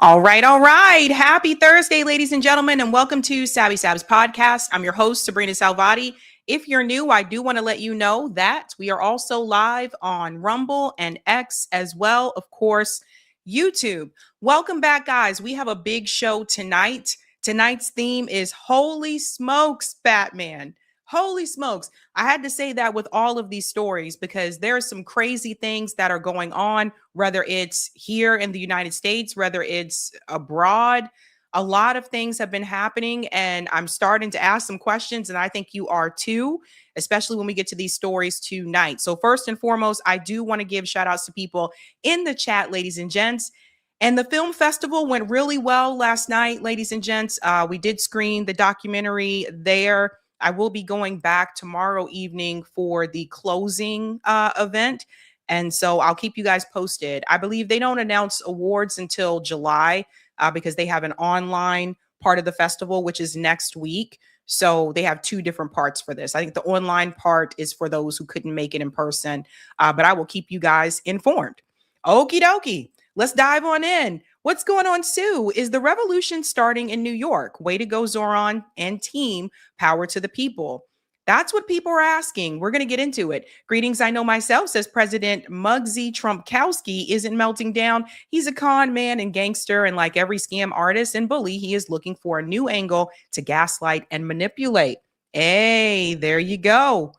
All right. Happy Thursday, ladies and gentlemen, and welcome to Sabs podcast. I'm your host, sabrinasalvati. If you're new, I do want to let you know that we are also live on Rumble and X as well, of course, YouTube. Welcome back, guys. We have a big show tonight. Tonight's theme is Holy Smokes, Batman. Holy smokes. I had to say that with all of these stories because there are some crazy things that are going on, whether it's here in the United States, whether it's abroad. A lot of things have been happening, and I'm starting to ask some questions, and I think you are too, especially when we get to these stories tonight. So first and foremost, I do want to give shout outs to people in the chat, ladies and gents. And the film festival went really well last night, ladies and gents. We did screen the documentary there. I will be going back tomorrow evening for the closing event. And so I'll keep you guys posted. I believe they don't announce awards until July because they have an online part of the festival, which is next week. So they have two different parts for this. I think the online part is for those who couldn't make it in person, but I will keep you guys informed. Okie dokie. Let's dive on in. What's going on, Sue? Is the revolution starting in New York? Way to go, Zohran and team. Power to the people. That's what people are asking. We're going to get into it. Greetings, I know myself, says President Muggsy Trumpkowski isn't melting down. He's a con man and gangster, and like every scam artist and bully, he is looking for a new angle to gaslight and manipulate. Hey, there you go.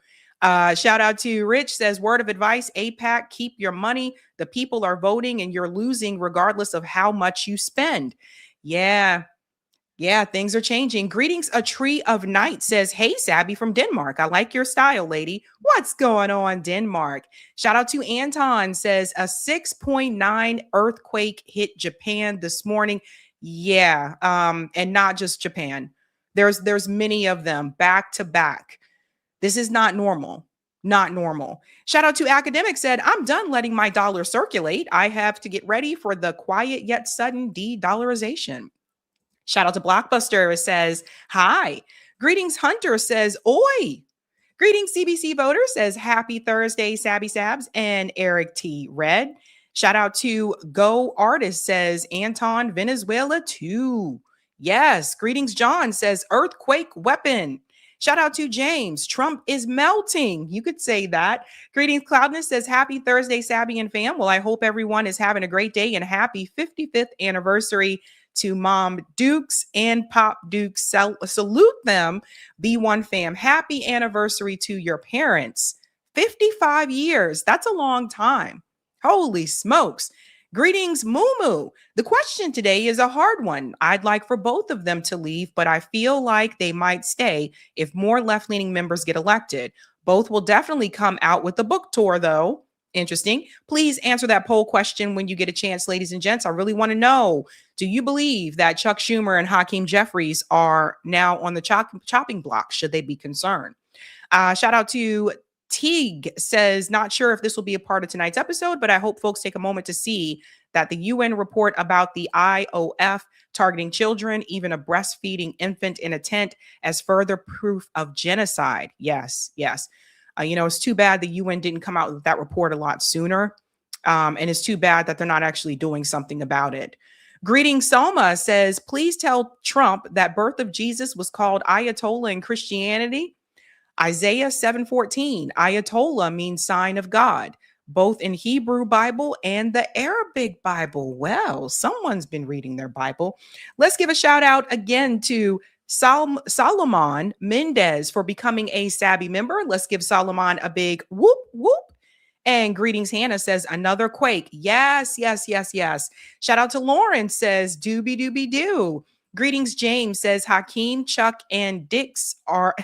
Shout out to Rich, says word of advice, APAC, keep your money. The people are voting and you're losing regardless of how much you spend. Yeah, things are changing. Greetings, a tree of night, says, hey, Sabby from Denmark. I like your style, lady. What's going on, Denmark? Shout out to Anton, says a 6.9 earthquake hit Japan this morning. Yeah, and not just Japan. There's many of them back to back. This is not normal. Not normal. Shout out to Academic, said, I'm done letting my dollar circulate. I have to get ready for the quiet yet sudden de-dollarization. Shout out to Blockbuster, says, hi. Greetings, Hunter, says, oi. Greetings, CBC Voter, says, happy Thursday, Sabby Sabs. And Eric T. Red. Shout out to Go Artist, says, Anton, Venezuela too. Yes. Greetings, John, says, earthquake weapon. Shout out to James. Trump is melting. You could say that. Greetings, Cloudness, says, happy Thursday, Sabby and fam. Well, I hope everyone is having a great day and happy 55th anniversary to Mom Dukes and Pop Dukes. Salute them, B1 fam. Happy anniversary to your parents. 55 years. That's a long time. Holy smokes. Greetings, Moo. The question today is a hard one. I'd like for both of them to leave, but I feel like they might stay if more left leaning members get elected. Both will definitely come out with the book tour, though. Interesting. Please answer that poll question when you get a chance, ladies and gents. I really want to know, do you believe that Chuck Schumer and Hakeem Jeffries are now on the chopping block? Should they be concerned? Shout out to Teague says, not sure if this will be a part of tonight's episode, but I hope folks take a moment to see that the UN report about the IOF targeting children, even a breastfeeding infant in a tent, as further proof of genocide. Yes. It's too bad the UN didn't come out with that report a lot sooner. And it's too bad that they're not actually doing something about it. Greeting Selma says, please tell Trump that birth of Jesus was called Ayatollah in Christianity. Isaiah 7:14, Ayatollah means sign of God, both in Hebrew Bible and the Arabic Bible. Well, someone's been reading their Bible. Let's give a shout out again to Solomon Mendez for becoming a Sabby member. Let's give Solomon a big whoop, whoop. And greetings, Hannah says, another quake. Yes. Shout out to Lauren says, doobie doobie doo. Greetings, James says, Hakeem, Chuck, and Dix are...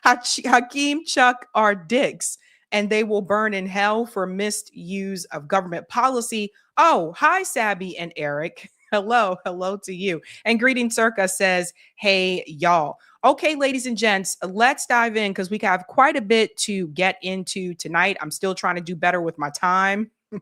Hakeem, Chuck are dicks, and they will burn in hell for misuse of government policy. Oh, hi, Sabby and Eric. Hello to you. And Greeting Circa says, hey, y'all. Okay, ladies and gents, let's dive in because we have quite a bit to get into tonight. I'm still trying to do better with my time. So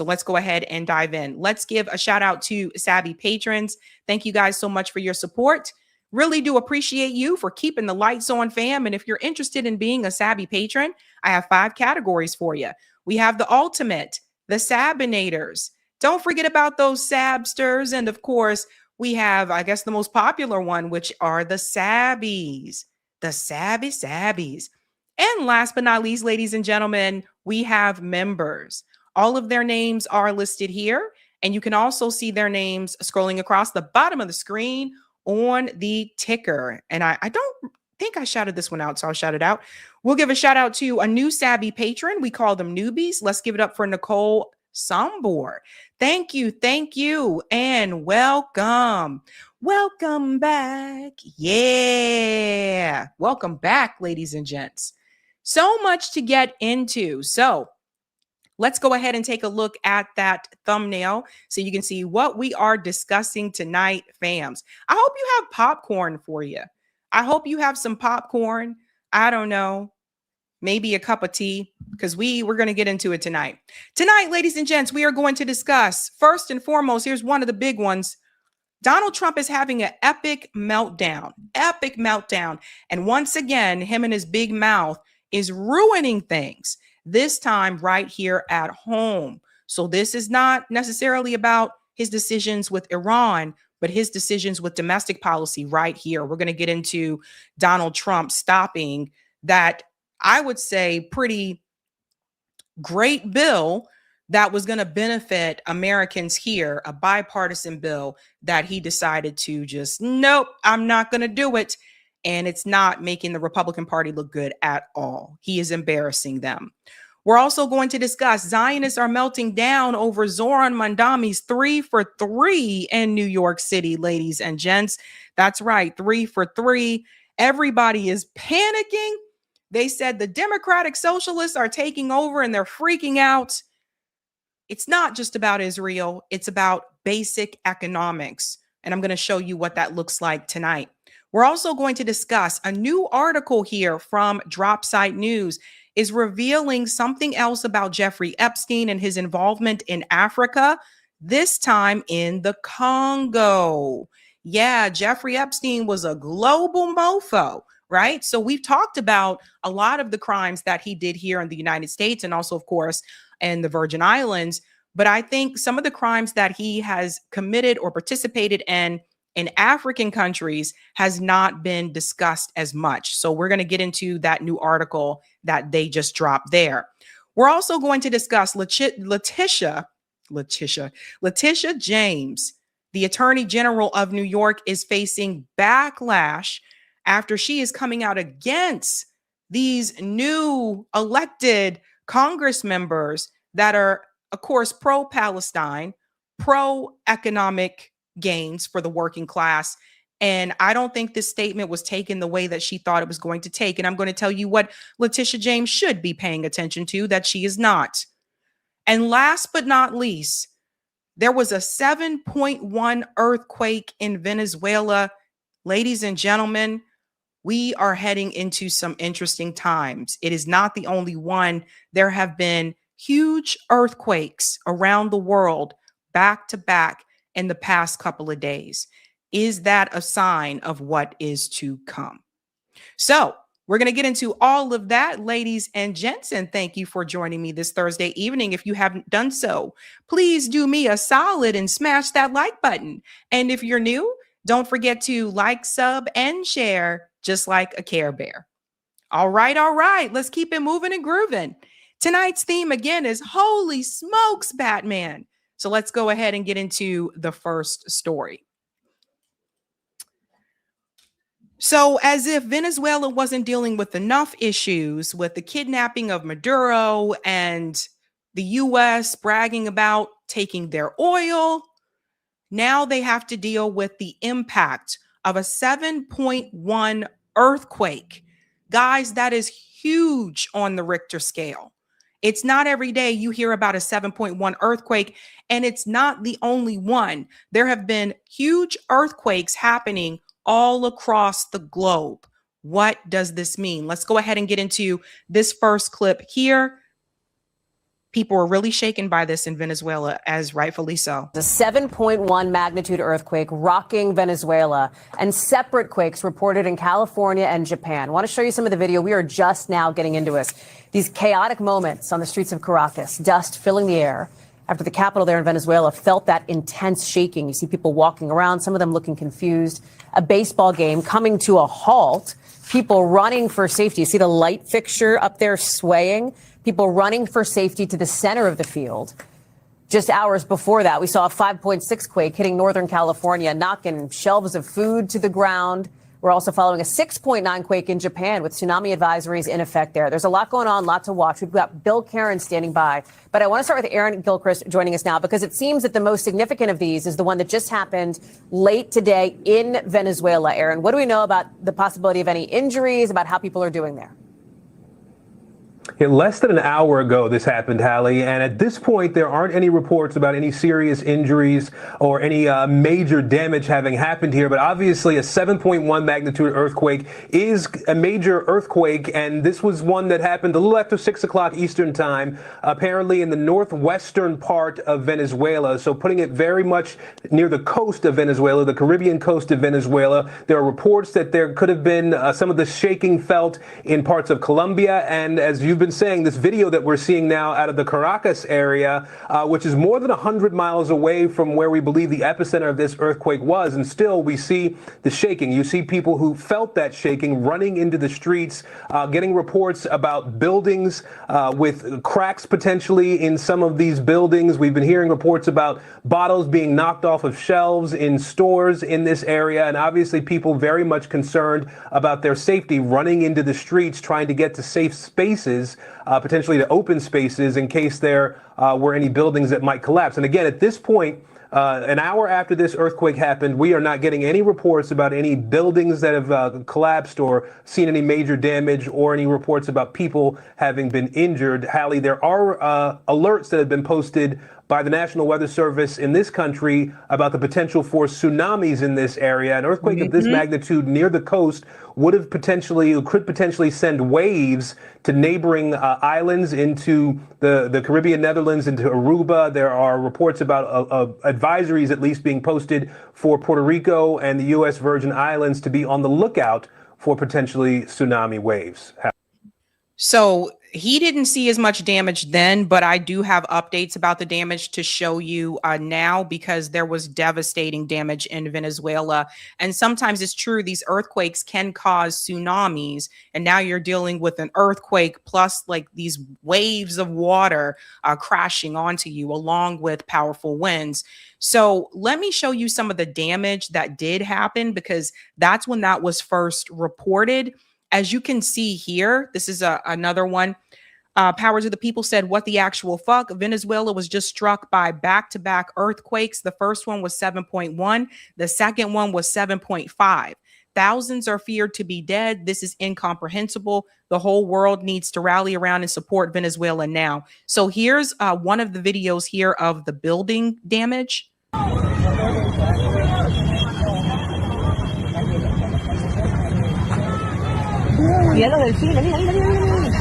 let's go ahead and dive in. Let's give a shout out to Sabby patrons. Thank you guys so much for your support. Really do appreciate you for keeping the lights on, fam. And if you're interested in being a Sabby patron, I have 5 categories for you. We have the ultimate, the Sabinators. Don't forget about those Sabsters. And of course, we have, I guess, the most popular one, which are the Sabbies, the Sabbies. And last but not least, ladies and gentlemen, we have members. All of their names are listed here. And you can also see their names scrolling across the bottom of the screen on the ticker. And I don't think I shouted this one out, so I'll shout it out. We'll give a shout out to a new Sabby patron. We call them newbies. Let's give it up for Nicole Sombor. Thank you, and welcome. Welcome back. Yeah. Welcome back, ladies and gents. So much to get into. So let's go ahead and take a look at that thumbnail so you can see what we are discussing tonight, fams. I hope you have popcorn for you. I hope you have some popcorn. I don't know, maybe a cup of tea, because we're going to get into it tonight. Tonight, ladies and gents, we are going to discuss, first and foremost, here's one of the big ones. Donald Trump is having an epic meltdown. And once again, him and his big mouth is ruining things. This time right here at home. So this is not necessarily about his decisions with Iran, but his decisions with domestic policy right here. We're going to get into Donald Trump stopping that, I would say, pretty great bill that was going to benefit Americans here, a bipartisan bill that he decided to just, nope, I'm not going to do it. And it's not making the Republican Party look good at all. He is embarrassing them. We're also going to discuss Zionists are melting down over Zohran Mandami's 3 for 3 in New York City, ladies and gents. That's right, 3 for 3. Everybody is panicking. They said the Democratic Socialists are taking over and they're freaking out. It's not just about Israel. It's about basic economics. And I'm going to show you what that looks like tonight. We're also going to discuss a new article here from Dropsite News is revealing something else about Jeffrey Epstein and his involvement in Africa, this time in the Congo. Yeah, Jeffrey Epstein was a global mofo, right? So we've talked about a lot of the crimes that he did here in the United States and also, of course, in the Virgin Islands. But I think some of the crimes that he has committed or participated in African countries has not been discussed as much. So we're going to get into that new article that they just dropped there. We're also going to discuss Letitia James, the Attorney General of New York, is facing backlash after she is coming out against these new elected Congress members that are, of course, pro-Palestine, pro-economic gains for the working class. And I don't think this statement was taken the way that she thought it was going to take. And I'm going to tell you what Letitia James should be paying attention to, that she is not. And last but not least, there was a 7.1 earthquake in Venezuela. Ladies and gentlemen, we are heading into some interesting times. It is not the only one. There have been huge earthquakes around the world back to back in the past couple of days. Is that a sign of what is to come? So we're going to get into all of that, ladies and gents, and thank you for joining me this Thursday evening. If you haven't done so, please do me a solid and smash that like button. And if you're new, don't forget to like, sub, and share, just like a Care Bear. All right. Let's keep it moving and grooving. Tonight's theme again is Holy Smokes, Batman. So let's go ahead and get into the first story. So as if Venezuela wasn't dealing with enough issues with the kidnapping of Maduro and the U.S. bragging about taking their oil, now they have to deal with the impact of a 7.1 earthquake. Guys, that is huge on the Richter scale. It's not every day you hear about a 7.1 earthquake, and it's not the only one. There have been huge earthquakes happening all across the globe. What does this mean? Let's go ahead and get into this first clip here. People are really shaken by this in Venezuela, as rightfully so. The 7.1 magnitude earthquake rocking Venezuela, and separate quakes reported in California and Japan. I want to show you some of the video. We are just now getting into it. These chaotic moments on the streets of Caracas, dust filling the air after the capital there in Venezuela felt that intense shaking. You see people walking around, some of them looking confused. A baseball game coming to a halt, people running for safety. You see the light fixture up there swaying, people running for safety to the center of the field. Just hours before that, we saw a 5.6 quake hitting Northern California, knocking shelves of food to the ground. We're also following a 6.9 quake in Japan with tsunami advisories in effect there. There's a lot going on, lot to watch. We've got Bill Karen standing by. But I want to start with Aaron Gilchrist joining us now, because it seems that the most significant of these is the one that just happened late today in Venezuela. Aaron, what do we know about the possibility of any injuries, about how people are doing there? Less than an hour ago, this happened, Hallie, and at this point, there aren't any reports about any serious injuries or any major damage having happened here. But obviously, a 7.1 magnitude earthquake is a major earthquake, and this was one that happened a little after 6 o'clock Eastern time, apparently in the northwestern part of Venezuela. So putting it very much near the coast of Venezuela, the Caribbean coast of Venezuela. There are reports that there could have been some of the shaking felt in parts of Colombia, and as you've been saying, this video that we're seeing now out of the Caracas area, which is more than 100 miles away from where we believe the epicenter of this earthquake was, and still we see the shaking. You see people who felt that shaking running into the streets, getting reports about buildings with cracks potentially in some of these buildings. We've been hearing reports about bottles being knocked off of shelves in stores in this area, and obviously people very much concerned about their safety, running into the streets, trying to get to safe spaces, potentially to open spaces in case there were any buildings that might collapse. And again, at this point, an hour after this earthquake happened, we are not getting any reports about any buildings that have collapsed or seen any major damage, or any reports about people having been injured. Hallie, there are alerts that have been posted by the National Weather Service in this country about the potential for tsunamis in this area. An earthquake of this magnitude near the coast could potentially send waves to neighboring islands into the Caribbean Netherlands, into Aruba. There are reports about advisories at least being posted for Puerto Rico and the U.S. Virgin Islands to be on the lookout for potentially tsunami waves. So he didn't see as much damage then, but I do have updates about the damage to show you now, because there was devastating damage in Venezuela. And sometimes it's true, these earthquakes can cause tsunamis. And now you're dealing with an earthquake plus like these waves of water crashing onto you, along with powerful winds. So let me show you some of the damage that did happen, because that's when that was first reported. As you can see here, this is another one. Powers of the People said, what the actual fuck? Venezuela was just struck by back-to-back earthquakes. The first one was 7.1. The second one was 7.5. Thousands are feared to be dead. This is incomprehensible. The whole world needs to rally around and support Venezuela now. So here's one of the videos here of the building damage. Mira los delfines, mira, mira, mira, mira.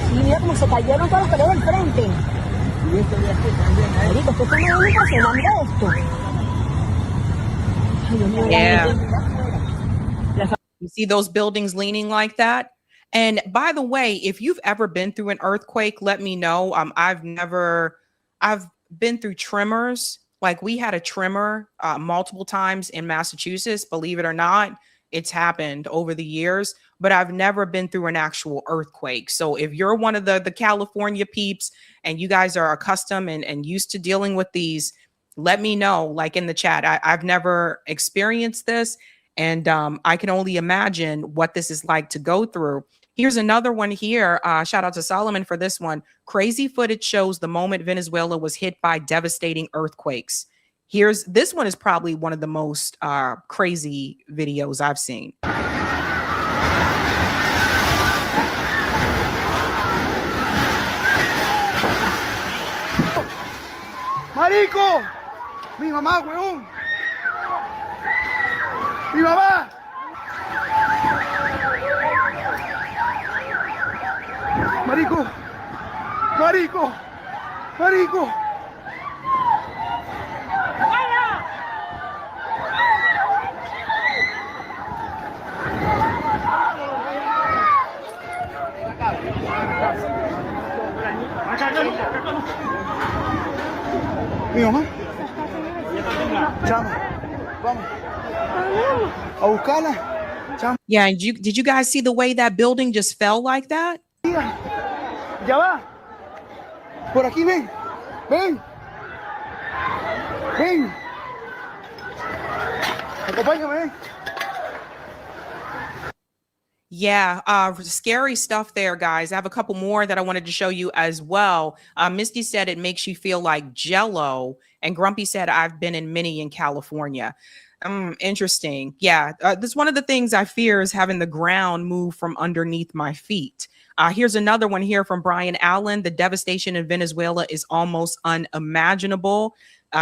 Sí, mira cómo se cayeron todos los pelos del frente. Y esto de aquí también. Marico, esto está muy impresionante esto. Ay, Dios mío, yeah. You see those buildings leaning like that? And by the way, if you've ever been through an earthquake, let me know. I've been through tremors. Like we had a tremor multiple times in Massachusetts, believe it or not. It's happened over the years, but I've never been through an actual earthquake. So if you're one of the California peeps and you guys are accustomed and used to dealing with these, let me know, like in the chat. I've never experienced this, and I can only imagine what this is like to go through. Here's another one here. Shout out to Solomon for this one. Crazy footage shows the moment Venezuela was hit by devastating earthquakes. This one is probably one of the most crazy videos I've seen. Marico, mi mamá, weón. Mi mamá. Marico, marico, marico. Mi mamá. Chama, vamos. A buscarla. Chama. Yeah, and did you guys see the way that building just fell like that? Ya va. Por aquí, ven. Ven. Ven. Acompáñame, ven. Yeah, scary stuff there, guys. I have a couple more that I wanted to show you as well. Misty said it makes you feel like Jello, and Grumpy said I've been in many in California. Interesting. Yeah, this one of the things I fear is having the ground move from underneath my feet. Here's another one here from Brian Allen. The devastation in Venezuela is almost unimaginable.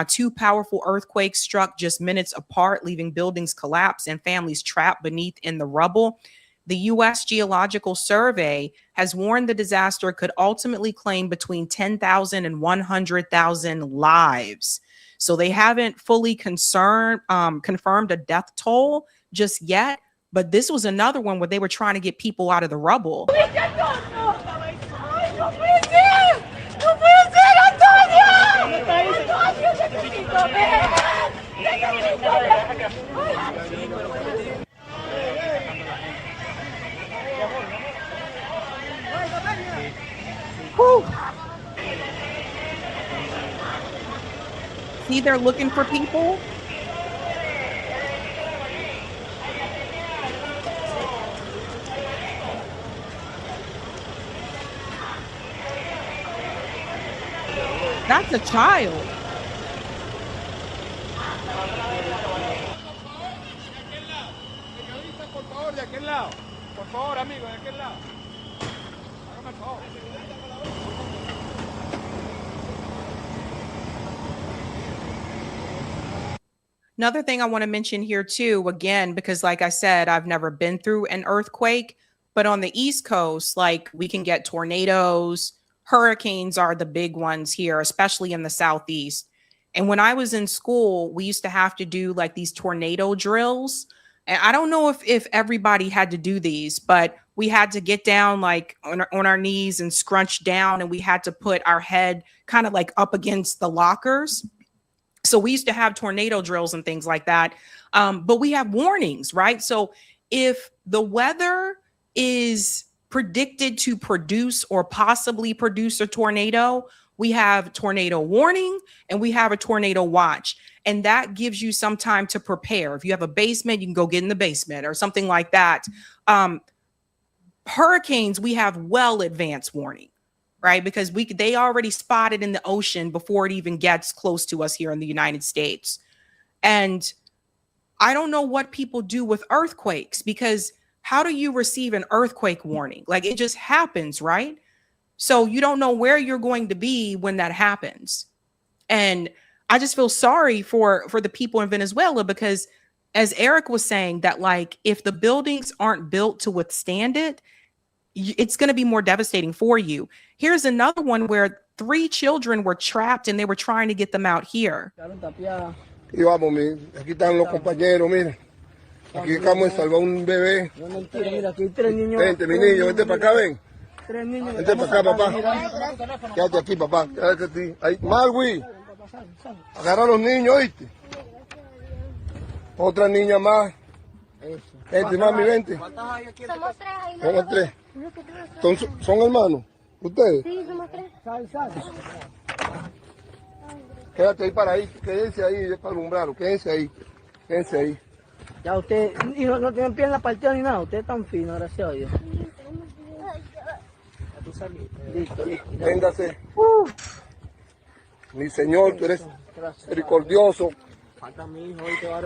Two powerful earthquakes struck just minutes apart, leaving buildings collapse and families trapped beneath in the rubble. The U.S. Geological Survey has warned the disaster could ultimately claim between 10,000 and 100,000 lives. So they haven't fully confirmed a death toll just yet. But this was another one where they were trying to get people out of the rubble. See, they're looking for people. That's a child. Por favor, amigo, de aquel lado. Hágame el favor. Another thing I want to mention here too, again, because like I said, I've never been through an earthquake, but on the East Coast, like we can get tornadoes, hurricanes are the big ones here, especially in the Southeast. And when I was in school, we used to have to do like these tornado drills. And I don't know if everybody had to do these, but we had to get down like on our knees and scrunch down, and we had to put our head kind of like up against the lockers. So we used to have tornado drills and things like that. But we have warnings, right? So if the weather is predicted to produce or possibly produce a tornado, we have tornado warning and we have a tornado watch. and that gives you some time to prepare. If you have a basement, you can go get in the basement or something like that. Hurricanes, we have well advanced warning, right? Because they already spotted in the ocean before it even gets close to us here in the United States. And I don't know what people do with earthquakes, because how do you receive an earthquake warning? Like, it just happens, right? So you don't know where you're going to be when that happens. And I just feel sorry for the people in Venezuela, because as Eric was saying, that like, if the buildings aren't built to withstand it, it's going to be more devastating for you. Here's another one where 3 children were trapped and they were trying to get them out here. Y vamos, aquí están los compañeros, miren. Aquí acabamos de salvar un bebé. Mira, aquí hay 3 niños. Vente, mi niño, vente para acá, ven. 3 niños. Vente para acá, papá. Quédate aquí, papá. Quédate aquí. Ahí, Marwi. Agarra a los niños, ¿oíste? Otra niña más. Vente, mami, vente. Somos 3. ¿Son hermanos? ¿Ustedes? Sí, somos 3. Quédate ahí para ahí. Quédense ahí para alumbrarlo. Quédense ahí. Quédense ahí. Ya usted, y no tienen piernas partidas ni nada. Usted es tan fino, gracias a Dios. Listo. Véngase. Mi Señor, tú eres misericordioso.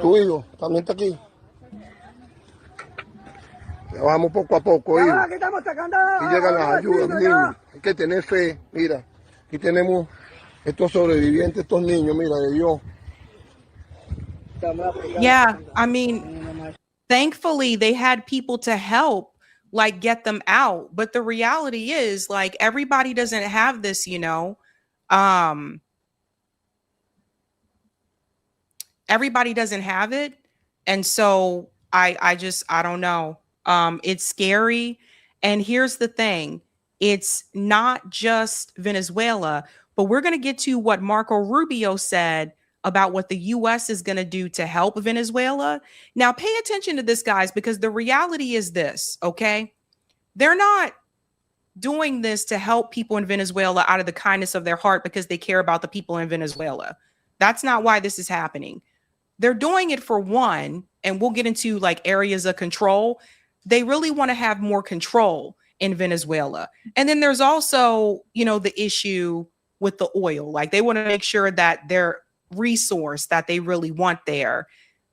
Tu hijo también está aquí. Vamos poco a poco, hijo. Y llegan las ayudas, niños. Hay que tener fe. Mira, aquí tenemos estos sobrevivientes, estos niños, mira, de Dios. Yeah, I mean, thankfully they had people to help, like, get them out. But the reality is, like, everybody doesn't have this, you know. Everybody doesn't have it. And so I don't know. It's scary. And here's the thing. It's not just Venezuela, but we're going to get to what Marco Rubio said about what the U.S. is going to do to help Venezuela. Now, pay attention to this, guys, because the reality is this, okay? They're not doing this to help people in Venezuela out of the kindness of their heart because they care about the people in Venezuela. That's not why this is happening. They're doing it for one, and we'll get into like areas of control. They really want to have more control in Venezuela. And then there's also, you know, the issue with the oil. Like, they want to make sure that their resource that they really want there,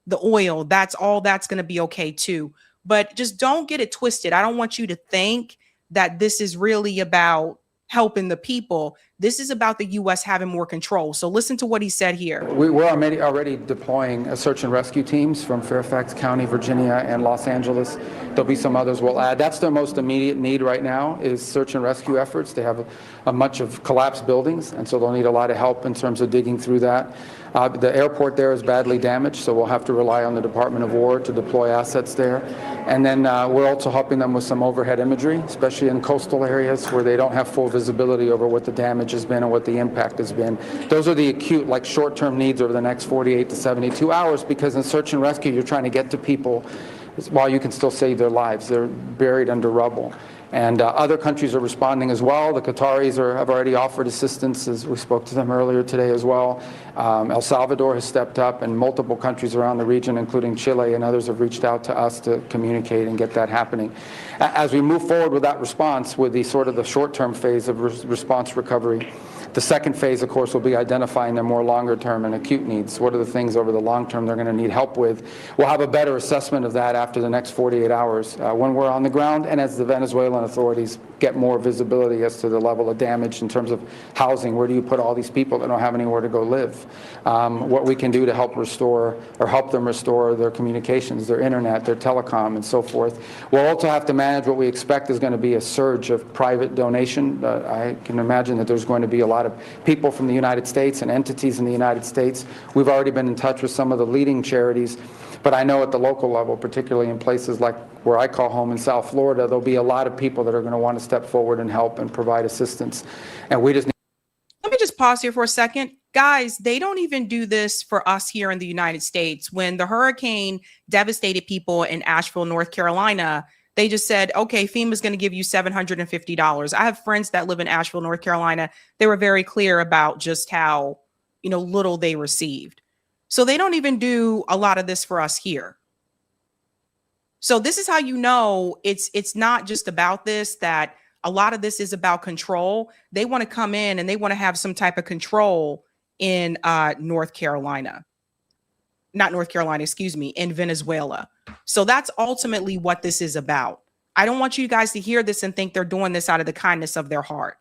the oil, that's going to be okay too. But just don't get it twisted. I don't want you to think that this is really about helping the people. This is about the U.S. having more control. So listen to what he said here. We're already deploying search and rescue teams from Fairfax County, Virginia, and Los Angeles. There'll be some others we'll add. That's their most immediate need right now, is search and rescue efforts. They have a much of collapsed buildings, and so they'll need a lot of help in terms of digging through that. The airport there is badly damaged, so we'll have to rely on the Department of War to deploy assets there. And then we're also helping them with some overhead imagery, especially in coastal areas where they don't have full visibility over what the damage has been and what the impact has been. Those are the acute, like, short-term needs over the next 48 to 72 hours, because in search and rescue, you're trying to get to people while you can still save their lives. They're buried under rubble. And other countries are responding as well. The Qataris have already offered assistance, as we spoke to them earlier today as well. El Salvador has stepped up, and multiple countries around the region, including Chile and others, have reached out to us to communicate and get that happening. As we move forward with that response, with the sort of the short-term phase of response recovery, the second phase, of course, will be identifying their more longer-term and acute needs. What are the things over the long term they're going to need help with? We'll have a better assessment of that after the next 48 hours when we're on the ground, and as the Venezuelan authorities get more visibility as to the level of damage in terms of housing. Where do you put all these people that don't have anywhere to go live? What we can do to help restore, or help them restore, their communications, their internet, their telecom, and so forth. We'll also have to manage what we expect is going to be a surge of private donation. I can imagine that there's going to be a lot of people from the United States and entities in the United States. We've already been in touch with some of the leading charities, but I know at the local level, particularly in places like where I call home in South Florida, there'll be a lot of people that are going to want to step forward and help and provide assistance. And we just need. Let me just pause here for a second. Guys, they don't even do this for us here in the United States. When the hurricane devastated people in Asheville, North Carolina, they just said, okay, FEMA's going to give you $750. I have friends that live in Asheville, North Carolina. They were very clear about just how, little they received. So they don't even do a lot of this for us here. So this is how you know it's not just about this, that a lot of this is about control. They want to come in and they want to have some type of control in North Carolina. Not North Carolina, excuse me, in Venezuela. So that's ultimately what this is about. I don't want you guys to hear this and think they're doing this out of the kindness of their heart.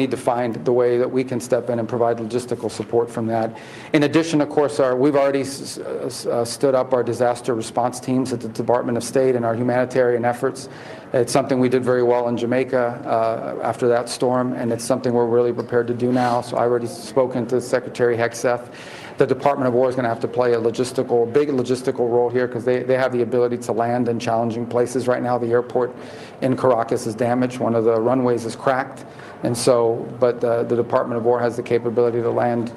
Need to find the way that we can step in and provide logistical support from that. In addition, of course, we've already stood up our disaster response teams at the Department of State and our humanitarian efforts. It's something we did very well in Jamaica after that storm, and it's something we're really prepared to do now. So I already spoken to Secretary Hexeth. The Department of War is going to have to play a big logistical role here because they have the ability to land in challenging places right now. The airport in Caracas is damaged. One of the runways is cracked. And so, but the Department of War has the capability to land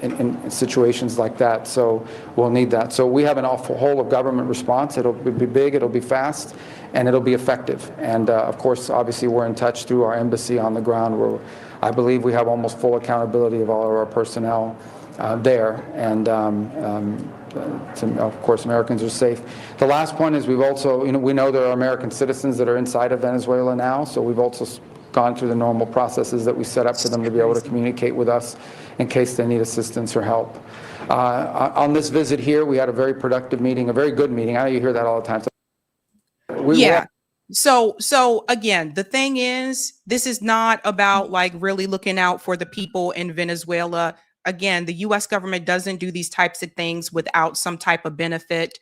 in situations like that. So we'll need that. So we have an awful whole of government response. It'll be big, it'll be fast, and it'll be effective. And of course, obviously, we're in touch through our embassy on the ground where I believe we have almost full accountability of all of our personnel there. And of course, Americans are safe. The last point is we've also, we know there are American citizens that are inside of Venezuela now. So we've also gone through the normal processes that we set up for them to be able to communicate with us in case they need assistance or help. On this visit here, we had a very productive meeting, a very good meeting. I know you hear that all the time. So again, the thing is, this is not about like really looking out for the people in Venezuela. Again, the U.S. government doesn't do these types of things without some type of benefit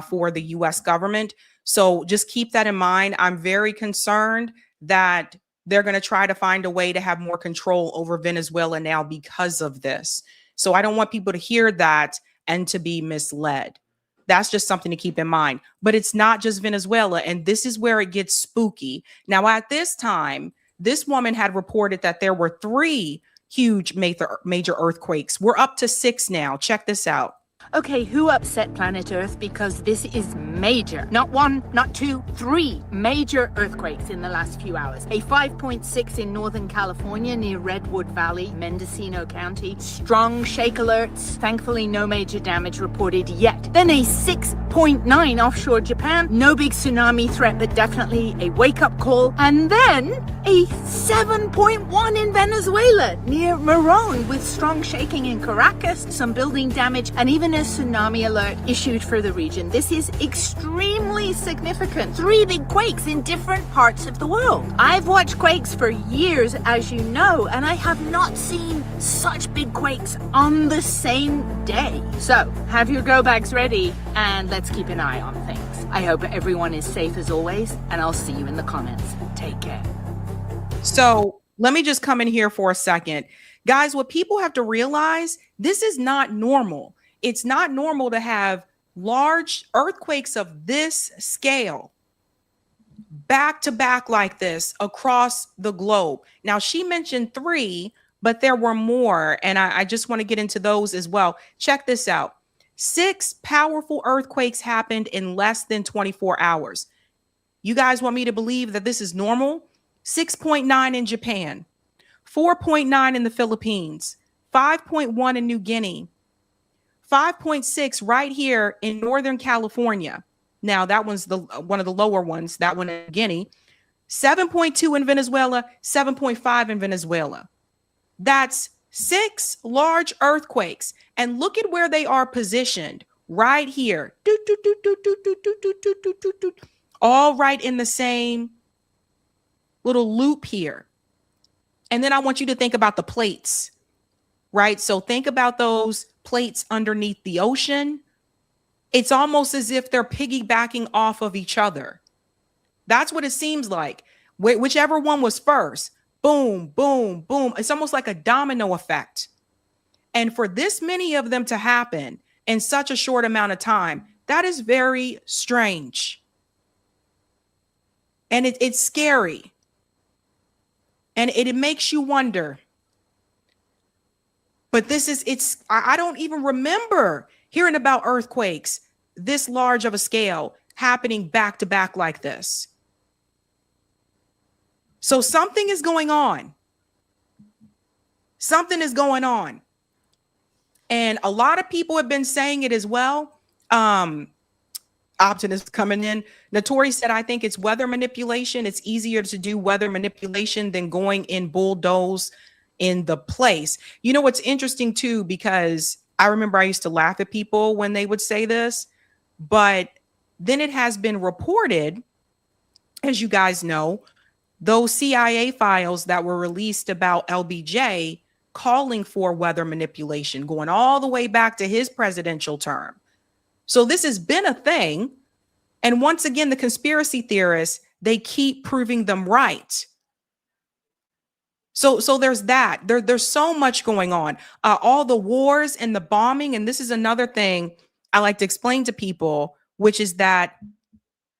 for the U.S. government. So just keep that in mind. I'm very concerned that they're going to try to find a way to have more control over Venezuela now because of this. So I don't want people to hear that and to be misled. That's just something to keep in mind. But it's not just Venezuela. And this is where it gets spooky. Now, at this time, this woman had reported that there were 3 huge major earthquakes. We're up to 6 now. Check this out. Okay, who upset planet Earth? Because this is major. Not 1, not 2, 3 major earthquakes in the last few hours. A 5.6 in Northern California near Redwood Valley, Mendocino County. Strong shake alerts. Thankfully, no major damage reported yet. Then a 6.9 offshore Japan. No big tsunami threat, but definitely a wake-up call. And then a 7.1 in Venezuela near Morón with strong shaking in Caracas, some building damage, and even a tsunami alert issued for the region. This is extremely significant. 3 big quakes in different parts of the world. I've watched quakes for years, as you know, and I have not seen such big quakes on the same day. So have your go bags ready and let's keep an eye on things. I hope everyone is safe as always, and I'll see you in the comments. Take care. So let me just come in here for a second. Guys, what people have to realize, this is not normal. It's not normal to have large earthquakes of this scale back to back like this across the globe. Now, she mentioned 3, but there were more, and I just want to get into those as well. Check this out. 6 powerful earthquakes happened in less than 24 hours. You guys want me to believe that this is normal? 6.9 in Japan, 4.9 in the Philippines, 5.1 in New Guinea, 5.6 right here in Northern California. Now, that one's one of the lower ones, that one in Guinea. 7.2 in Venezuela, 7.5 in Venezuela. That's 6 large earthquakes. And look at where they are positioned right here. All right in the same little loop here. And then I want you to think about the plates, right? So think about those plates underneath the ocean. It's almost as if they're piggybacking off of each other. That's what it seems like. Whichever one was first, boom, boom, boom. It's almost like a domino effect. And for this many of them to happen in such a short amount of time, that is very strange. And it's scary. And it makes you wonder. But I don't even remember hearing about earthquakes this large of a scale happening back to back like this. So something is going on. Something is going on. And a lot of people have been saying it as well. Optimist coming in. Notori said, I think it's weather manipulation. It's easier to do weather manipulation than going in bulldoze in the place. You know what's interesting too, because I remember I used to laugh at people when they would say this, but then it has been reported, as you guys know, those CIA files that were released about LBJ calling for weather manipulation, going all the way back to his presidential term. So this has been a thing. And once again, the conspiracy theorists, they keep proving them right. So there's that. There's so much going on. All the wars and the bombing. And this is another thing I like to explain to people, which is that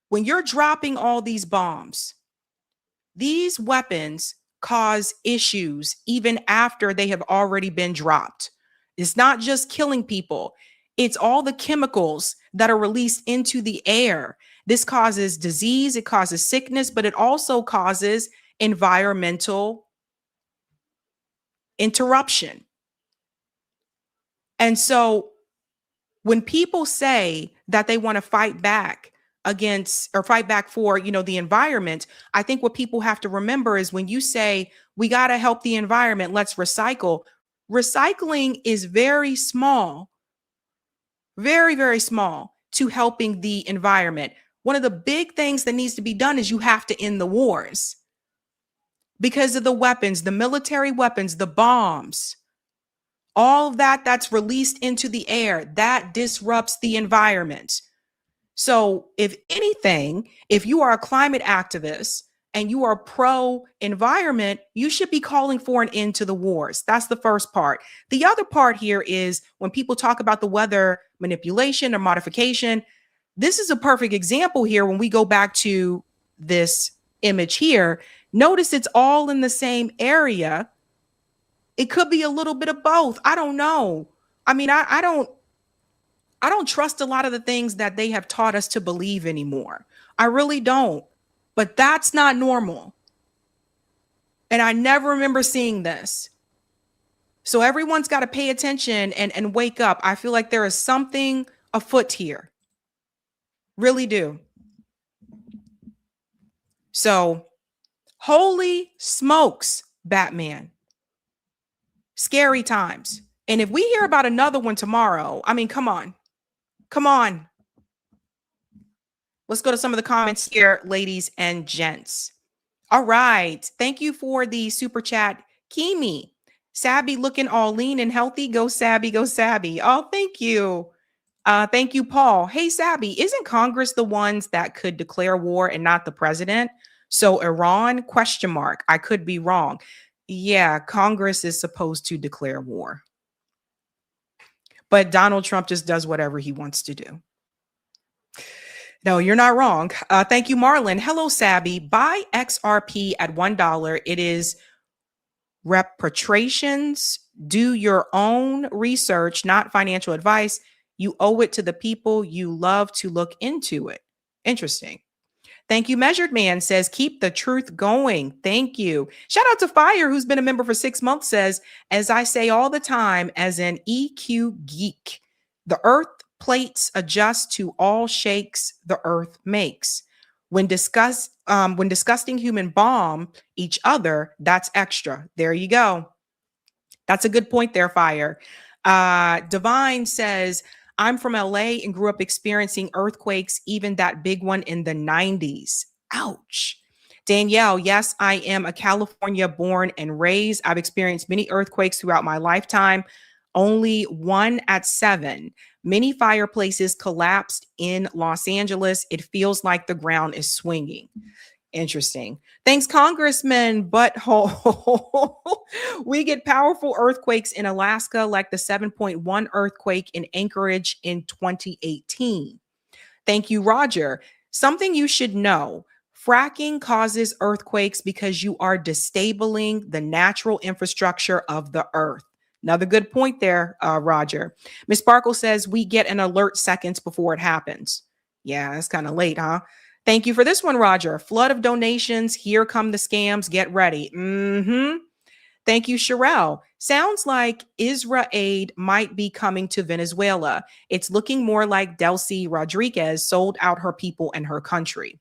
when you're dropping all these bombs, these weapons cause issues even after they have already been dropped. It's not just killing people. It's all the chemicals that are released into the air. This causes disease, it causes sickness, but it also causes environmental interruption. And so when people say that they want to fight back against or fight back for, the environment, I think what people have to remember is when you say we got to help the environment, let's recycle. Recycling is very small, very, very small to helping the environment. One of the big things that needs to be done is you have to end the wars because of the weapons, the military weapons, the bombs, all of that's released into the air that disrupts the environment. So if anything, if you are a climate activist and you are pro-environment, you should be calling for an end to the wars. That's the first part. The other part here is when people talk about the weather manipulation or modification, this is a perfect example here. When we go back to this image here, notice it's all in the same area. It could be a little bit of both. I don't know. I mean, I don't trust a lot of the things that they have taught us to believe anymore. I really don't. But that's not normal. And I never remember seeing this. So everyone's got to pay attention and wake up. I feel like there is something afoot here. Really do. So, holy smokes, Batman. Scary times. And if we hear about another one tomorrow, I mean, come on. Come on. Let's go to some of the comments here, ladies and gents. All right. Thank you for the super chat, Kimi. Sabby looking all lean and healthy. Go Sabby, go Sabby. Oh, thank you. Thank you, Paul. Hey, Sabby, isn't Congress the ones that could declare war and not the president? So Iran, ? I could be wrong. Yeah, Congress is supposed to declare war. But Donald Trump just does whatever he wants to do. No, you're not wrong. Thank you, Marlon. Hello, Sabby. Buy XRP at $1. It is repatriations. Do your own research, not financial advice. You owe it to the people you love to look into it. Interesting. Thank you. Measured Man says, keep the truth going. Thank you. Shout out to Fire, who's been a member for 6 months, says, as I say all the time, as an EQ geek, the earth plates adjust to all shakes the earth makes. When disgusting human bomb each other, that's extra. There you go. That's a good point there, Fire. Divine says, I'm from LA and grew up experiencing earthquakes, even that big one in the 90s. Ouch. Danielle, yes, I am a California born and raised. I've experienced many earthquakes throughout my lifetime, only one at 7. Many fireplaces collapsed in Los Angeles. It feels like the ground is swinging. Interesting. Thanks, Congressman Butthole. We get powerful earthquakes in Alaska, like the 7.1 earthquake in Anchorage in 2018. Thank you, Roger. Something you should know. Fracking causes earthquakes because you are disabling the natural infrastructure of the earth. Another good point there, Roger. Ms. Sparkle says we get an alert seconds before it happens. Yeah, that's kind of late, huh? Thank you for this one, Roger. Flood of donations. Here come the scams. Get ready. Thank you, Sherelle. Sounds like Israel aid might be coming to Venezuela. It's looking more like Delcy Rodriguez sold out her people and her country.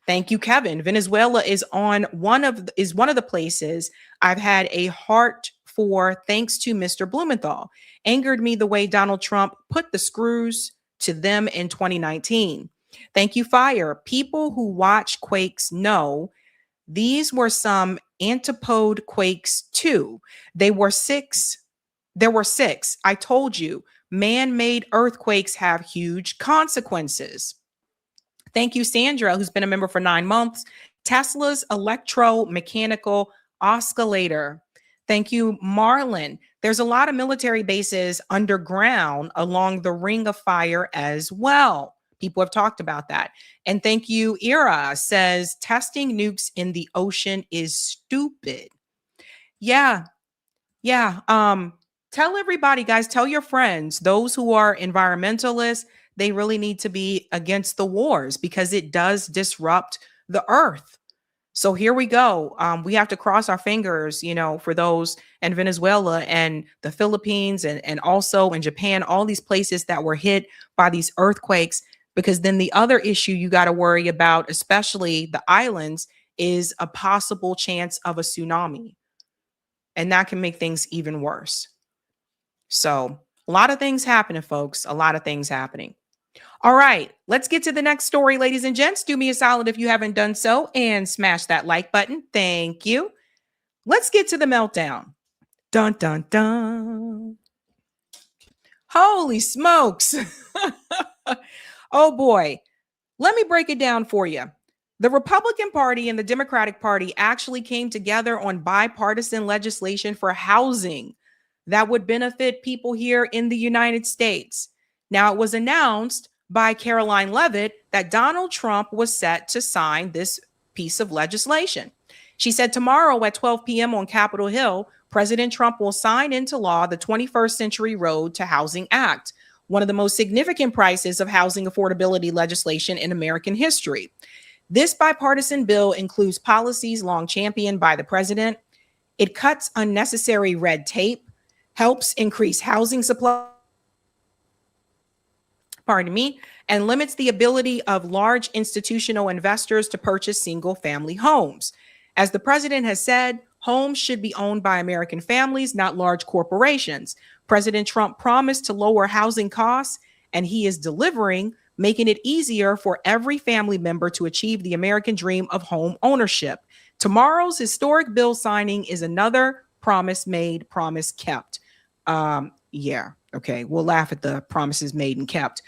Thank you, Kevin. Venezuela is one of the places I've had a heart for, thanks to Mr. Blumenthal. Angered me the way Donald Trump put the screws to them in 2019. Thank you, Fire. People who watch quakes know these were some antipode quakes too. There were six. I told you, man-made earthquakes have huge consequences. Thank you, Sandra, who's been a member for 9 months. Tesla's electromechanical oscillator. Thank you, Marlon. There's a lot of military bases underground along the Ring of Fire as well. People have talked about that. And thank you, Ira, says testing nukes in the ocean is stupid. Yeah. Tell everybody, guys, tell your friends, those who are environmentalists, they really need to be against the wars because it does disrupt the earth. So here we go. We have to cross our fingers, for those in Venezuela and the Philippines and also in Japan, all these places that were hit by these earthquakes, because then the other issue you got to worry about, especially the islands, is a possible chance of a tsunami. And that can make things even worse. So a lot of things happening, folks, a lot of things happening. All right, let's get to the next story, ladies and gents. Do me a solid if you haven't done so and smash that like button. Thank you. Let's get to the meltdown. Dun, dun, dun. Holy smokes. Oh, boy. Let me break it down for you. The Republican Party and the Democratic Party actually came together on bipartisan legislation for housing that would benefit people here in the United States. Now, it was announced by Caroline Leavitt that Donald Trump was set to sign this piece of legislation. She said tomorrow at 12 p.m. on Capitol Hill, President Trump will sign into law the 21st Century Road to Housing Act, one of the most significant pieces of housing affordability legislation in American history. This bipartisan bill includes policies long championed by the president. It cuts unnecessary red tape, helps increase housing supply, and limits the ability of large institutional investors to purchase single-family homes. As the president has said, homes should be owned by American families, not large corporations. President Trump promised to lower housing costs, and he is delivering, making it easier for every family member to achieve the American dream of home ownership. Tomorrow's historic bill signing is another promise made, promise kept. Okay, we'll laugh at the promises made and kept.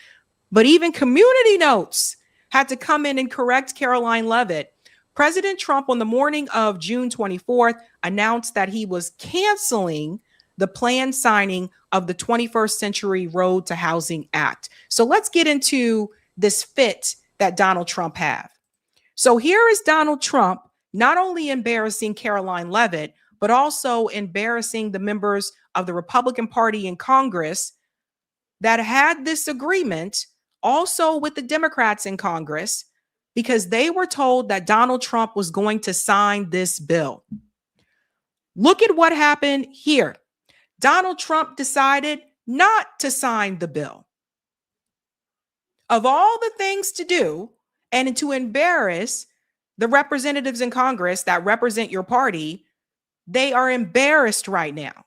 But even Community Notes had to come in and correct Caroline Leavitt. President Trump, on the morning of June 24th, announced that he was canceling the planned signing of the 21st Century Road to Housing Act. So let's get into this fit that Donald Trump have. So here is Donald Trump not only embarrassing Caroline Leavitt, but also embarrassing the members of the Republican Party in Congress that had this agreement, also with the Democrats in Congress, because they were told that Donald Trump was going to sign this bill. Look at what happened here. Donald Trump decided not to sign the bill. Of all the things to do and to embarrass the representatives in Congress that represent your party, they are embarrassed right now.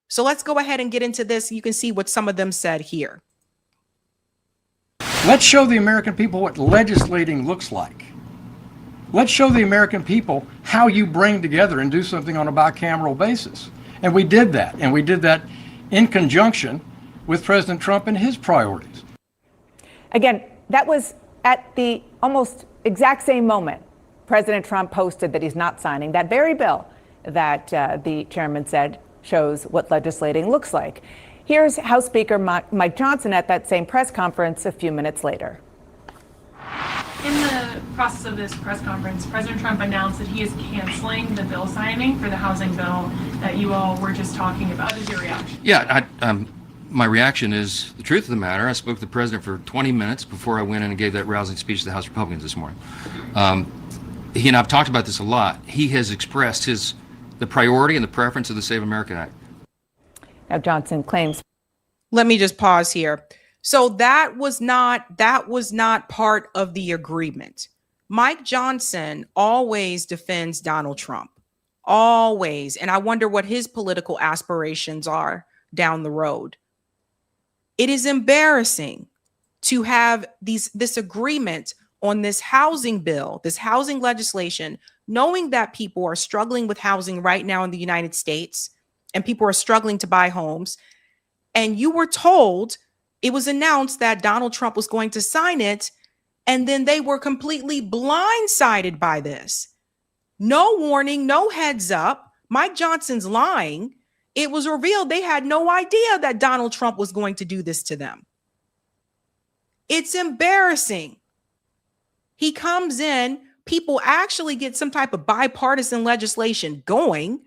So let's go ahead and get into this. You can see what some of them said here. Let's show the American people what legislating looks like. Let's show the American people how you bring together and do something on a bicameral basis. And we did that. And we did that in conjunction with President Trump and his priorities. Again, that was at the almost exact same moment President Trump posted that he's not signing that very bill that the chairman said shows what legislating looks like. Here's House Speaker Mike Johnson at that same press conference a few minutes later. In the process of this press conference, President Trump announced that he is canceling the bill signing for the housing bill that you all were just talking about. What is your reaction? Yeah, my reaction is the truth of the matter. I spoke to the president for 20 minutes before I went in and gave that rousing speech to the House Republicans this morning. He and I've talked about this a lot. He has expressed his the priority and the preference of the Save America Act. Now, Johnson claims. Let me just pause here. So that was not part of the agreement. Mike Johnson always defends Donald Trump. Always. And I wonder what his political aspirations are down the road. It is embarrassing to have this agreement on this housing bill, this housing legislation, knowing that people are struggling with housing right now in the United States and people are struggling to buy homes. And you were told, it was announced that Donald Trump was going to sign it, and then they were completely blindsided by this. No warning, no heads up. Mike Johnson's lying. It was revealed they had no idea that Donald Trump was going to do this to them. It's embarrassing. He comes in, people actually get some type of bipartisan legislation going,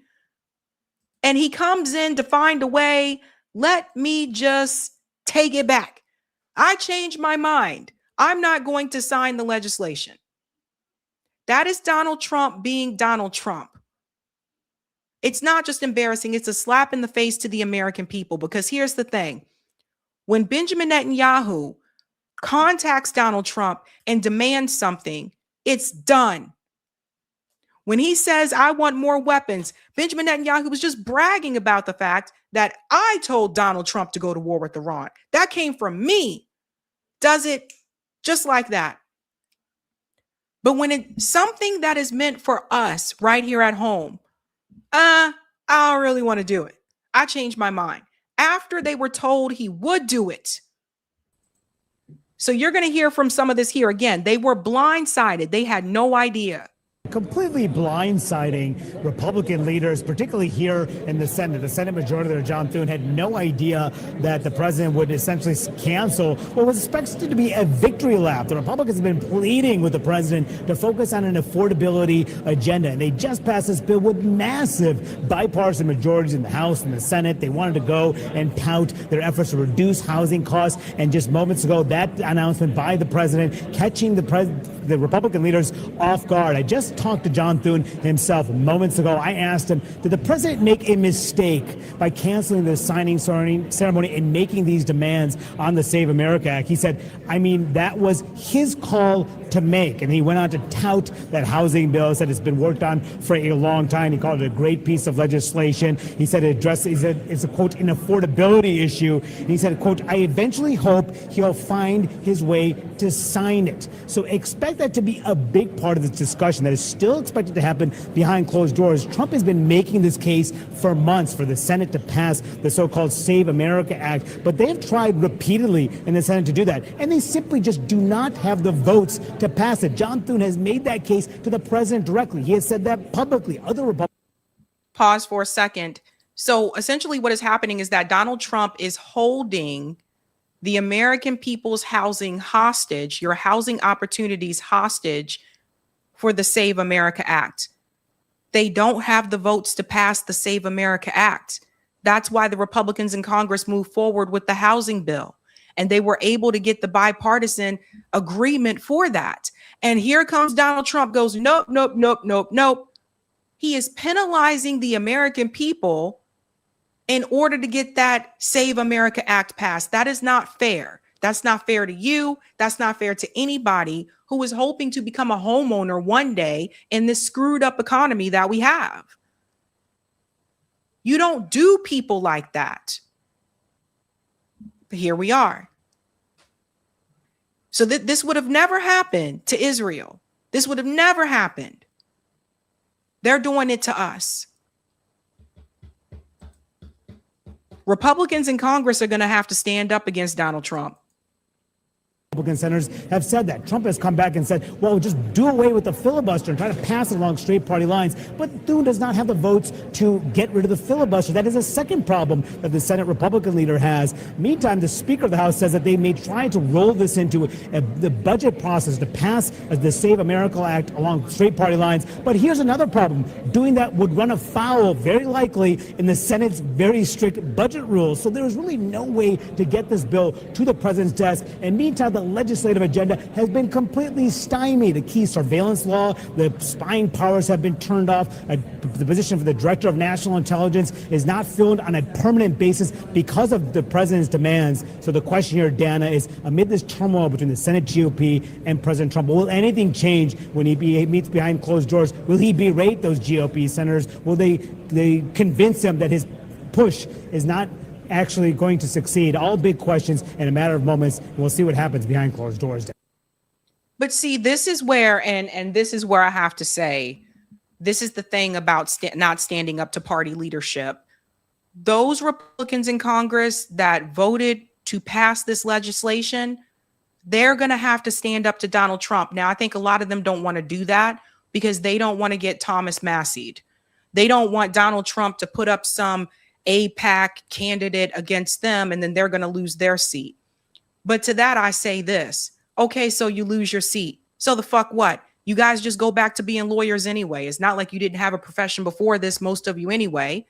and he comes in to find a way, let me just take it back. I changed my mind. I'm not going to sign the legislation. That is Donald Trump being Donald Trump. It's not just embarrassing, it's a slap in the face to the American people, because here's the thing. When Benjamin Netanyahu contacts Donald Trump and demands something, it's done. When he says, I want more weapons, Benjamin Netanyahu was just bragging about the fact that I told Donald Trump to go to war with Iran. That came from me. Does it just like that? But when it's something that is meant for us right here at home, I don't really want to do it. I changed my mind after they were told he would do it. So you're going to hear from some of this here again. They were blindsided. They had no idea. Completely blindsiding Republican leaders, particularly here in the Senate. The Senate Majority Leader John Thune had no idea that the president would essentially cancel what was expected to be a victory lap. The Republicans have been pleading with the president to focus on an affordability agenda, and they just passed this bill with massive bipartisan majorities in the House and the Senate. They wanted to go and tout their efforts to reduce housing costs, and just moments ago, that announcement by the president catching the Republican leaders off guard. I just talked to John Thune himself moments ago. I asked him, did the president make a mistake by canceling the signing ceremony and making these demands on the Save America Act? He said, I mean, that was his call to make. And he went on to tout that housing bill, said it's been worked on for a long time. He called it a great piece of legislation. He said it's a, quote, an affordability issue. And he said, quote, I eventually hope he'll find his way to sign it. So expect that to be a big part of this discussion that is still expected to happen behind closed doors. Trump has been making this case for months for the Senate to pass the so-called Save America Act, but they've tried repeatedly in the Senate to do that, and they simply just do not have the votes to pass it. John Thune has made that case to the president directly. He has said that publicly. Other Republicans. Pause for a second. So essentially what is happening is that Donald Trump is holding the American people's housing hostage, your housing opportunities hostage, for the Save America Act. They don't have the votes to pass the Save America Act. That's why the Republicans in Congress moved forward with the housing bill, and they were able to get the bipartisan agreement for that. And here comes Donald Trump, goes, nope, nope, nope, nope, nope. He is penalizing the American people in order to get that Save America Act passed. That is not fair. That's not fair to you. That's not fair to anybody who is hoping to become a homeowner one day in this screwed up economy that we have. You don't do people like that. But here we are. So this would have never happened to Israel. This would have never happened. They're doing it to us. Republicans in Congress are going to have to stand up against Donald Trump. Republican senators have said that. Trump has come back and said, well, just do away with the filibuster and try to pass it along straight party lines. But Thune does not have the votes to get rid of the filibuster. That is a second problem that the Senate Republican leader has. Meantime, the Speaker of the House says that they may try to roll this into the budget process to pass the Save America Act along straight party lines. But here's another problem. Doing that would run afoul, very likely, in the Senate's very strict budget rules. So there is really no way to get this bill to the president's desk. And meantime, the legislative agenda has been completely stymied. The key surveillance law, the spying powers have been turned off. The position for the director of national intelligence is not filled on a permanent basis because of the president's demands. So the question here, Dana, is amid this turmoil between the Senate GOP and President Trump, will anything change when he meets behind closed doors? Will he berate those GOP senators? Will they convince him that his push is not actually going to succeed? All big questions in a matter of moments. We'll see what happens behind closed doors. But see, this is where, and this is where I have to say, this is the thing about not standing up to party leadership. Those Republicans in Congress that voted to pass this legislation, they're going to have to stand up to Donald Trump. Now, I think a lot of them don't want to do that because they don't want to get Thomas Massied. They don't want Donald Trump to put up some AIPAC candidate against them, and then they're going to lose their seat. But to that, I say this. Okay, so you lose your seat. So the fuck what? You guys just go back to being lawyers anyway. It's not like you didn't have a profession before this, most of you anyway.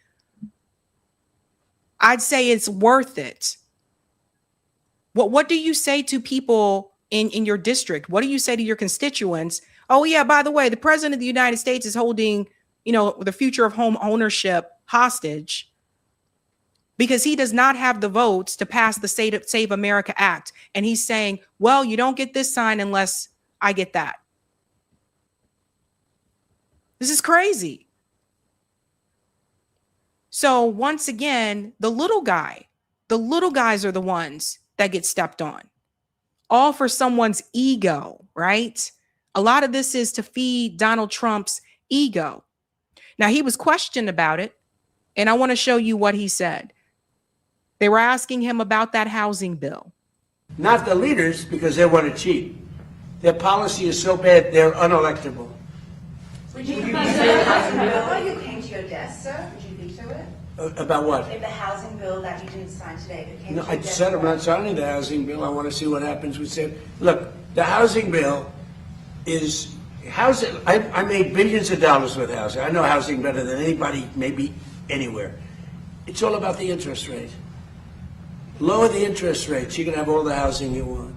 I'd say it's worth it. What do you say to people in your district? What do you say to your constituents? Oh, yeah, by the way, the president of the United States is holding, the future of home ownership hostage because he does not have the votes to pass the Save America Act. And he's saying, well, you don't get this sign unless I get that. This is crazy. So once again, the little guys are the ones that get stepped on, all for someone's ego, right? A lot of this is to feed Donald Trump's ego. Now, he was questioned about it, and I want to show you what he said. They were asking him about that housing bill. Not the leaders, because they want to cheat. Their policy is so bad, they're unelectable. Would you veto the housing bill while you came to your desk, sir? Would you veto it? About what? If the housing bill that you didn't sign today, if it came No, to I your desk. said I'm not signing the housing bill. I want to see what happens. We said, look, the housing bill is housing. I made billions of dollars with housing. I know housing better than anybody, maybe anywhere. It's all about the interest rate. Lower the interest rates, you can have all the housing you want.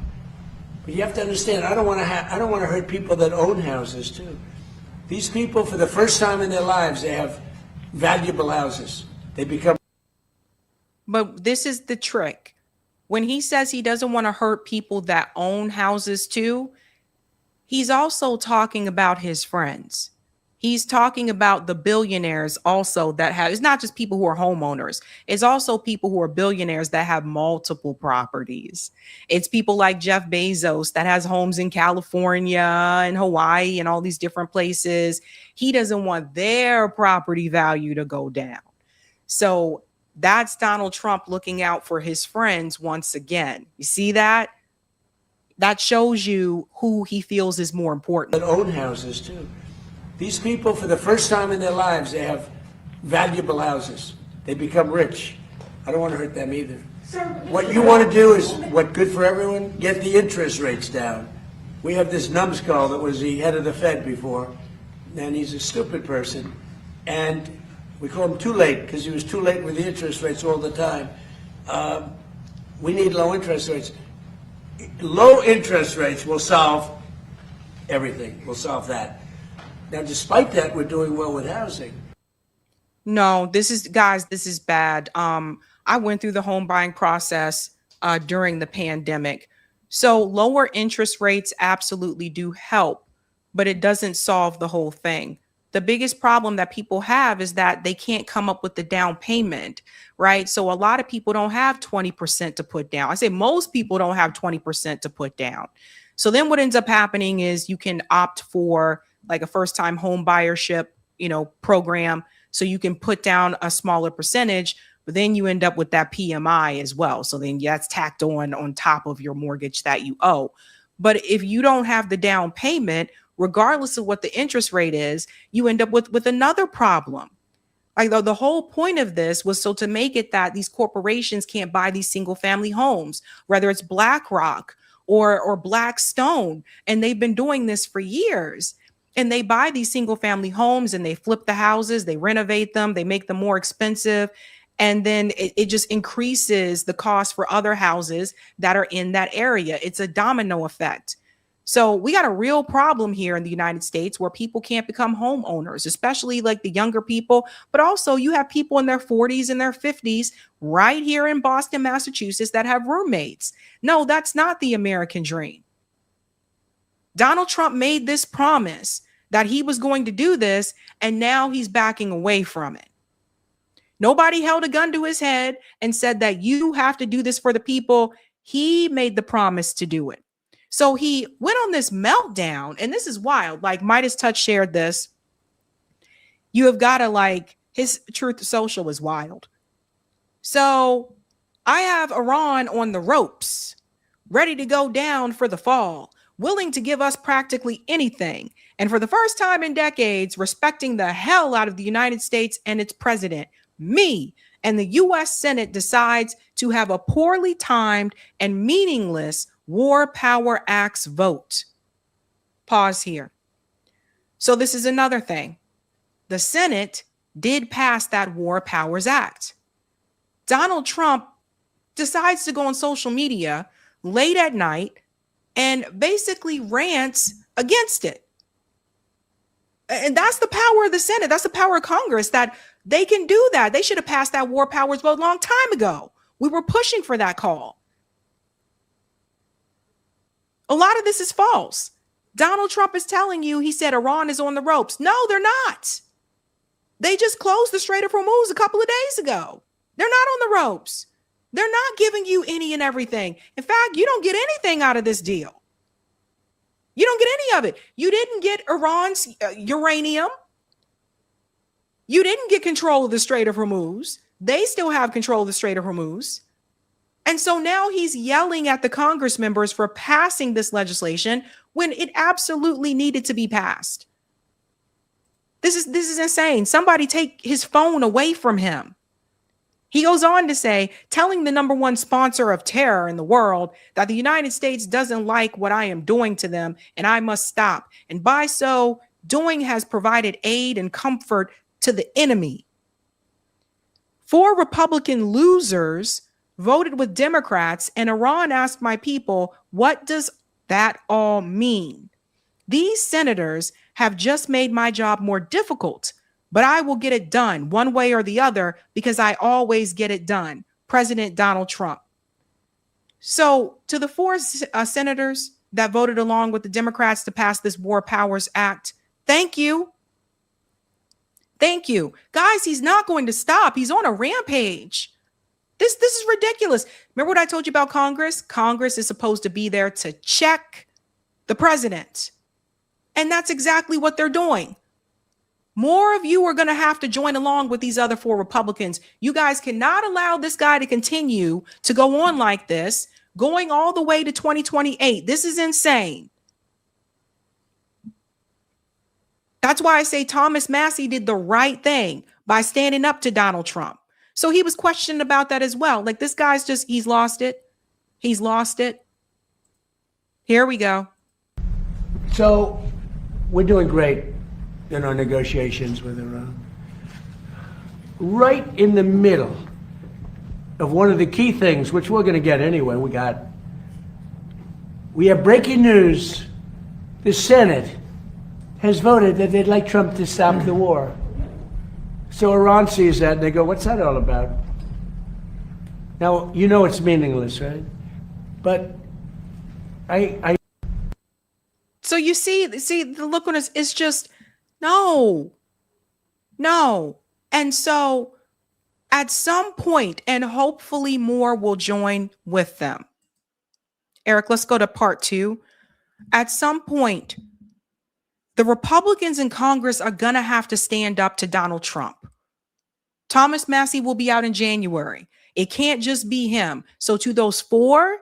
But you have to understand, I don't want to hurt people that own houses too. These people, for the first time in their lives, they have valuable houses. They become. But this is the trick. When he says he doesn't want to hurt people that own houses too, he's also talking about his friends. He's talking about the billionaires also that have, it's not just people who are homeowners. It's also people who are billionaires that have multiple properties. It's people like Jeff Bezos that has homes in California and Hawaii and all these different places. He doesn't want their property value to go down. So that's Donald Trump looking out for his friends once again. You see that? That shows you who he feels is more important. That own houses too. These people, for the first time in their lives, they have valuable houses. They become rich. I don't want to hurt them either. What you want to do is what good for everyone? Get the interest rates down. We have this numbskull that was the head of the Fed before, and he's a stupid person. And we call him too late because he was too late with the interest rates all the time. We need low interest rates. Low interest rates will solve everything. We'll solve that. Now, despite that, we're doing well with housing. No, this is bad. I went through the home buying process during the pandemic. So lower interest rates absolutely do help, but it doesn't solve the whole thing. The biggest problem that people have is that they can't come up with the down payment, right? So a lot of people don't have 20% to put down. I say most people don't have 20% to put down. So then what ends up happening is you can opt for like a first time home buyership, program. So you can put down a smaller percentage, but then you end up with that PMI as well. So then that's tacked on top of your mortgage that you owe. But if you don't have the down payment, regardless of what the interest rate is, you end up with another problem. Like the whole point of this was so to make it that these corporations can't buy these single family homes, whether it's BlackRock or Blackstone. And they've been doing this for years. And they buy these single family homes and they flip the houses, they renovate them, they make them more expensive. And then it just increases the cost for other houses that are in that area. It's a domino effect. So we got a real problem here in the United States where people can't become homeowners, especially like the younger people. But also you have people in their 40s and their 50s right here in Boston, Massachusetts that have roommates. No, that's not the American dream. Donald Trump made this promise that he was going to do this, and now he's backing away from it. Nobody held a gun to his head and said that you have to do this for the people. He made the promise to do it. So he went on this meltdown, and this is wild. Like Midas Touch shared this. You have got to like, his Truth Social is wild. So I have Iran on the ropes, ready to go down for the fall, willing to give us practically anything. And for the first time in decades, respecting the hell out of the United States and its president. Me. And the U.S. Senate decides to have a poorly timed and meaningless War Power Acts vote. Pause here. So this is another thing. The Senate did pass that War Powers Act. Donald Trump decides to go on social media late at night and basically rants against it. And that's the power of the Senate. That's the power of Congress, that they can do that. They should have passed that War Powers vote a long time ago. We were pushing for that call. A lot of this is false. Donald Trump is telling you, he said Iran is on the ropes. No, they're not. They just closed the Strait of Hormuz a couple of days ago. They're not on the ropes. They're not giving you any and everything. In fact, you don't get anything out of this deal. You don't get any of it. You didn't get Iran's uranium. You didn't get control of the Strait of Hormuz. They still have control of the Strait of Hormuz. And so now he's yelling at the Congress members for passing this legislation when it absolutely needed to be passed. This is insane. Somebody take his phone away from him. He goes on to say, telling the number one sponsor of terror in the world that the United States doesn't like what I am doing to them and I must stop. And by so doing has provided aid and comfort to the enemy. 4 Republican losers voted with Democrats, and Iran asked my people, what does that all mean? These senators have just made my job more difficult, but I will get it done one way or the other because I always get it done. President Donald Trump. So to the 4 senators that voted along with the Democrats to pass this War Powers Act, thank you. Thank you. Guys, he's not going to stop. He's on a rampage. This is ridiculous. Remember what I told you about Congress? Congress is supposed to be there to check the president. And that's exactly what they're doing. More of you are going to have to join along with these other 4 Republicans. You guys cannot allow this guy to continue to go on like this, going all the way to 2028. This is insane. That's why I say Thomas Massie did the right thing by standing up to Donald Trump. So he was questioned about that as well. Like, this guy's just, he's lost it. He's lost it. Here we go. So we're doing great in our negotiations with Iran. Right in the middle of one of the key things, which we're going to get anyway, we have breaking news. The Senate has voted that they'd like Trump to stop the war. So Iran sees that and they go, what's that all about? Now, you know it's meaningless, right? But So you see the look on us, it's just, no. And so at some point, and hopefully more will join with them. Eric, let's go to part 2. At some point, the Republicans in Congress are going to have to stand up to Donald Trump. Thomas Massie will be out in January. It can't just be him. So to those 4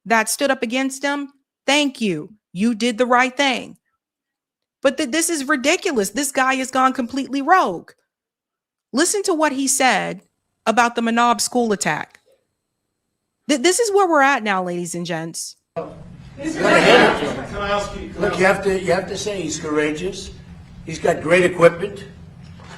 that stood up against him, thank you. You did the right thing. But this is ridiculous. This guy has gone completely rogue. Listen to what he said about the Manab school attack. This is where we're at now, ladies and gents. Look, you have to say he's courageous. He's got great equipment,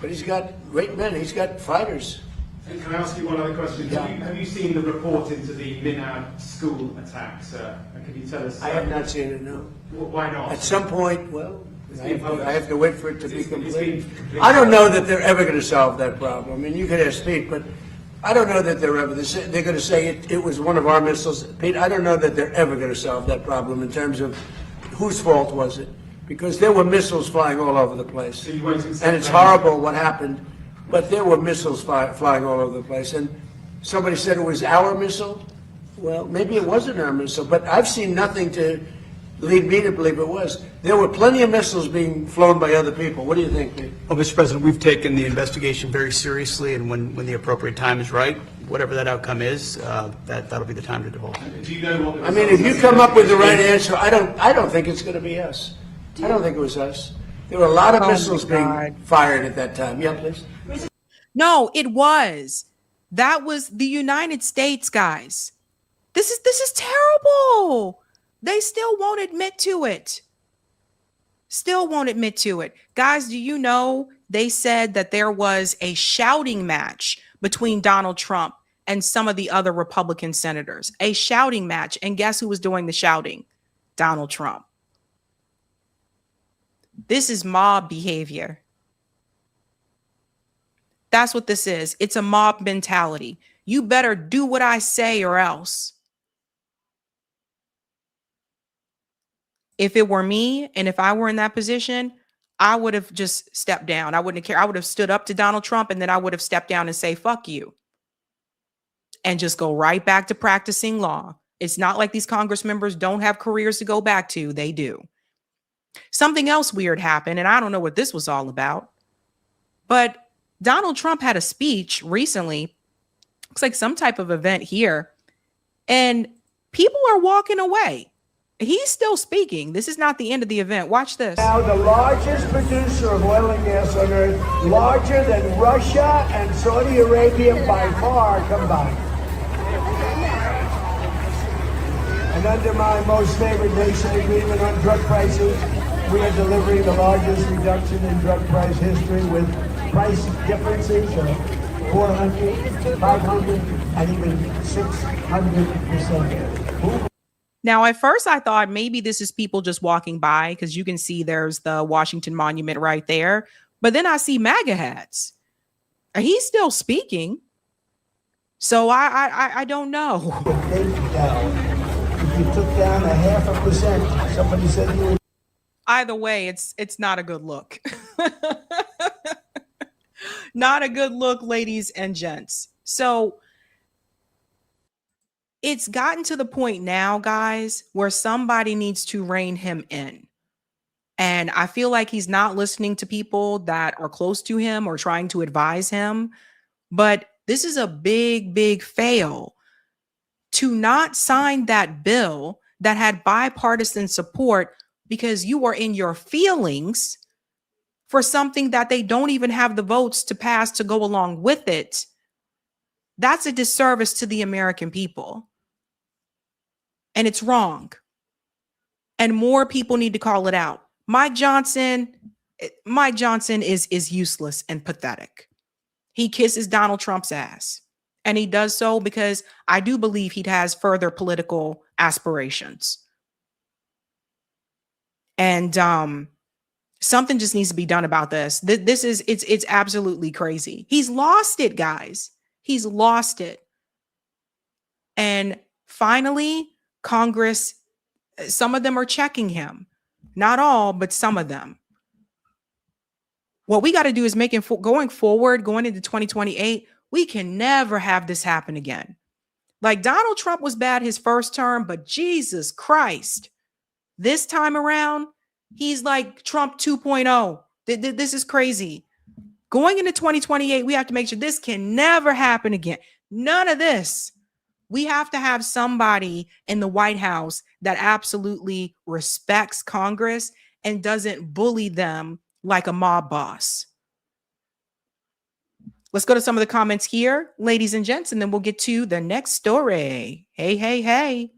but he's got great men. He's got fighters. Can I ask you one other question? Have you seen the report into the Minad school attack, sir? And can you tell us? I have not seen it, no. Why not? At some point, well, I have to wait for it to be complete. I don't know that they're ever going to solve that problem. I mean, you could ask Pete, but I don't know that they're going to say it was one of our missiles. Pete, I don't know that they're ever going to solve that problem in terms of whose fault was it, because there were missiles flying all over the place. So you won't and it's horrible what happened, but there were missiles flying all over the place. And somebody said it was our missile. Well, maybe it wasn't our missile, but I've seen nothing to lead me to believe it was. There were plenty of missiles being flown by other people. What do you think, Pete? Well, Mr. President, we've taken the investigation very seriously, and when the appropriate time is right, whatever that outcome is, that'll be the time to divulge. Do you know what? I mean, if you come up with the right answer, I don't think it's going to be us. I don't think it was us. There were a lot of missiles being fired at that time. Yeah, please. No, it was. That was the United States, guys. This is terrible. They still won't admit to it. Still won't admit to it. Guys, do you know they said that there was a shouting match between Donald Trump and some of the other Republican senators? A shouting match. And guess who was doing the shouting? Donald Trump. This is mob behavior. That's what this is. It's a mob mentality. You better do what I say or else. If it were me and if I were in that position, I would have just stepped down. I wouldn't care. I would have stood up to Donald Trump and then I would have stepped down and say, fuck you. And just go right back to practicing law. It's not like these Congress members don't have careers to go back to. They do. Something else weird happened, and I don't know what this was all about. But Donald Trump had a speech recently. Looks like some type of event here. And people are walking away. He's still speaking. This is not the end of the event. Watch this. Now the largest producer of oil and gas on earth, larger than Russia and Saudi Arabia by far combined. And under my most favored nation agreement on drug prices, we are delivering the largest reduction in drug price history with price differences of 400, 500, and even 600%. Now, at first, I thought maybe this is people just walking by because you can see there's the Washington Monument right there. But then I see MAGA hats. He's still speaking. So I don't know. If you took down 0.5%, somebody said you would. Either way, it's not a good look. Not a good look, ladies and gents. So it's gotten to the point now, guys, where somebody needs to rein him in. And I feel like he's not listening to people that are close to him or trying to advise him. But this is a big, big fail to not sign that bill that had bipartisan support because you were in your feelings for something that they don't even have the votes to pass to go along with it. That's a disservice to the American people. And it's wrong. And more people need to call it out. Mike Johnson is useless and pathetic. He kisses Donald Trump's ass. And he does so because I do believe he has further political aspirations. And something just needs to be done about this. It's absolutely crazy. He's lost it, guys. He's lost it. And finally, Congress, some of them are checking him. Not all, but some of them. What we got to do is going forward, going into 2028, we can never have this happen again. Like Donald Trump was bad his first term, but Jesus Christ, this time around, he's like Trump 2.0. This is crazy. Going into 2028, we have to make sure this can never happen again. None of this. We have to have somebody in the White House that absolutely respects Congress and doesn't bully them like a mob boss. Let's go to some of the comments here, ladies and gents, and then we'll get to the next story. Hey.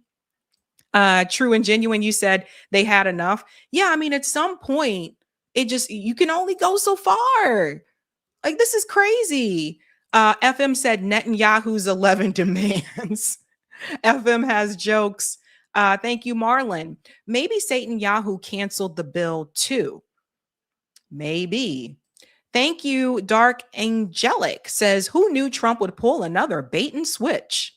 True and genuine, you said they had enough. Yeah, I mean, at some point, you can only go so far. Like, this is crazy. FM said Netanyahu's 11 demands. FM has jokes. Thank you, Marlon. Maybe Satan Yahoo canceled the bill too. Maybe. Thank you, Dark Angelic says, who knew Trump would pull another bait and switch?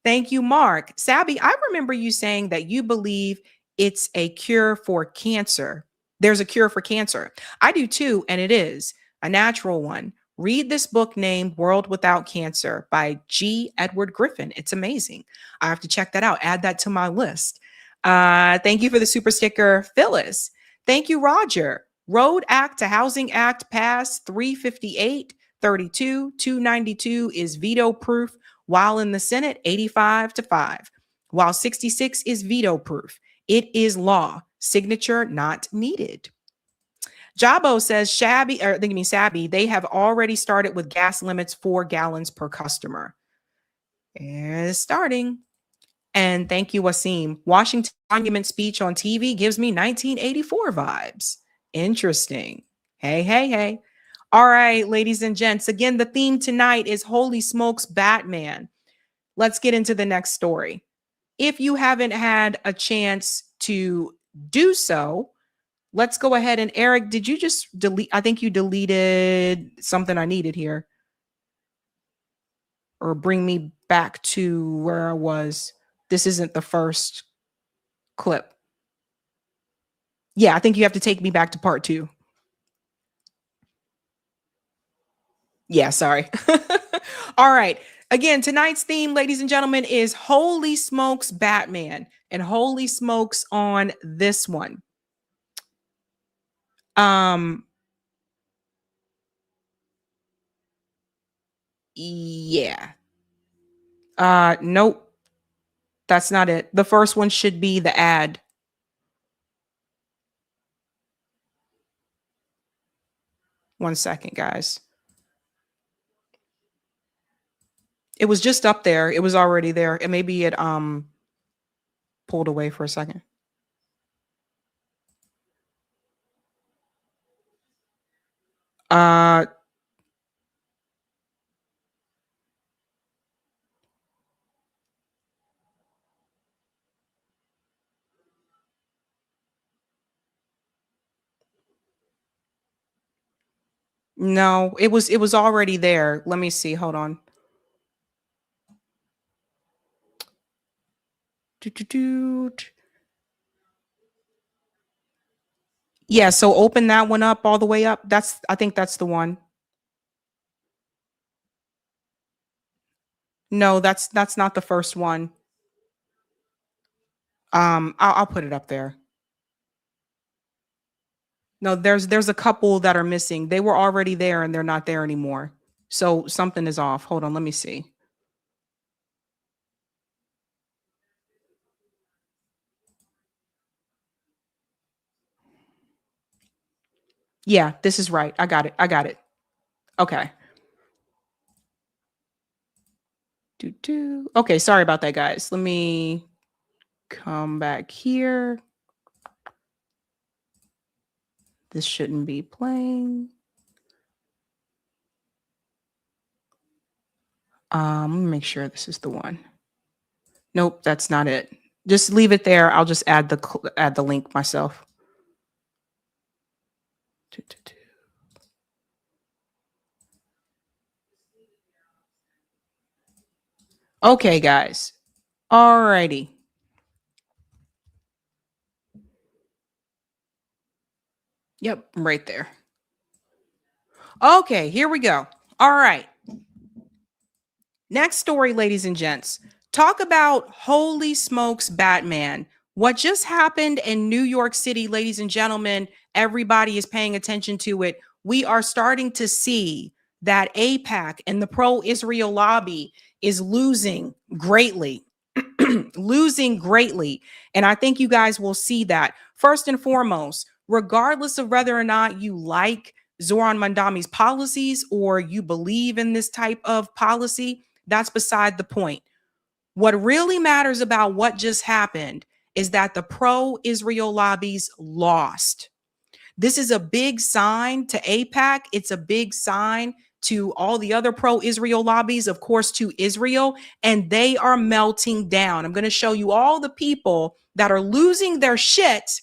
Thank you, Mark. Sabby, I remember you saying that you believe it's a cure for cancer. There's a cure for cancer. I do too, and it is a natural one. Read this book named World Without Cancer by G. Edward Griffin. It's amazing. I have to check that out. Add that to my list. Thank you for the super sticker, Phyllis. Thank you, Roger. Road Act to Housing Act passed 358, 32, 292 is veto proof, while in the Senate 85-5. While 66 is veto proof. It is law. Signature not needed. Jabo says Sabby, they have already started with gas limits 4 gallons per customer. It's starting. And thank you, Wasim. Washington Monument speech on TV gives me 1984 vibes. Interesting. Hey. All right, ladies and gents. Again, the theme tonight is Holy Smokes, Batman. Let's get into the next story. If you haven't had a chance to do so, let's go ahead. And Eric, did you just delete? I think you deleted something I needed here. Or bring me back to where I was. This isn't the first clip. Yeah, I think you have to take me back to part 2. Yeah, sorry. All right. Again, tonight's theme, ladies and gentlemen, is Holy Smokes, Batman. And holy smokes on this one. Yeah. Nope. That's not it. The first one should be the ad. One second, guys. It was just up there. It was already there. And maybe it pulled away for a second. No, it was already there. Let me see. Hold on. Yeah, so open that one up all the way up. I think that's the one. No, that's not the first one. I'll put it up there. No, there's a couple that are missing. They were already there and they're not there anymore. So something is off. Hold on, let me see. Yeah, this is right. I got it. Okay. Okay, sorry about that, guys. Let me come back here. This shouldn't be playing. Let me make sure this is the one. Nope, that's not it. Just leave it there. I'll just add the link myself. Okay, guys. Alrighty. Yep, right there. Okay, here we go. All right. Next story, ladies and gents. Talk about holy smokes, Batman. What just happened in New York City, ladies and gentlemen, everybody is paying attention to it. We are starting to see that AIPAC and the pro-Israel lobby is losing greatly. Losing greatly. And I think you guys will see that. First and foremost, regardless of whether or not you like Zohran Mandami's policies or you believe in this type of policy, that's beside the point. What really matters about what just happened is that the pro-Israel lobbies lost. This is a big sign to AIPAC. It's a big sign to all the other pro-Israel lobbies, of course, to Israel, and they are melting down. I'm going to show you all the people that are losing their shit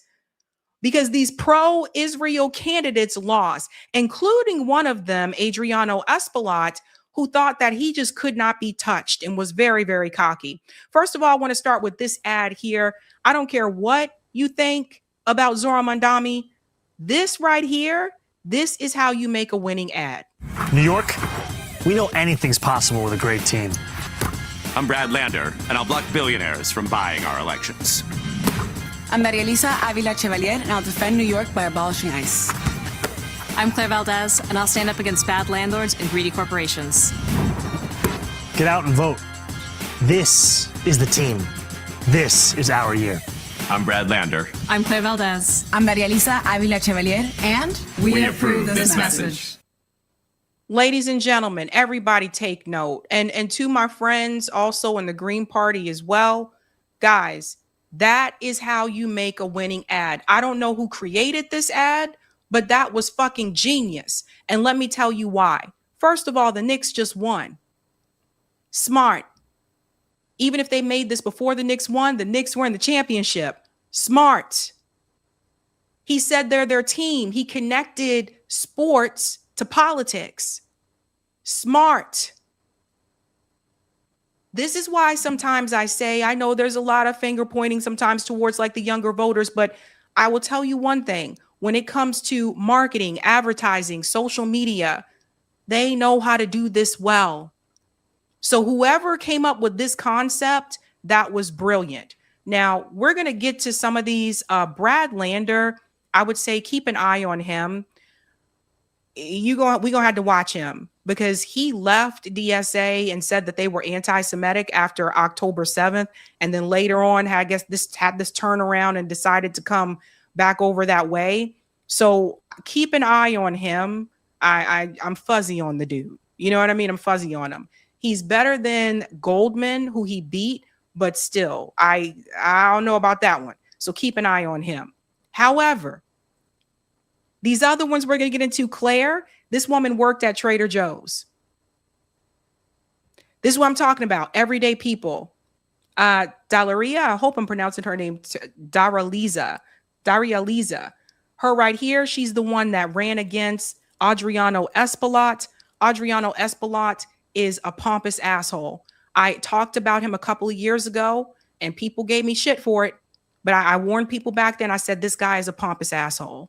because these pro-Israel candidates lost, including one of them, Adriano Espelot, who thought that he just could not be touched and was very, very cocky. First of all, I want to start with this ad here. I don't care what you think about Zohran Mandami. This right here, this is how you make a winning ad. New York, we know anything's possible with a great team. I'm Brad Lander, and I'll block billionaires from buying our elections. I'm Maria Elisa Avila Chevalier, and I'll defend New York by abolishing ICE. I'm Claire Valdez, and I'll stand up against bad landlords and greedy corporations. Get out and vote. This is the team. This is our year. I'm Brad Lander. I'm Claire Valdez. I'm Maria Elisa Avila Chevalier, and we approve this message. Ladies and gentlemen, everybody take note. And to my friends also in the Green Party as well, guys, that is how you make a winning ad. I don't know who created this ad, but that was fucking genius. And let me tell you why. First of all, the Knicks just won. Smart. Even if they made this before the Knicks won, the Knicks were in the championship. Smart. He said they're their team. He connected sports to politics. Smart. This is why sometimes I say, I know there's a lot of finger pointing sometimes towards like the younger voters, but I will tell you one thing. When it comes to marketing, advertising, social media, they know how to do this well. So whoever came up with this concept, that was brilliant. Now, we're going to get to some of these. Brad Lander, I would say keep an eye on him. We're going to have to watch him because he left DSA and said that they were anti-Semitic after October 7th. And then later on, had this turnaround and decided to come back over that way. So keep an eye on him. I'm fuzzy on the dude. You know what I mean? I'm fuzzy on him. He's better than Goldman, who he beat, but still, I don't know about that one. So keep an eye on him. However, these other ones we're going to get into, Claire, this woman worked at Trader Joe's. This is what I'm talking about. Everyday people. Dalaria, I hope I'm pronouncing her name, Daria Liza. Her right here, she's the one that ran against Adriano Espelot. Adriano Espelot is a pompous asshole. I talked about him a couple of years ago and people gave me shit for it. But I warned people back then. I said, this guy is a pompous asshole.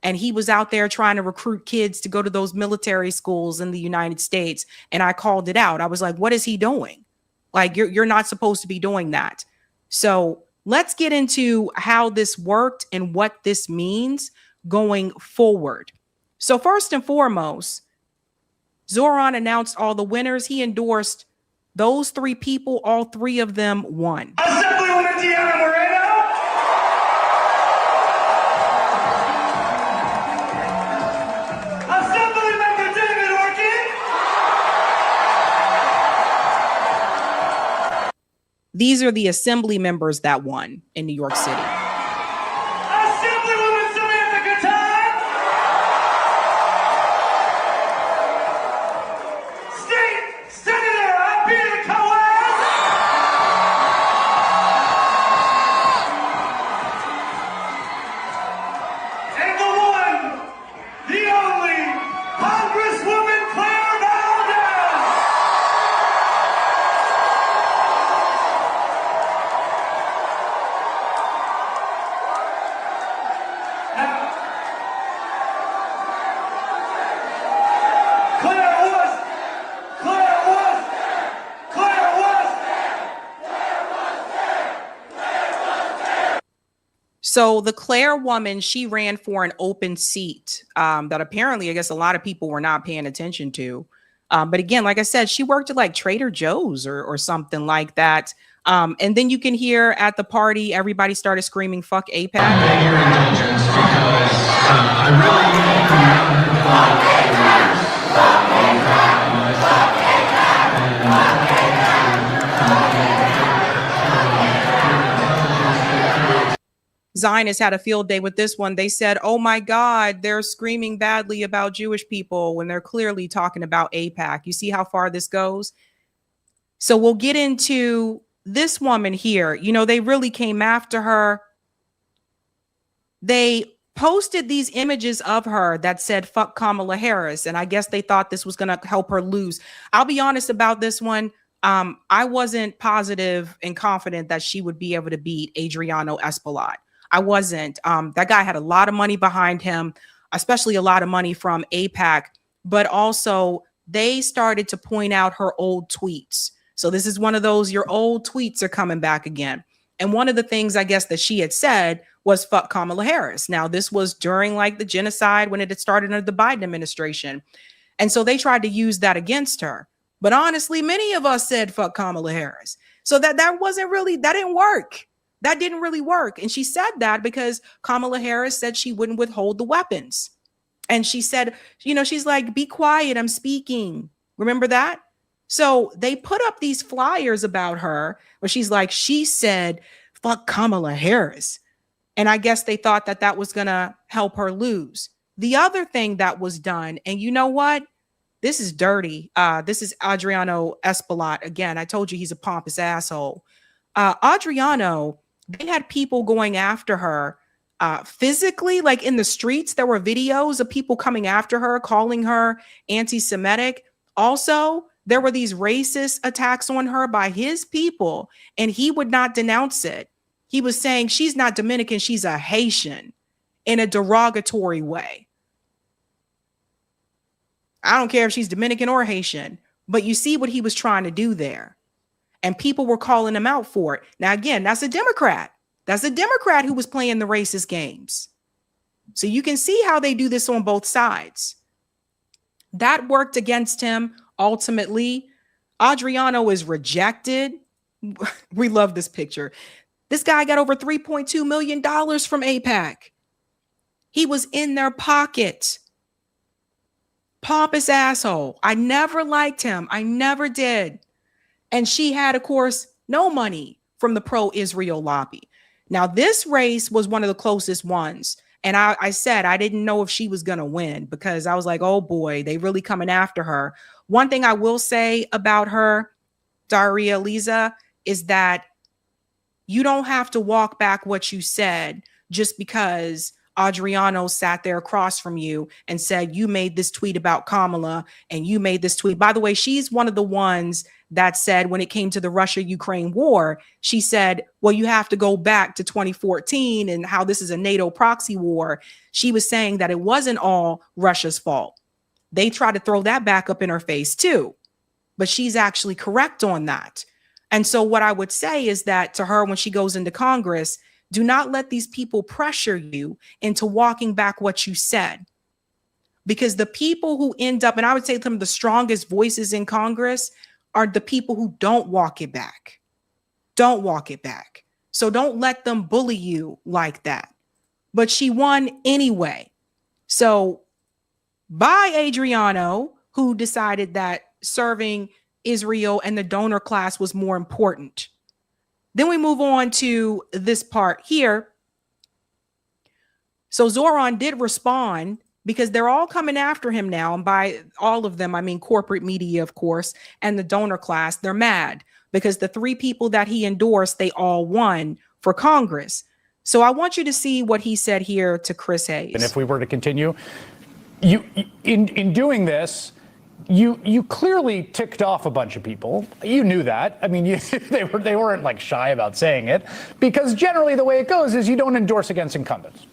And he was out there trying to recruit kids to go to those military schools in the United States. And I called it out. I was like, what is he doing? Like, you're not supposed to be doing that. So let's get into how this worked and what this means going forward. So first and foremost, Zohran announced all the winners. He endorsed those three people. All three of them won. Assemblywoman Deanna Moreno. Assemblymember David Orkin. These are the assembly members that won in New York City. Assemblywoman Samantha Gattaz. State Senator Abir Kawaz. And the one, the only, Congresswoman Claire Valdez. So the Claire woman, she ran for an open seat that apparently, I guess, a lot of people were not paying attention to. But again, like I said, she worked at like Trader Joe's or something like that. And then you can hear at the party, everybody started screaming, fuck APAC. Zionists had a field day with this one. They said, oh my God, they're screaming badly about Jewish people when they're clearly talking about AIPAC. You see how far this goes? So we'll get into this woman here. You know, they really came after her. They posted these images of her that said, fuck Kamala Harris. And I guess they thought this was going to help her lose. I'll be honest about this one. I wasn't positive and confident that she would be able to beat Adriano Espaillat. I wasn't. That guy had a lot of money behind him, especially a lot of money from AIPAC, but also they started to point out her old tweets. So this is one of those, your old tweets are coming back again. And one of the things I guess that she had said was fuck Kamala Harris. Now, this was during like the genocide when it had started under the Biden administration. And so they tried to use that against her. But honestly, many of us said fuck Kamala Harris. So that wasn't really, that didn't work. That didn't really work. And she said that because Kamala Harris said she wouldn't withhold the weapons. And she said, you know, she's like, be quiet, I'm speaking. Remember that? So they put up these flyers about her where she's like, she said, fuck Kamala Harris. And I guess they thought that that was going to help her lose. The other thing that was done, and you know what? This is dirty. This is Adriano Espaillat. Again, I told you he's a pompous asshole. Adriano, they had people going after her physically, like in the streets. There were videos of people coming after her, calling her anti-Semitic. Also, there were these racist attacks on her by his people, and he would not denounce it. He was saying she's not Dominican, she's a Haitian in a derogatory way. I don't care if she's Dominican or Haitian, but you see what he was trying to do there. And people were calling him out for it. Now, again, that's a Democrat. That's a Democrat who was playing the racist games. So you can see how they do this on both sides. That worked against him. Ultimately, Adriano is rejected. We love this picture. This guy got over $3.2 million from AIPAC. He was in their pocket. Pompous asshole. I never liked him. I never did. And she had, of course, no money from the pro-Israel lobby. Now, this race was one of the closest ones. And I said I didn't know if she was going to win because I was like, oh, boy, they really coming after her. One thing I will say about her, Daria Lisa, is that you don't have to walk back what you said just because Adriano sat there across from you and said, you made this tweet about Kamala and you made this tweet. By the way, she's one of the ones that said when it came to the Russia-Ukraine war, she said, well, you have to go back to 2014 and how this is a NATO proxy war. She was saying that it wasn't all Russia's fault. They tried to throw that back up in her face too, but she's actually correct on that. And so what I would say is that to her, when she goes into Congress, do not let these people pressure you into walking back what you said. Because the people who end up, and I would say some of the strongest voices in Congress are the people who don't walk it back. Don't walk it back. So don't let them bully you like that. But she won anyway. So by Adriano, who decided that serving Israel and the donor class was more important. Then we move on to this part here. So Zohran did respond because they're all coming after him now. And by all of them, I mean corporate media, of course, and the donor class. They're mad because the three people that he endorsed, they all won for Congress. So I want you to see what he said here to Chris Hayes. And if we were to continue, in doing this, you clearly ticked off a bunch of people. You knew that. I mean, they weren't like shy about saying it, because generally the way it goes is you don't endorse against incumbents.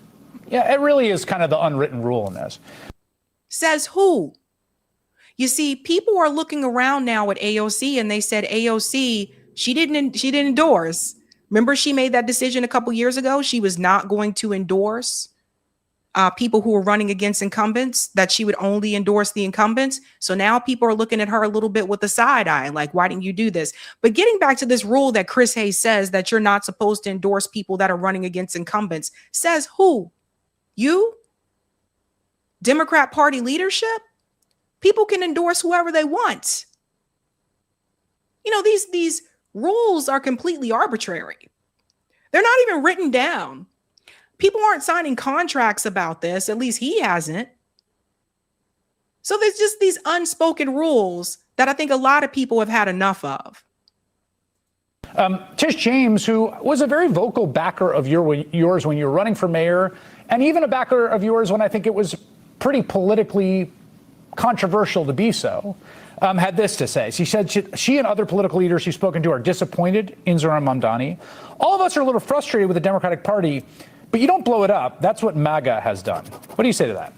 Yeah, it really is kind of the unwritten rule in this. Says who? You see, people are looking around now at AOC and they said AOC, she didn't endorse. Remember, she made that decision a couple years ago. She was not going to endorse people who were running against incumbents, that she would only endorse the incumbents. So now people are looking at her a little bit with a side eye, like, why didn't you do this? But getting back to this rule that Chris Hayes says that you're not supposed to endorse people that are running against incumbents, says who? You? Democrat Party leadership? People can endorse whoever they want. You know, these rules are completely arbitrary. They're not even written down. People aren't signing contracts about this. At least he hasn't. So there's just these unspoken rules that I think a lot of people have had enough of. Tish James, who was a very vocal backer of yours when you were running for mayor, and even a backer of yours when I think it was pretty politically controversial to be so, had this to say. She said she and other political leaders she's spoken to are disappointed in Zohran Mamdani. All of us are a little frustrated with the Democratic Party, but you don't blow it up. That's what MAGA has done. What do you say to that?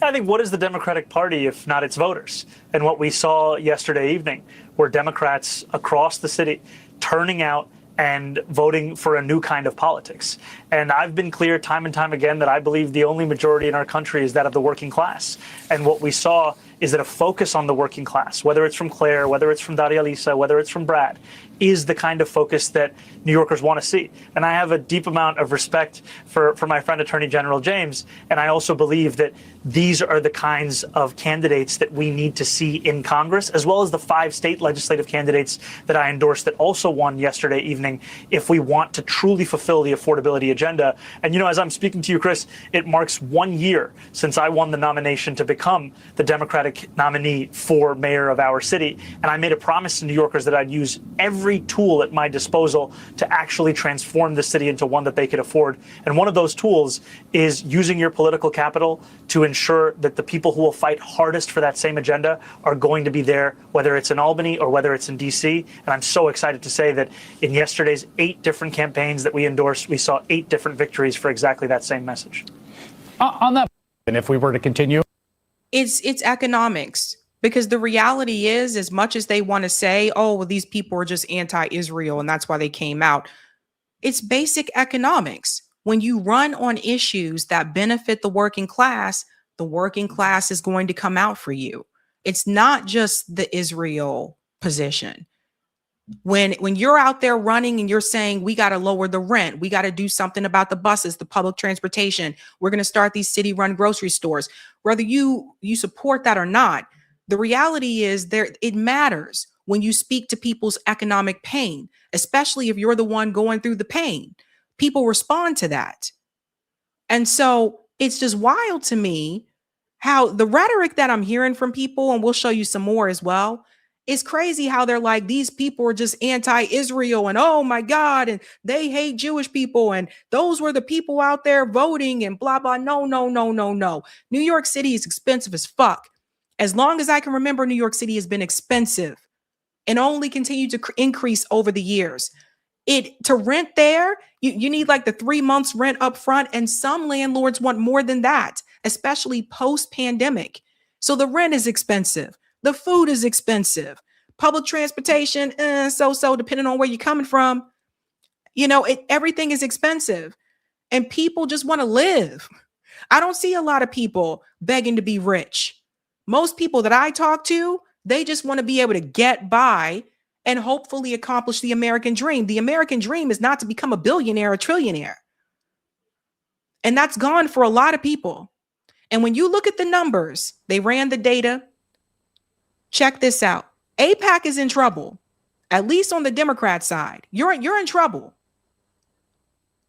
I think what is the Democratic Party if not its voters? And what we saw yesterday evening were Democrats across the city turning out and voting for a new kind of politics. And I've been clear time and time again that I believe the only majority in our country is that of the working class. And what we saw is that a focus on the working class, whether it's from Claire, whether it's from Daria Lisa, whether it's from Brad, is the kind of focus that New Yorkers want to see. And I have a deep amount of respect for my friend Attorney General James. And I also believe that these are the kinds of candidates that we need to see in Congress, as well as the 5 state legislative candidates that I endorsed that also won yesterday evening, if we want to truly fulfill the affordability agenda. And, you know, as I'm speaking to you, Chris, it marks 1 year since I won the nomination to become the Democratic nominee for mayor of our city. And I made a promise to New Yorkers that I'd use every tool at my disposal to actually transform the city into one that they could afford. And one of those tools is using your political capital to ensure that the people who will fight hardest for that same agenda are going to be there, whether it's in Albany or whether it's in D.C. And I'm so excited to say that in yesterday's 8 different campaigns that we endorsed, we saw 8 different victories for exactly that same message. On that, and if we were to continue, It's economics. Because the reality is, as much as they want to say, oh, well, these people are just anti-Israel and that's why they came out, it's basic economics. When you run on issues that benefit the working class is going to come out for you. It's not just the Israel position. When you're out there running and you're saying, we got to lower the rent, we got to do something about the buses, the public transportation, we're going to start these city-run grocery stores, whether you support that or not, the reality is it matters when you speak to people's economic pain, especially if you're the one going through the pain. People respond to that. And so it's just wild to me how the rhetoric that I'm hearing from people, and we'll show you some more as well, it's crazy how they're like, these people are just anti-Israel and oh my God, and they hate Jewish people and those were the people out there voting and blah, blah. No. New York City is expensive as fuck. As long as I can remember, New York City has been expensive and only continued to increase over the years. To rent there, you need like the 3 months rent up front, and some landlords want more than that, especially post-pandemic. So the rent is expensive. The food is expensive. Public transportation, so depending on where you're coming from. You know, everything is expensive and people just want to live. I don't see a lot of people begging to be rich. Most people that I talk to, they just want to be able to get by and hopefully accomplish the American dream. The American dream is not to become a billionaire or trillionaire. And that's gone for a lot of people. And when you look at the numbers, they ran the data. Check this out. AIPAC is in trouble, at least on the Democrat side. You're in trouble.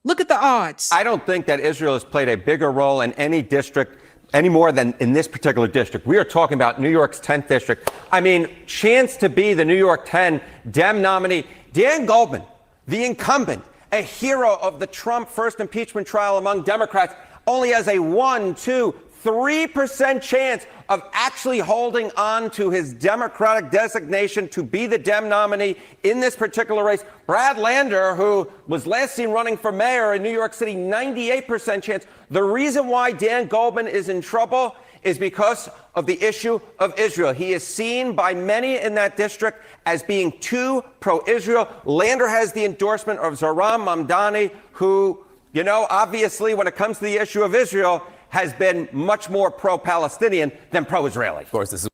Look at the odds. I don't think that Israel has played a bigger role in any district any more than in this particular district. We are talking about New York's 10th district. I mean, chance to be the New York 10 Dem nominee. Dan Goldman, the incumbent, a hero of the Trump first impeachment trial among Democrats, only has a 1, 2, 3% chance of actually holding on to his Democratic designation to be the Dem nominee in this particular race. Brad Lander, who was last seen running for mayor in New York City, 98% chance. The reason why Dan Goldman is in trouble is because of the issue of Israel. He is seen by many in that district as being too pro-Israel. Lander has the endorsement of Zohran Mamdani, who, you know, obviously when it comes to the issue of Israel, has been much more pro-Palestinian than pro-Israeli. Of course, this is...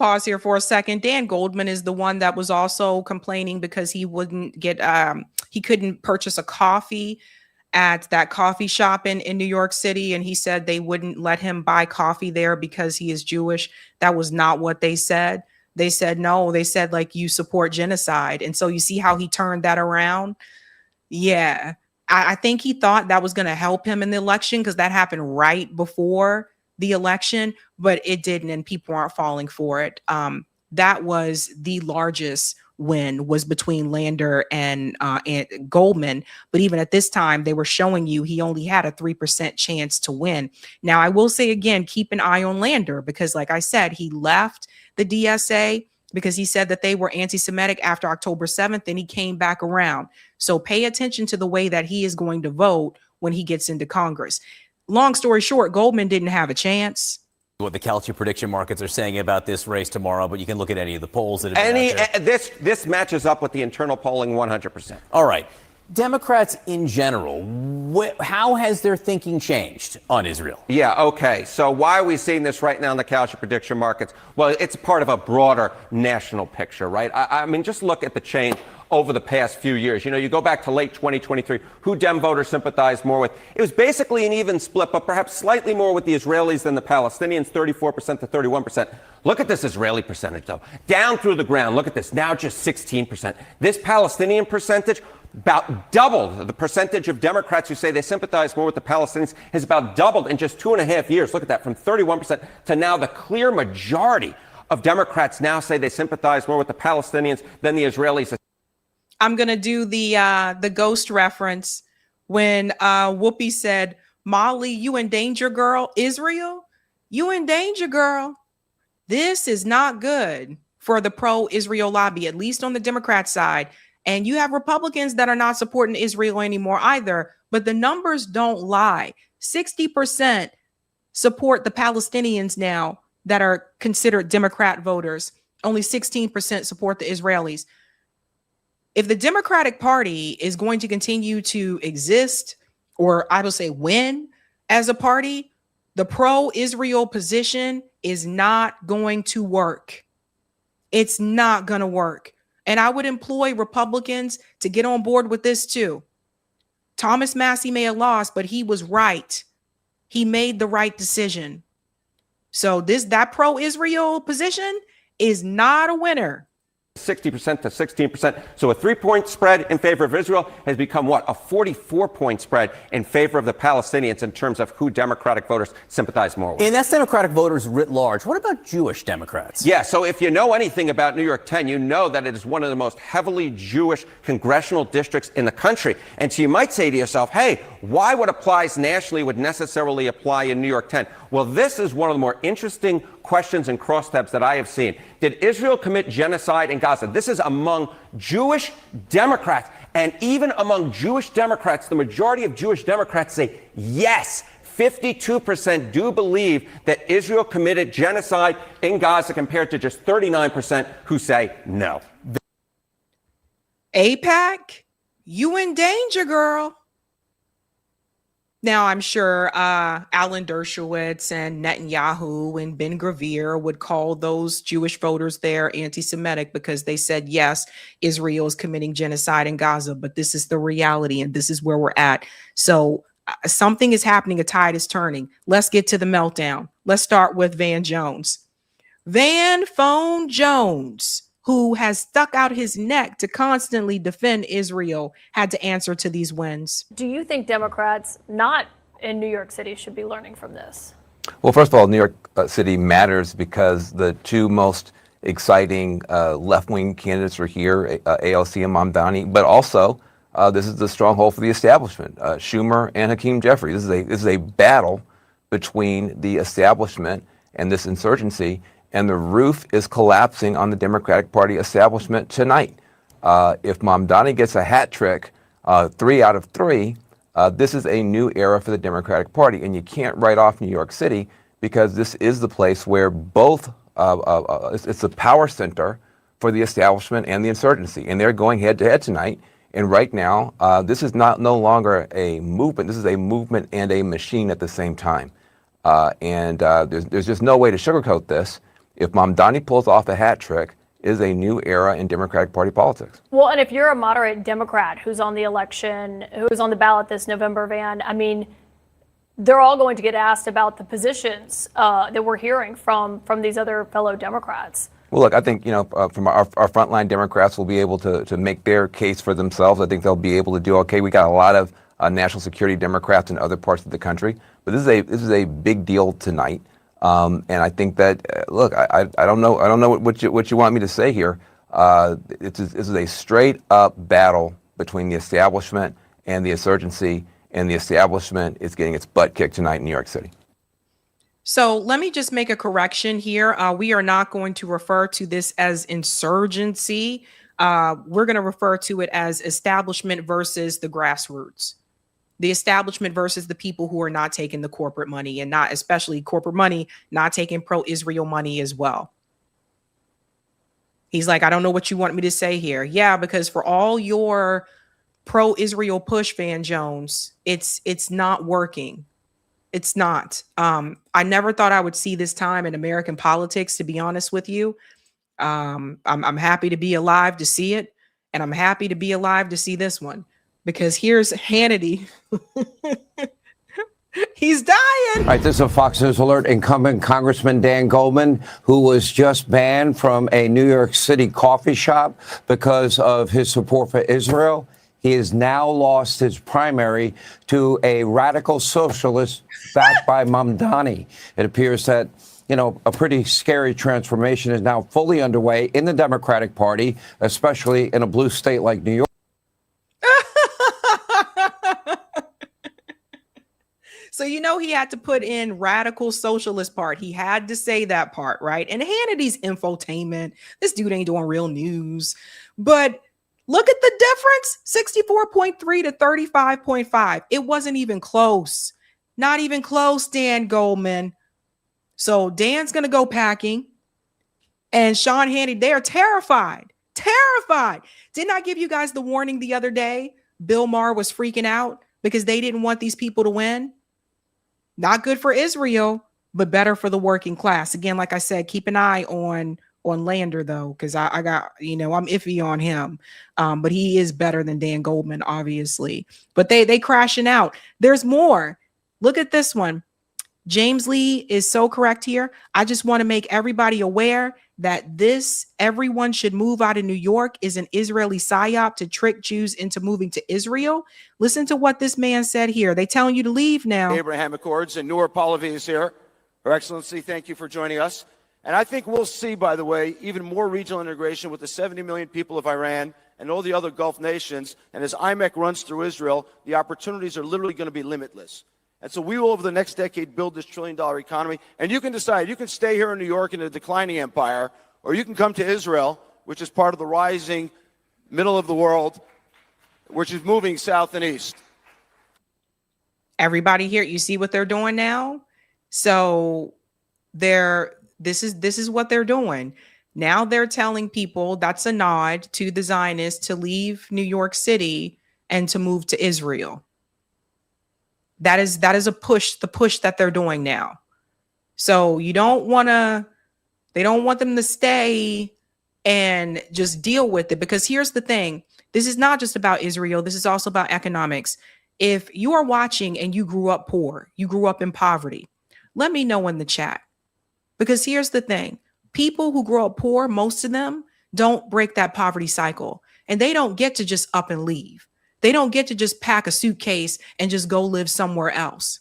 Pause here for a second. Dan Goldman is the one that was also complaining because he wouldn't get, he couldn't purchase a coffee at that coffee shop in New York City. And he said they wouldn't let him buy coffee there because he is Jewish. That was not what they said. They said, no, they said like you support genocide. And so you see how he turned that around. Yeah. I think he thought that was going to help him in the election because that happened right before the election, but it didn't, and people aren't falling for it. That was the largest win, was between Lander and Goldman. But even at this time, they were showing you he only had a 3% chance to win. Now, I will say again, keep an eye on Lander because, like I said, he left the DSA because he said that they were anti-Semitic after October 7th, and he came back around. So pay attention to the way that he is going to vote when he gets into Congress. Long story short, Goldman didn't have a chance. What the Calcio prediction markets are saying about this race tomorrow, but you can look at any of the polls that have been out there. This matches up with the internal polling 100%. All right. Democrats in general, how has their thinking changed on Israel? Yeah, okay. So why are we seeing this right now in the Calcio prediction markets? Well, it's part of a broader national picture, right? I mean, just look at the change over the past few years. You know, you go back to late 2023, who Dem voters sympathized more with. It was basically an even split, but perhaps slightly more with the Israelis than the Palestinians, 34% to 31%. Look at this Israeli percentage, though. Down through the ground. Look at this. Now just 16%. This Palestinian percentage, about doubled. The percentage of Democrats who say they sympathize more with the Palestinians has about doubled in just 2.5 years. Look at that, from 31% to now the clear majority of Democrats now say they sympathize more with the Palestinians than the Israelis. I'm going to do the ghost reference when Whoopi said, Molly, you in danger, girl. Israel, you in danger, girl. This is not good for the pro-Israel lobby, at least on the Democrat side. And you have Republicans that are not supporting Israel anymore either, but the numbers don't lie. 60% support the Palestinians now that are considered Democrat voters. Only 16% support the Israelis. If the Democratic Party is going to continue to exist, or I will say win as a party, the pro-Israel position is not going to work. It's not going to work. And I would employ Republicans to get on board with this too. Thomas Massie may have lost, but he was right. He made the right decision. So that pro-Israel position is not a winner. 60% to 16%. So a 3-point spread in favor of Israel has become what? A 44-point spread in favor of the Palestinians in terms of who Democratic voters sympathize more with. And that's Democratic voters writ large. What about Jewish Democrats? Yeah, so if you know anything about New York 10, you know that it is one of the most heavily Jewish congressional districts in the country. And so you might say to yourself, hey, why what applies nationally would necessarily apply in New York 10? Well, this is one of the more interesting questions and crosstabs that I have seen. Did Israel commit genocide in Gaza? This is among Jewish Democrats. And even among Jewish Democrats, the majority of Jewish Democrats say yes. 52% do believe that Israel committed genocide in Gaza compared to just 39% who say no. AIPAC, you in danger, girl. Now, I'm sure Alan Dershowitz and Netanyahu and Ben-Gvir would call those Jewish voters there anti-Semitic because they said, yes, Israel is committing genocide in Gaza, but this is the reality and this is where we're at. So something is happening. A tide is turning. Let's get to the meltdown. Let's start with Van Jones. Van Phone Jones, who has stuck out his neck to constantly defend Israel, had to answer to these wins. Do you think Democrats not in New York City should be learning from this? Well, first of all, New York City matters because the two most exciting left-wing candidates are here, AOC and Mamdani, but also this is the stronghold for the establishment, Schumer and Hakeem Jeffries. This is a battle between the establishment and this insurgency. And the roof is collapsing on the Democratic Party establishment tonight. If Mamdani gets a hat trick, 3 out of 3, this is a new era for the Democratic Party. And you can't write off New York City because this is the place where both, it's the power center for the establishment and the insurgency. And they're going head to head tonight. And right now, this is no longer a movement. This is a movement and a machine at the same time. There's just no way to sugarcoat this. If Mamdani pulls off a hat trick, it is a new era in Democratic Party politics. Well, and if you're a moderate Democrat who's on the election, who's on the ballot this November, Van, I mean, they're all going to get asked about the positions that we're hearing from these other fellow Democrats. Well, look, I think, from our frontline Democrats will be able to make their case for themselves. I think they'll be able to do okay. We got a lot of national security Democrats in other parts of the country. But this is a big deal tonight. And I think that, look, I don't know what you want me to say here. This is a straight up battle between the establishment and the insurgency, and the establishment is getting its butt kicked tonight in New York City. So let me just make a correction here. We are not going to refer to this as insurgency. We're going to refer to it as establishment versus the grassroots. The establishment versus the people who are not taking the corporate money, and not especially corporate money, not taking pro-Israel money as well. He's like, I don't know what you want me to say here. Yeah, because for all your pro-Israel push, Van Jones, it's not working. It's not. I never thought I would see this time in American politics, to be honest with you. I'm happy to be alive to see it, and I'm happy to be alive to see this one, because here's Hannity. He's dying. All right, this is a Fox News alert. Incumbent Congressman Dan Goldman, who was just banned from a New York City coffee shop because of his support for Israel. He has now lost his primary to a radical socialist backed by Mamdani. It appears that, you know, a pretty scary transformation is now fully underway in the Democratic Party, especially in a blue state like New York. So, you know, he had to put in radical socialist part. He had to say that part, right? And Hannity's infotainment. This dude ain't doing real news. But look at the difference, 64.3 to 35.5. It wasn't even close. Not even close, Dan Goldman. So Dan's going to go packing. And Sean Hannity, they are terrified. Terrified. Didn't I give you guys the warning the other day? Bill Maher was freaking out because they didn't want these people to win. Not good for Israel, but better for the working class. Again, like I said, keep an eye on Lander, though, because I got, you know, I'm iffy on him. But he is better than Dan Goldman, obviously. But they crashing out. There's more. Look at this one. James Lee is so correct here. I just want to make everybody aware that everyone should move out of New York is an Israeli psyop to trick Jews into moving to Israel. Listen to what this man said here. They telling you to leave now. Abraham Accords, and Noor Pahlavi is here. Her Excellency, thank you for joining us. And I think we'll see, by the way, even more regional integration with the 70 million people of Iran and all the other Gulf nations. And as IMEC runs through Israel, the opportunities are literally going to be limitless. And so we will, over the next decade, build this trillion-dollar economy. And you can decide. You can stay here in New York in a declining empire, or you can come to Israel, which is part of the rising middle of the world, which is moving south and east. Everybody here, you see what they're doing now? So this is what they're doing. Now they're telling people that's a nod to the Zionists to leave New York City and to move to Israel. That is a push, the push that they're doing now. So they don't want them to stay and just deal with it, because here's the thing. This is not just about Israel. This is also about economics. If you are watching and you grew up poor, you grew up in poverty, let me know in the chat. Because here's the thing. People who grow up poor, most of them don't break that poverty cycle, and they don't get to just up and leave. They don't get to just pack a suitcase and just go live somewhere else.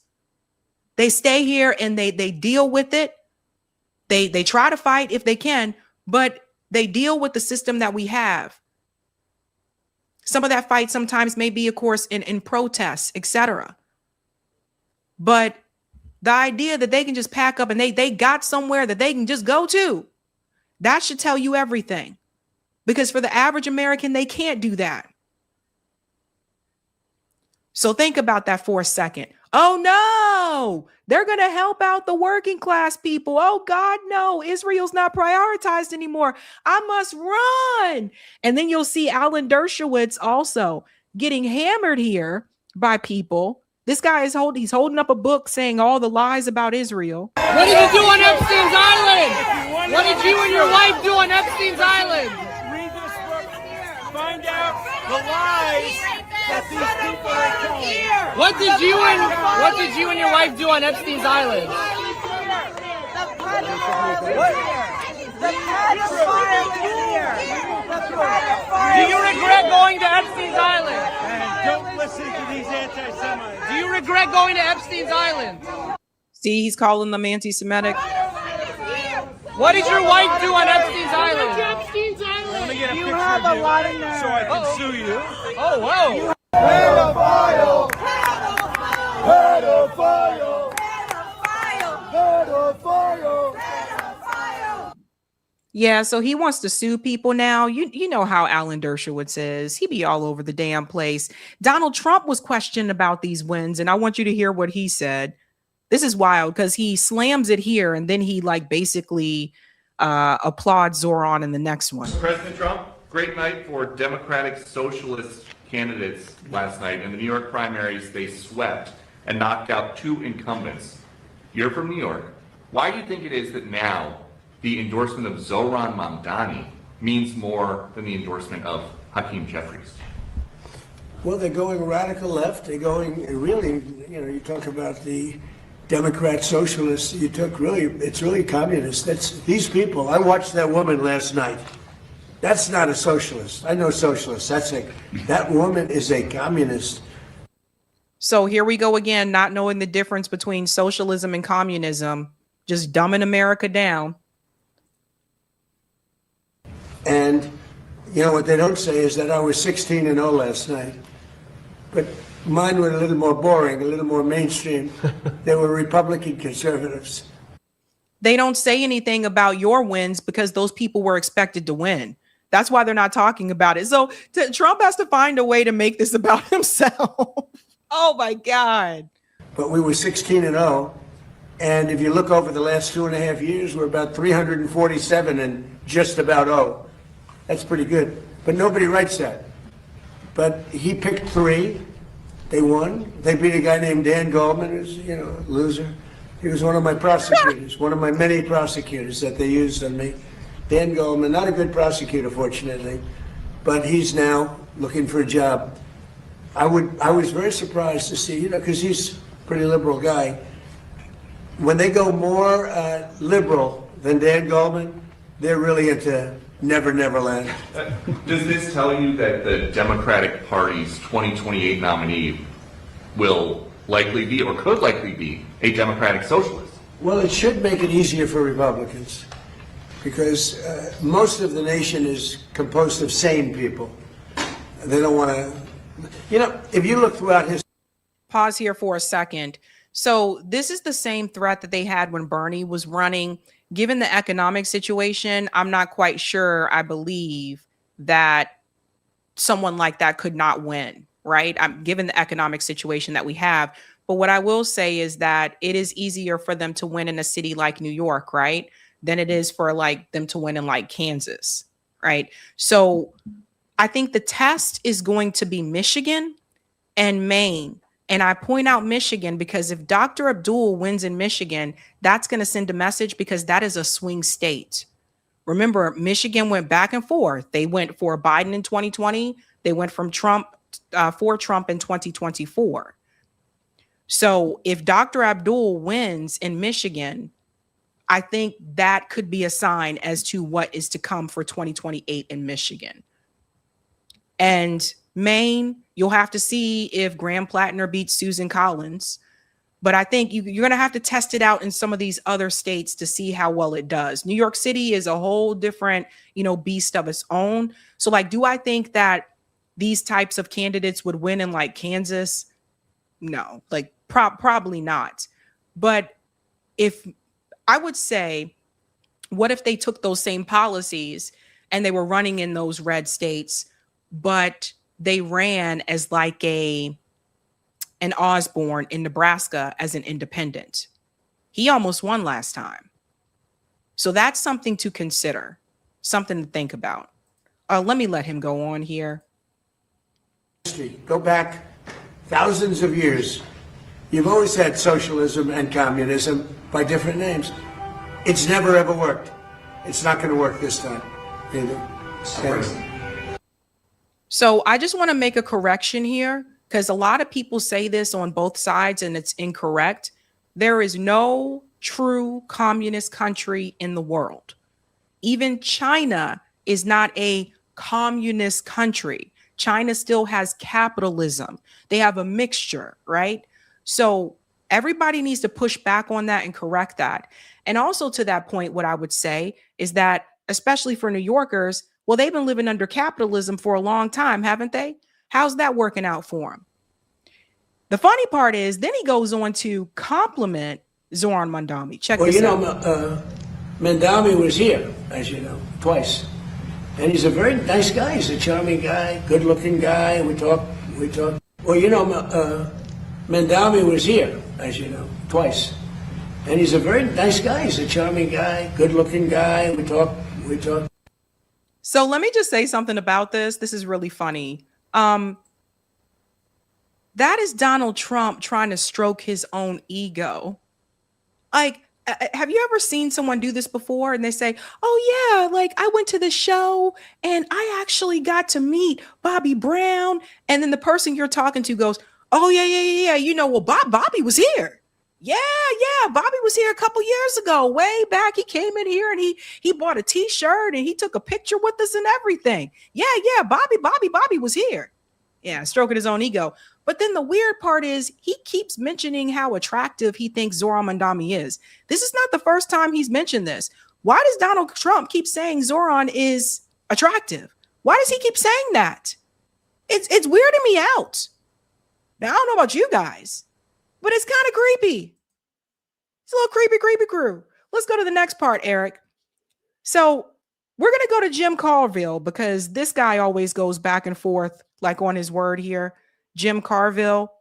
They stay here and they deal with it. They try to fight if they can, but they deal with the system that we have. Some of that fight sometimes may be, of course, in protests, etc. But the idea that they can just pack up and they got somewhere that they can just go to, that should tell you everything. Because for the average American, they can't do that. So think about that for a second. Oh, no, they're going to help out the working class people. Oh, God, no, Israel's not prioritized anymore. I must run. And then you'll see Alan Dershowitz also getting hammered here by people. This guy is holding up a book saying all the lies about Israel. What did you do on Epstein's Island? What did you and your wife do on Epstein's Island? Read this book. Find out the lies that these people are telling. What did you and your wife do on Epstein's Island? Do you regret going to Epstein's Island? And don't listening to these anti-Semites. Do you regret going to Epstein's Island? See, he's calling them anti-Semitic. What did your wife do on Epstein's Island? Epstein's Island. Let me get a picture of you so I can sue you. Oh, whoa. Pedophile! Pedophile! Pedophile! Pedophile! Yeah, so he wants to sue people now. You know how Alan Dershowitz says. He be all over the damn place. Donald Trump was questioned about these wins, and I want you to hear what he said. This is wild because he slams it here, and then he like basically applauds Zohran in the next one. President Trump, great night for Democratic Socialist candidates last night. In the New York primaries, they swept and knocked out 2 incumbents. You're from New York. Why do you think it is that now the endorsement of Zohran Mamdani means more than the endorsement of Hakeem Jeffries? Well, they're going radical left. They're going really, you talk about the Democrat socialists. It's really communist. That's these people. I watched that woman last night. That's not a socialist. I know socialists. That woman is a communist. So here we go again, not knowing the difference between socialism and communism, just dumbing America down. And what they don't say is that I was 16-0 last night, but mine were a little more boring, a little more mainstream. They were Republican conservatives. They don't say anything about your wins because those people were expected to win. That's why they're not talking about it. So Trump has to find a way to make this about himself. Oh my God. But we were 16-0. And if you look over the last 2.5 years, we're about 347 and just about 0. That's pretty good. But nobody writes that. But he picked 3. They won. They beat a guy named Dan Goldman, who's, a loser. He was one of my prosecutors, one of my many prosecutors that they used on me. Dan Goldman, not a good prosecutor, fortunately, but he's now looking for a job. I was very surprised to see, because he's a pretty liberal guy. When they go more liberal than Dan Goldman, they're really into Never, Never Land. Does this tell you that the Democratic Party's 2028 nominee will likely be, or could likely be, a Democratic socialist? Well, it should make it easier for Republicans, because most of the nation is composed of sane people. They don't want to, if you look throughout history. Pause here for a second. So this is the same threat that they had when Bernie was running. Given the economic situation, I'm not quite sure. I believe that someone like that could not win, right? Given the economic situation that we have. But what I will say is that it is easier for them to win in a city like New York, right, than it is for like them to win in like Kansas, right? So I think the test is going to be Michigan and Maine. And I point out Michigan because if Dr. Abdul wins in Michigan, that's going to send a message because that is a swing state. Remember, Michigan went back and forth. They went for Biden in 2020. They went from Trump for Trump in 2024. So if Dr. Abdul wins in Michigan, I think that could be a sign as to what is to come for 2028 in Michigan. And Maine, you'll have to see if Graham Plattner beats Susan Collins. But I think you're going to have to test it out in some of these other states to see how well it does. New York City is a whole different, beast of its own. So do I think that these types of candidates would win in like Kansas? No, probably not. But if I would say, what if they took those same policies and they were running in those red states, but they ran as like an Osborne in Nebraska as an independent? He almost won last time. So that's something to consider, something to think about. Let me let him go on here. Go back thousands of years. You've always had socialism and communism by different names. It's never ever worked. It's not going to work this time either. So I just want to make a correction here because a lot of people say this on both sides and it's incorrect. There is no true communist country in the world. Even China is not a communist country. China still has capitalism. They have a mixture, right? So everybody needs to push back on that and correct that. And also to that point, what I would say is that, especially for New Yorkers, well, they've been living under capitalism for a long time, haven't they? How's that working out for them? The funny part is, then he goes on to compliment Zohran Mandami. Check this out. Mandami was here, as you know, twice. And he's a very nice guy. He's a charming guy, good-looking guy. We talk. Well, Mandami was here, as you know, twice. And he's a very nice guy. He's a charming guy, good-looking guy. We talk. So let me just say something about this. This is really funny. That is Donald Trump trying to stroke his own ego. Like, have you ever seen someone do this before? And they say, oh yeah, like I went to the show and I actually got to meet Bobby Brown. And then the person you're talking to goes, oh yeah. You know, well, Bobby was here. Yeah. Bobby was here a couple years ago, way back. He came in here and he bought a t-shirt and he took a picture with us and everything. Yeah. Bobby was here. Yeah. Stroking his own ego. But then the weird part is he keeps mentioning how attractive he thinks Zohran Mandami is. This is not the first time he's mentioned this. Why does Donald Trump keep saying Zohran is attractive? Why does he keep saying that? It's weirding me out. Now, I don't know about you guys, but it's kind of creepy. It's a little creepy crew. Let's go to the next part, Eric. So we're going to go to Jim Carville because this guy always goes back and forth like on his word here. Jim Carville,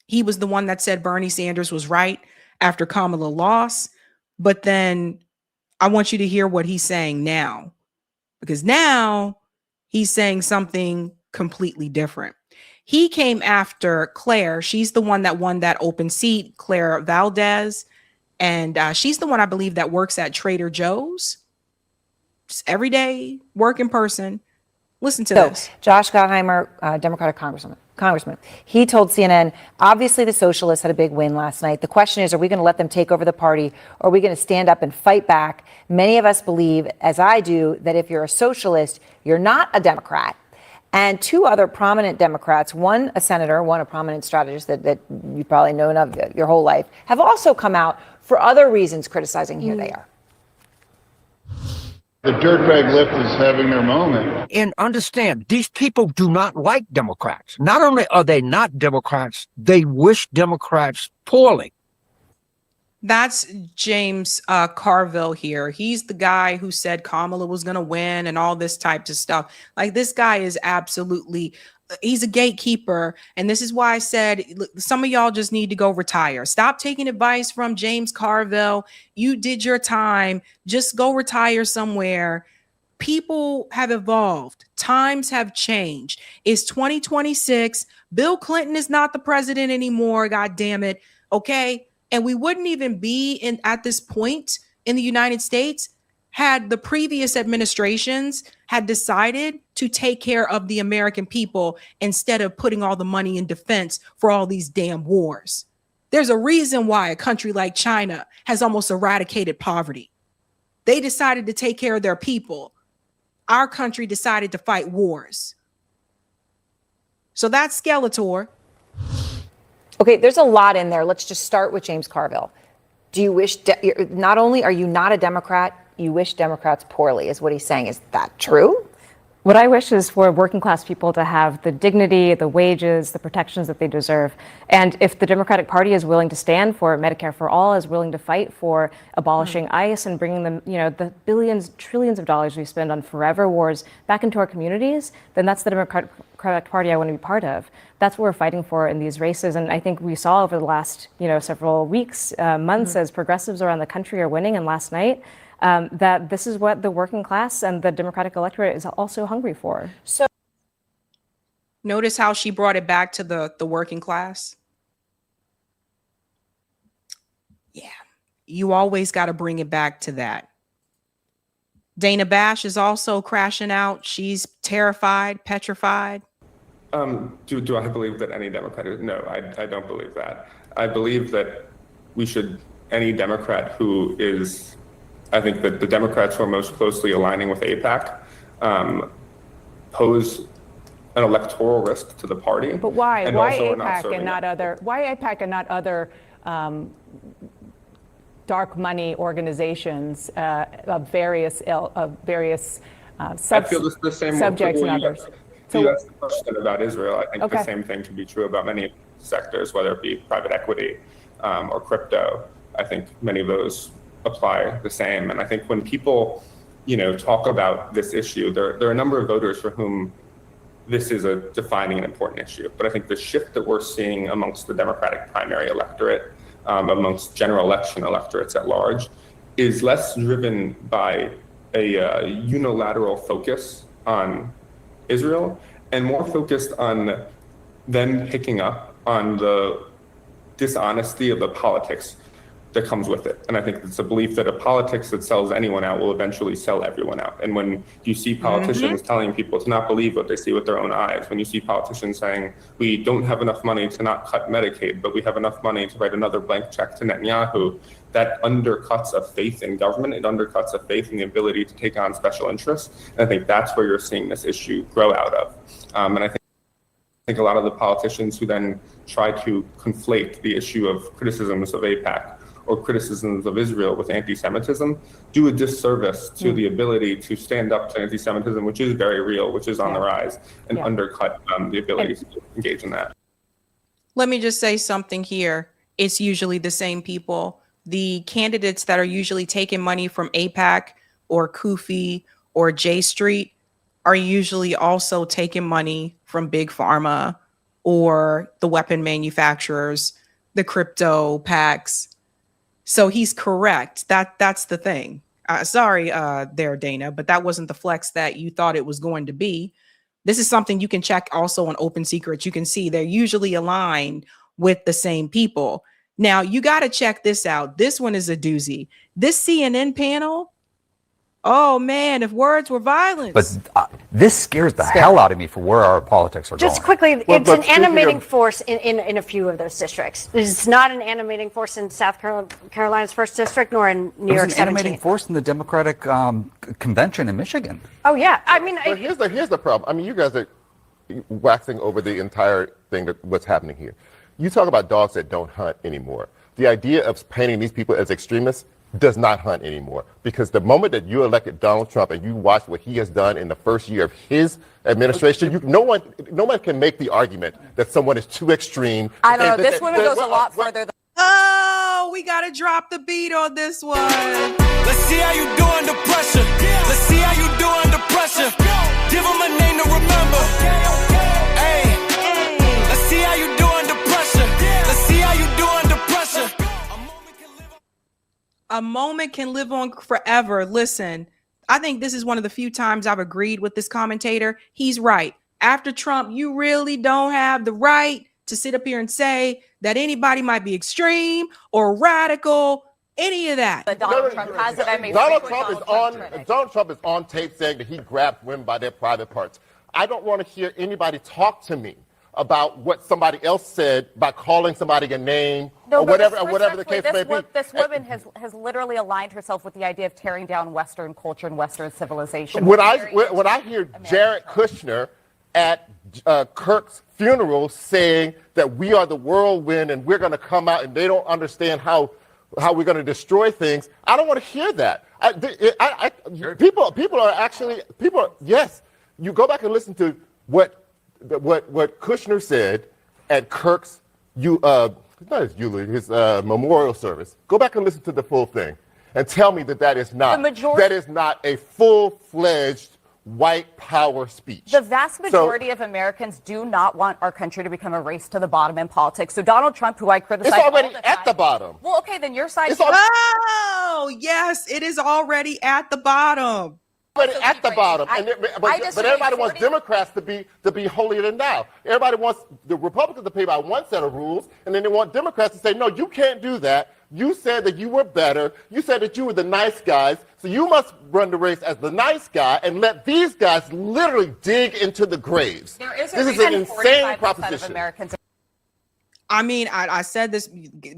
he was the one that said Bernie Sanders was right after Kamala lost. But then I want you to hear what he's saying now, because now he's saying something completely different. He came after Claire. She's the one that won that open seat, Claire Valdez. And she's the one, I believe, that works at Trader Joe's. Just everyday working person. Listen to this. Josh Gottheimer, Democratic Congressman, he told CNN, obviously the socialists had a big win last night. The question is, are we going to let them take over the party, or are we going to stand up and fight back? Many of us believe, as I do, that if you're a socialist, you're not a Democrat. And two other prominent Democrats, one a senator, one a prominent strategist that you've probably known of your whole life, have also come out for other reasons criticizing. Here they are. The dirtbag left is having their moment. And understand, these people do not like Democrats. Not only are they not Democrats, they wish Democrats poorly. That's James Carville here. He's the guy who said Kamala was going to win and all this types of stuff. Like, this guy is absolutely, he's a gatekeeper. And this is why I said, look, some of y'all just need to go retire. Stop taking advice from James Carville. You did your time. Just go retire somewhere. People have evolved. Times have changed. It's 2026. Bill Clinton is not the president anymore. God damn it. Okay. And we wouldn't even be at this point in the United States had the previous administrations had decided to take care of the American people instead of putting all the money in defense for all these damn wars. There's a reason why a country like China has almost eradicated poverty. They decided to take care of their people. Our country decided to fight wars. So that's Skeletor. Okay, there's a lot in there. Let's just start with James Carville. Do you wish, not only are you not a Democrat, you wish Democrats poorly, is what he's saying. Is that true? What I wish is for working class people to have the dignity, the wages, the protections that they deserve. And if the Democratic Party is willing to stand for Medicare for all, is willing to fight for abolishing ICE and bringing them, the billions, trillions of dollars we spend on forever wars back into our communities, then that's the Democratic Party I want to be part of. That's what we're fighting for in these races. And I think we saw over the last, several weeks, months, as progressives around the country are winning, and last night, that this is what the working class and the Democratic electorate is also hungry for. So notice how she brought it back to the working class. Yeah, you always got to bring it back to that. Dana Bash is also crashing out. She's terrified, petrified. Do I believe that any Democrat is? No, I don't believe that. I believe that any Democrat who is, I think that the Democrats who are most closely aligning with AIPAC pose an electoral risk to the party. But why? And Why also are not AIPAC serving and not it. other? Why AIPAC and not other dark money organizations of various I feel this the same subjects way. and others? You asked the question about Israel. I think Okay. the same thing can be true about many sectors, whether it be private equity or crypto. I think many of those apply the same. And I think when people, talk about this issue, there are a number of voters for whom this is a defining and important issue. But I think the shift that we're seeing amongst the Democratic primary electorate, amongst general election electorates at large, is less driven by a unilateral focus on Israel and more focused on them picking up on the dishonesty of the politics that comes with it. And I think it's a belief that a politics that sells anyone out will eventually sell everyone out. And when you see politicians telling people to not believe what they see with their own eyes, when you see politicians saying, we don't have enough money to not cut Medicaid, but we have enough money to write another blank check to Netanyahu, that undercuts a faith in government. It undercuts a faith in the ability to take on special interests. And I think that's where you're seeing this issue grow out of. And I think a lot of the politicians who then try to conflate the issue of criticisms of AIPAC or criticisms of Israel with anti-Semitism do a disservice to the ability to stand up to anti-Semitism, which is very real, which is on the rise, and undercut the ability to engage in that. Let me just say something here. It's usually the same people. The candidates that are usually taking money from AIPAC or Kufi or J Street are usually also taking money from Big Pharma or the weapon manufacturers, the crypto packs. So he's correct. That's the thing. Sorry there, Dana, but that wasn't the flex that you thought it was going to be. This is something you can check also on Open Secrets. You can see they're usually aligned with the same people. Now, you got to check this out. This one is a doozy. This CNN panel, oh man, if words were violence. But this scares the hell out of me for where our politics are Just going. quickly, it's an animating force in a few of those districts. It's not an animating force in South Carolina's 1st District, nor in New York 17th. It was an animating force in the Democratic convention in Michigan. Oh, yeah. I mean, But here's the problem. I mean, you guys are waxing over the entire thing that what's happening here. You talk about dogs that don't hunt anymore. The idea of painting these people as extremists does not hunt anymore, because the moment that you elected Donald Trump and you watch what he has done in the first year of his administration, no one can make the argument that someone is too extreme. I don't know. This woman goes a lot further than. Oh, we got to drop the beat on this one. Let's see how you do under pressure. Let's see how you do under pressure. Give them a name to remember. Hey, let's see how you do under pressure. Let's see how you do under pressure. A moment can live on forever. Listen, I think this is one of the few times I've agreed with this commentator. He's right. After Trump, you really don't have the right to sit up here and say that anybody might be extreme or radical, any of that. But Donald Trump has it. I mean, Donald Trump is on tape saying that he grabbed women by their private parts. I don't want to hear anybody talk to me about what somebody else said by calling somebody a name or whatever the case may be. This woman has literally aligned herself with the idea of tearing down Western culture and Western civilization. When I hear Jared Kushner at Kirk's funeral saying that we are the whirlwind and we're going to come out and they don't understand how we're going to destroy things, I don't want to hear that. People are actually yes. You go back and listen to what Kushner said at Kirk's his memorial service. Go back and listen to the full thing and tell me that is not a full-fledged white power speech. The vast majority of Americans do not want our country to become a race to the bottom in politics. So Donald Trump, who I criticize, it's already at the bottom. Well, okay, then your side. Oh, yes, it is already at the bottom. But at the bottom, but everybody wants Democrats to be holier than thou. Everybody wants the Republicans to play by one set of rules, and then they want Democrats to say, no, you can't do that. You said that you were better. You said that you were the nice guys, so you must run the race as the nice guy and let these guys literally dig into the graves. This is an insane proposition. I mean, I said this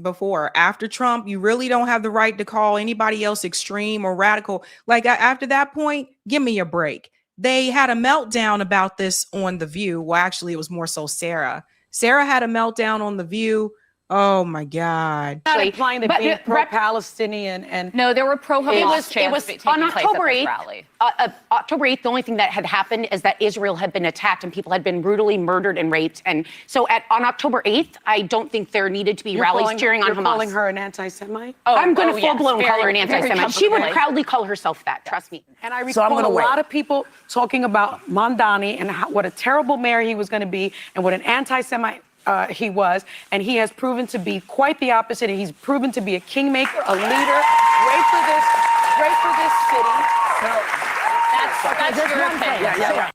before. After Trump, you really don't have the right to call anybody else extreme or radical. Like after that point, give me a break. they had a meltdown about this on The View. Well, actually, it was more so Sarah. Sarah had a meltdown on The View. Oh my God! Not implying that being pro-Palestinian and no, there were pro-Hamas. It was on October 8th. October 8th, the only thing that had happened is that Israel had been attacked and people had been brutally murdered and raped. And so on October 8th, I don't think there needed to be rallies cheering on Hamas. You're calling her an anti-Semite? I'm going to full-blown call her an anti-Semite. She would proudly call herself that. Trust me. And I recall a lot of people talking about Mondani and what a terrible mayor he was going to be and what an anti-Semite he was, and he has proven to be quite the opposite. He's proven to be a kingmaker, a leader. Great for this city. So that's your opinion. Yeah.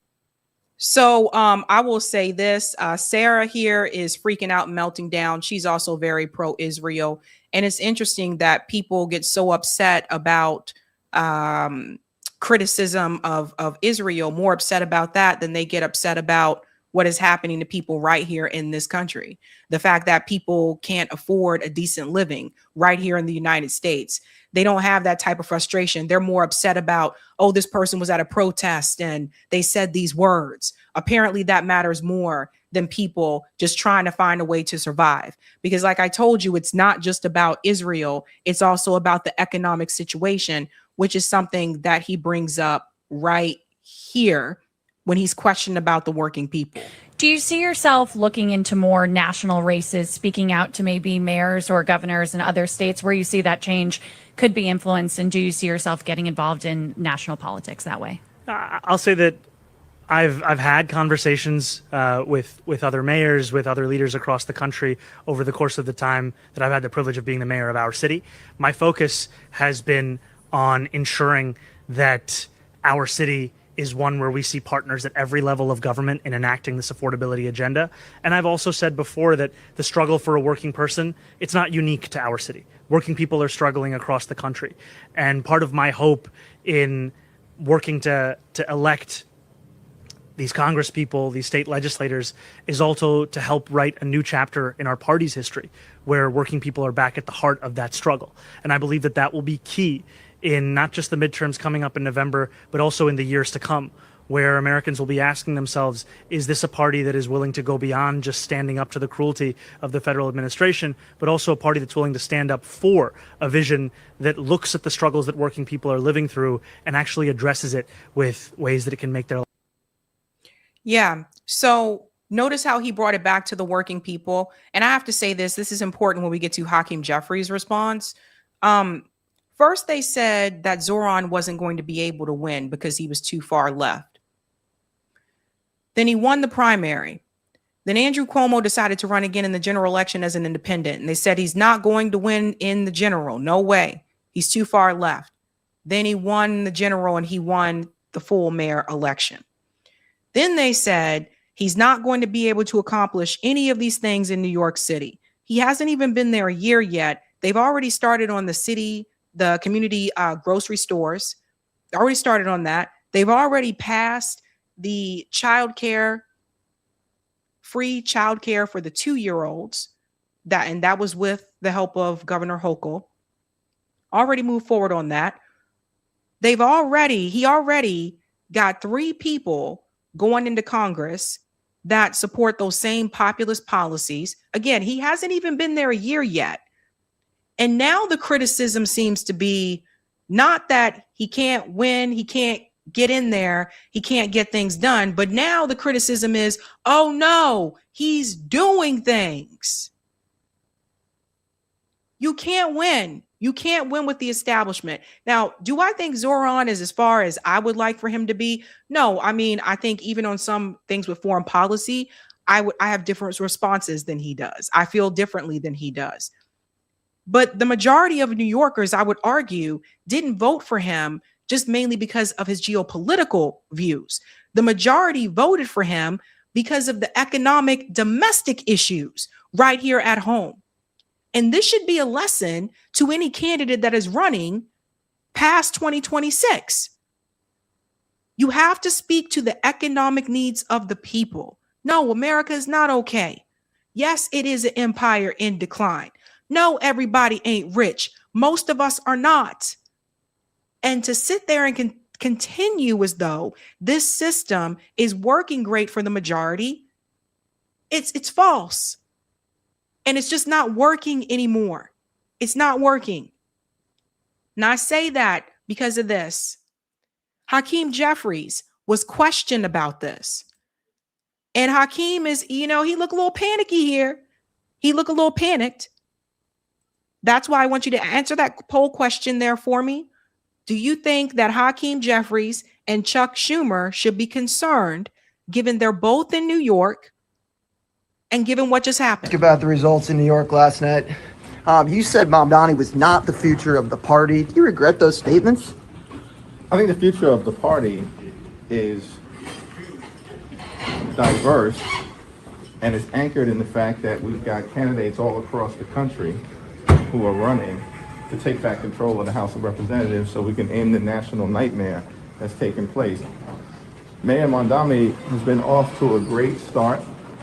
So I will say this, Sarah here is freaking out, melting down. She's also very pro-Israel. And it's interesting that people get so upset about criticism of Israel, more upset about that than they get upset about what is happening to people right here in this country. The fact that people can't afford a decent living right here in the United States. They don't have that type of frustration. They're more upset about, oh, this person was at a protest and they said these words. Apparently that matters more than people just trying to find a way to survive. Because like I told you, it's not just about Israel. It's also about the economic situation, which is something that he brings up right here when he's questioned about the working people. Do you see yourself looking into more national races, speaking out to maybe mayors or governors in other states where you see that change could be influenced? And do you see yourself getting involved in national politics that way? I'll say that I've had conversations with other mayors, with other leaders across the country over the course of the time that I've had the privilege of being the mayor of our city. My focus has been on ensuring that our city is one where we see partners at every level of government in enacting this affordability agenda. And I've also said before that the struggle for a working person, it's not unique to our city. Working people are struggling across the country. And part of my hope in working to elect these Congress people, these state legislators, is also to help write a new chapter in our party's history where working people are back at the heart of that struggle. And I believe that that will be key in not just the midterms coming up in November, but also in the years to come, where Americans will be asking themselves, is this a party that is willing to go beyond just standing up to the cruelty of the federal administration, but also a party that's willing to stand up for a vision that looks at the struggles that working people are living through and actually addresses it with ways that it can make their life. Yeah. So notice how he brought it back to the working people. And I have to say this is important when we get to Hakeem Jeffries' response. First, they said that Zohran wasn't going to be able to win because he was too far left. Then he won the primary. Then Andrew Cuomo decided to run again in the general election as an independent. And they said he's not going to win in the general. No way. He's too far left. Then he won the general and he won the full mayor election. Then they said he's not going to be able to accomplish any of these things in New York City. He hasn't even been there a year yet. They've already started on the community grocery stores. They already started on that. They've already passed the free childcare for the 2-year-olds. That was with the help of Governor Hochul. Already moved forward on that. He already got 3 people going into Congress that support those same populist policies. Again, he hasn't even been there a year yet. And now the criticism seems to be not that he can't win, he can't get in there, he can't get things done, but now the criticism is, oh no, he's doing things. You can't win. You can't win with the establishment. Now, do I think Zohran is as far as I would like for him to be? No, I mean, I think even on some things with foreign policy, I have different responses than he does. I feel differently than he does. But the majority of New Yorkers, I would argue, didn't vote for him just mainly because of his geopolitical views. The majority voted for him because of the economic domestic issues right here at home. And this should be a lesson to any candidate that is running past 2026. You have to speak to the economic needs of the people. No, America is not okay. Yes, it is an empire in decline. No, everybody ain't rich. Most of us are not. And to sit there and continue as though this system is working great for the majority, it's false. And it's just not working anymore. It's not working. Now, I say that because of this. Hakeem Jeffries was questioned about this. And Hakeem is, he looked a little panicky here. He looked a little panicked. That's why I want you to answer that poll question there for me. Do you think that Hakeem Jeffries and Chuck Schumer should be concerned, given they're both in New York and given what just happened? About the results in New York last night. You said Mamdani was not the future of the party. Do you regret those statements? I think the future of the party is diverse, and it's anchored in the fact that we've got candidates all across the country who are running to take back control of the House of Representatives so we can end the national nightmare that's taken place. Mayor Mamdani has been off to a great start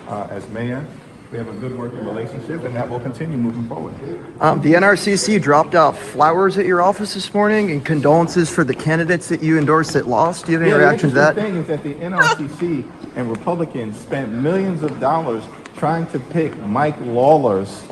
as mayor. We have a good working relationship, and that will continue moving forward. The NRCC dropped off flowers at your office this morning and condolences for the candidates that you endorsed that lost. Do you have any reaction to that? The thing is that the NRCC and Republicans spent millions of dollars trying to pick Mike Lawler's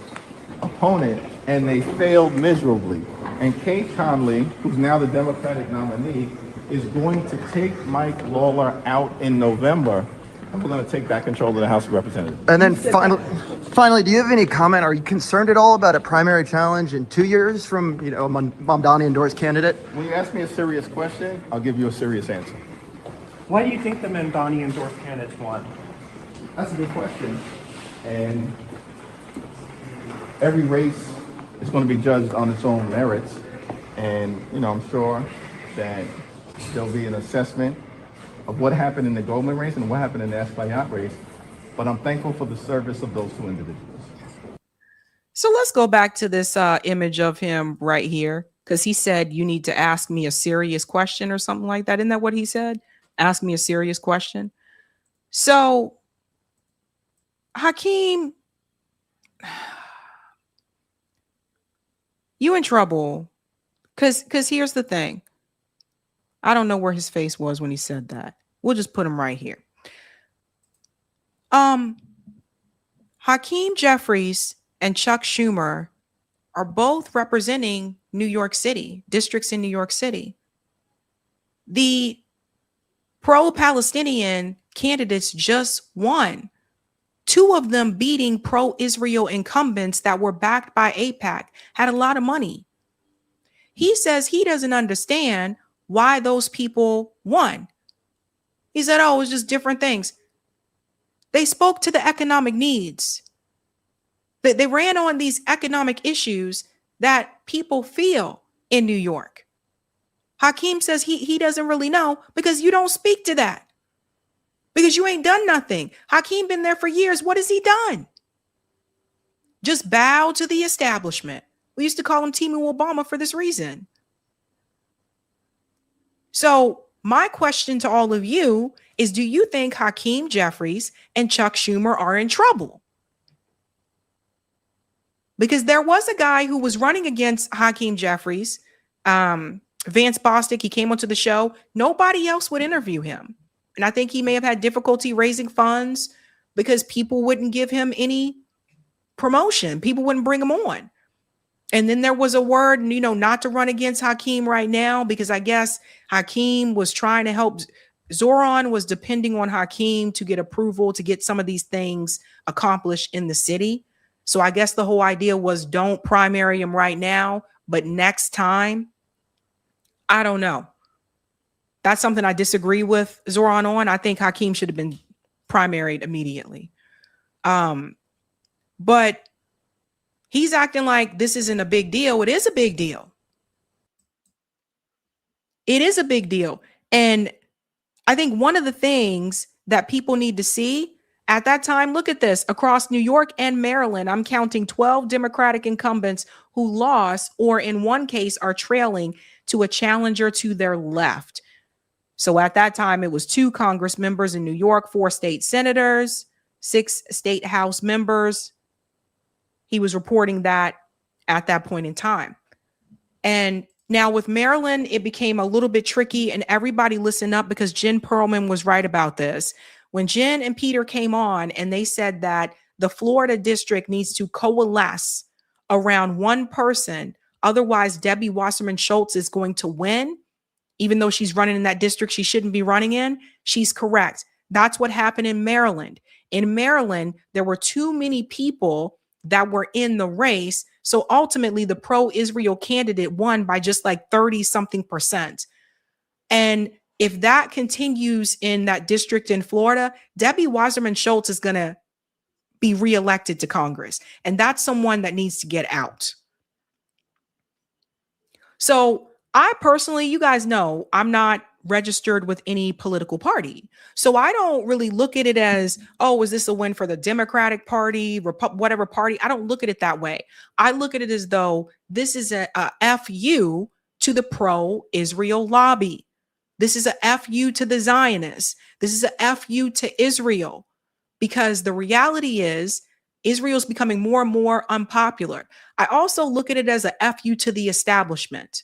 opponent, and they failed miserably. And Kate Conley, who's now the Democratic nominee, is going to take Mike Lawler out in November, and we're going to take back control of the House of Representatives. And then finally, do you have any comment? Are you concerned at all about a primary challenge in 2 years from, a Mamdani endorsed candidate? When you ask me a serious question, I'll give you a serious answer. Why do you think the Mamdani endorsed candidates won? That's a good question. And every race is going to be judged on its own merits. And, I'm sure that there'll be an assessment of what happened in the Goldman race and what happened in the Espaillat race. But I'm thankful for the service of those two individuals. So let's go back to this image of him right here, because he said, you need to ask me a serious question or something like that. Isn't that what he said? Ask me a serious question. So Hakeem, you in trouble. Because here's the thing. I don't know where his face was when he said that. We'll just put him right here. Hakeem Jeffries and Chuck Schumer are both representing New York City, districts in New York City. The pro-Palestinian candidates just won. Two of them beating pro-Israel incumbents that were backed by AIPAC, had a lot of money. He says he doesn't understand why those people won. He said, oh, it was just different things. They spoke to the economic needs. They ran on these economic issues that people feel in New York. Hakeem says he doesn't really know because you don't speak to that. Because you ain't done nothing. Hakeem been there for years. What has he done? Just bow to the establishment. We used to call him Timu Obama for this reason. So my question to all of you is, do you think Hakeem Jeffries and Chuck Schumer are in trouble? Because there was a guy who was running against Hakeem Jeffries, Vance Bostic. He came onto the show. Nobody else would interview him. And I think he may have had difficulty raising funds because people wouldn't give him any promotion. People wouldn't bring him on. And then there was a word, not to run against Hakeem right now, because I guess Hakeem was trying to help. Zohran was depending on Hakeem to get approval to get some of these things accomplished in the city. So I guess the whole idea was don't primary him right now, but next time. I don't know. That's something I disagree with Zohran on. I think Hakeem should have been primaried immediately. But he's acting like this isn't a big deal. It is a big deal. It is a big deal. And I think one of the things that people need to see at that time, look at this, across New York and Maryland, I'm counting 12 Democratic incumbents who lost, or in one case are trailing to a challenger to their left. So at that time, it was 2 Congress members in New York, 4 state senators, 6 state House members. He was reporting that at that point in time. And Now with Maryland, it became a little bit tricky, and everybody listen up because Jen Perlman was right about this. When Jen and Peter came on and they said that the Florida district needs to coalesce around one person, otherwise Debbie Wasserman Schultz is going to win, even though she's running in that district she shouldn't be running in. She's correct. That's what happened in Maryland. In Maryland, there were too many people that were in the race. So ultimately, the pro-Israel candidate won by just like 30-something%. And if that continues in that district in Florida, Debbie Wasserman Schultz is going to be reelected to Congress. And that's someone that needs to get out. So I personally, you guys know, I'm not registered with any political party. So I don't really look at it as, oh, is this a win for the Democratic Party, whatever party? I don't look at it that way. I look at it as though this is a FU to the pro-Israel lobby. This is a FU to the Zionists. This is a FU to Israel, because the reality is Israel's becoming more and more unpopular. I also look at it as a FU to the establishment.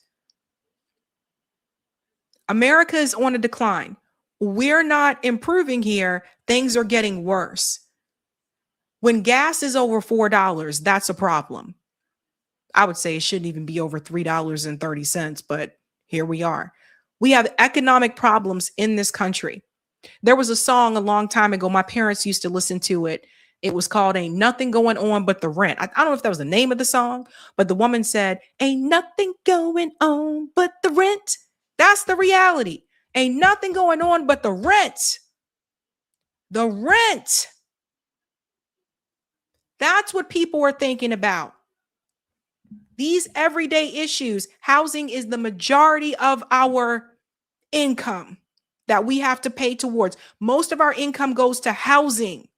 America is on a decline. We're not improving here. Things are getting worse. When gas is over $4, that's a problem. I would say it shouldn't even be over $3.30, but here we are. We have economic problems in this country. There was a song a long time ago. My parents used to listen to it. It was called Ain't Nothing Going On But the Rent. I don't know if that was the name of the song, but the woman said, ain't nothing going on but the rent. That's the reality. Ain't nothing going on but the rent. The rent. That's what people are thinking about. These everyday issues. Housing is the majority of our income that we have to pay towards. Most of our income goes to housing.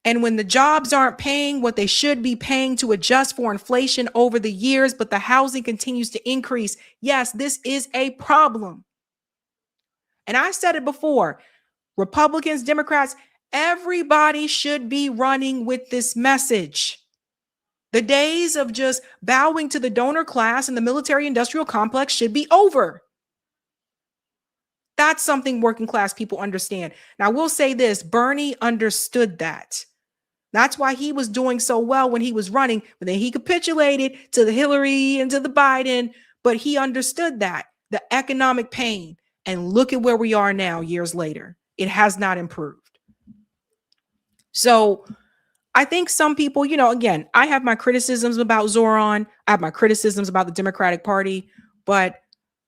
And when the jobs aren't paying what they should be paying to adjust for inflation over the years, but the housing continues to increase, yes, this is a problem. And I said it before, Republicans, Democrats, everybody should be running with this message. The days of just bowing to the donor class and the military industrial complex should be over. That's something working class people understand. Now, we'll say this, Bernie understood that. That's why he was doing so well when he was running, but then he capitulated to the Hillary and to the Biden, but he understood that, the economic pain. And look at where we are now, years later. It has not improved. So I think some people, you know, again, I have my criticisms about Zohran. I have my criticisms about the Democratic Party, but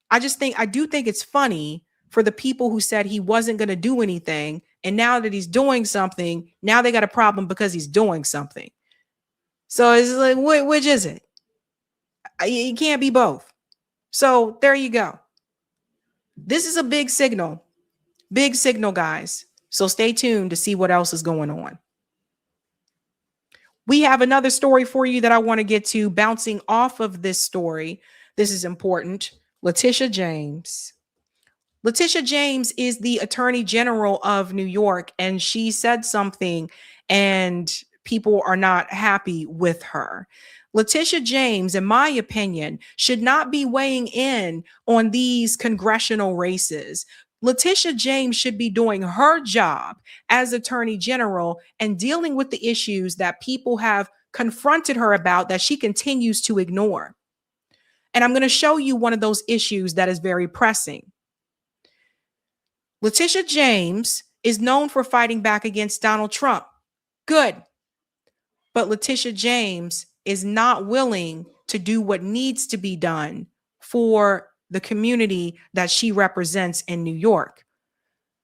I do think it's funny for the people who said he wasn't going to do anything. And now that he's doing something, now they got a problem because he's doing something. So it's like, which is it? You can't be both. So there you go. This is a big signal, guys. So stay tuned to see what else is going on. We have another story for you that I want to get to, bouncing off of this story. This is important. Leticia James. Leticia James is the Attorney General of New York, and she said something, and people are not happy with her. Leticia James, in my opinion, should not be weighing in on these congressional races. Leticia James should be doing her job as Attorney General and dealing with the issues that people have confronted her about that she continues to ignore. And I'm going to show you one of those issues that is very pressing. Leticia James is known for fighting back against Donald Trump. Good. But Leticia James is not willing to do what needs to be done for the community that she represents in New York.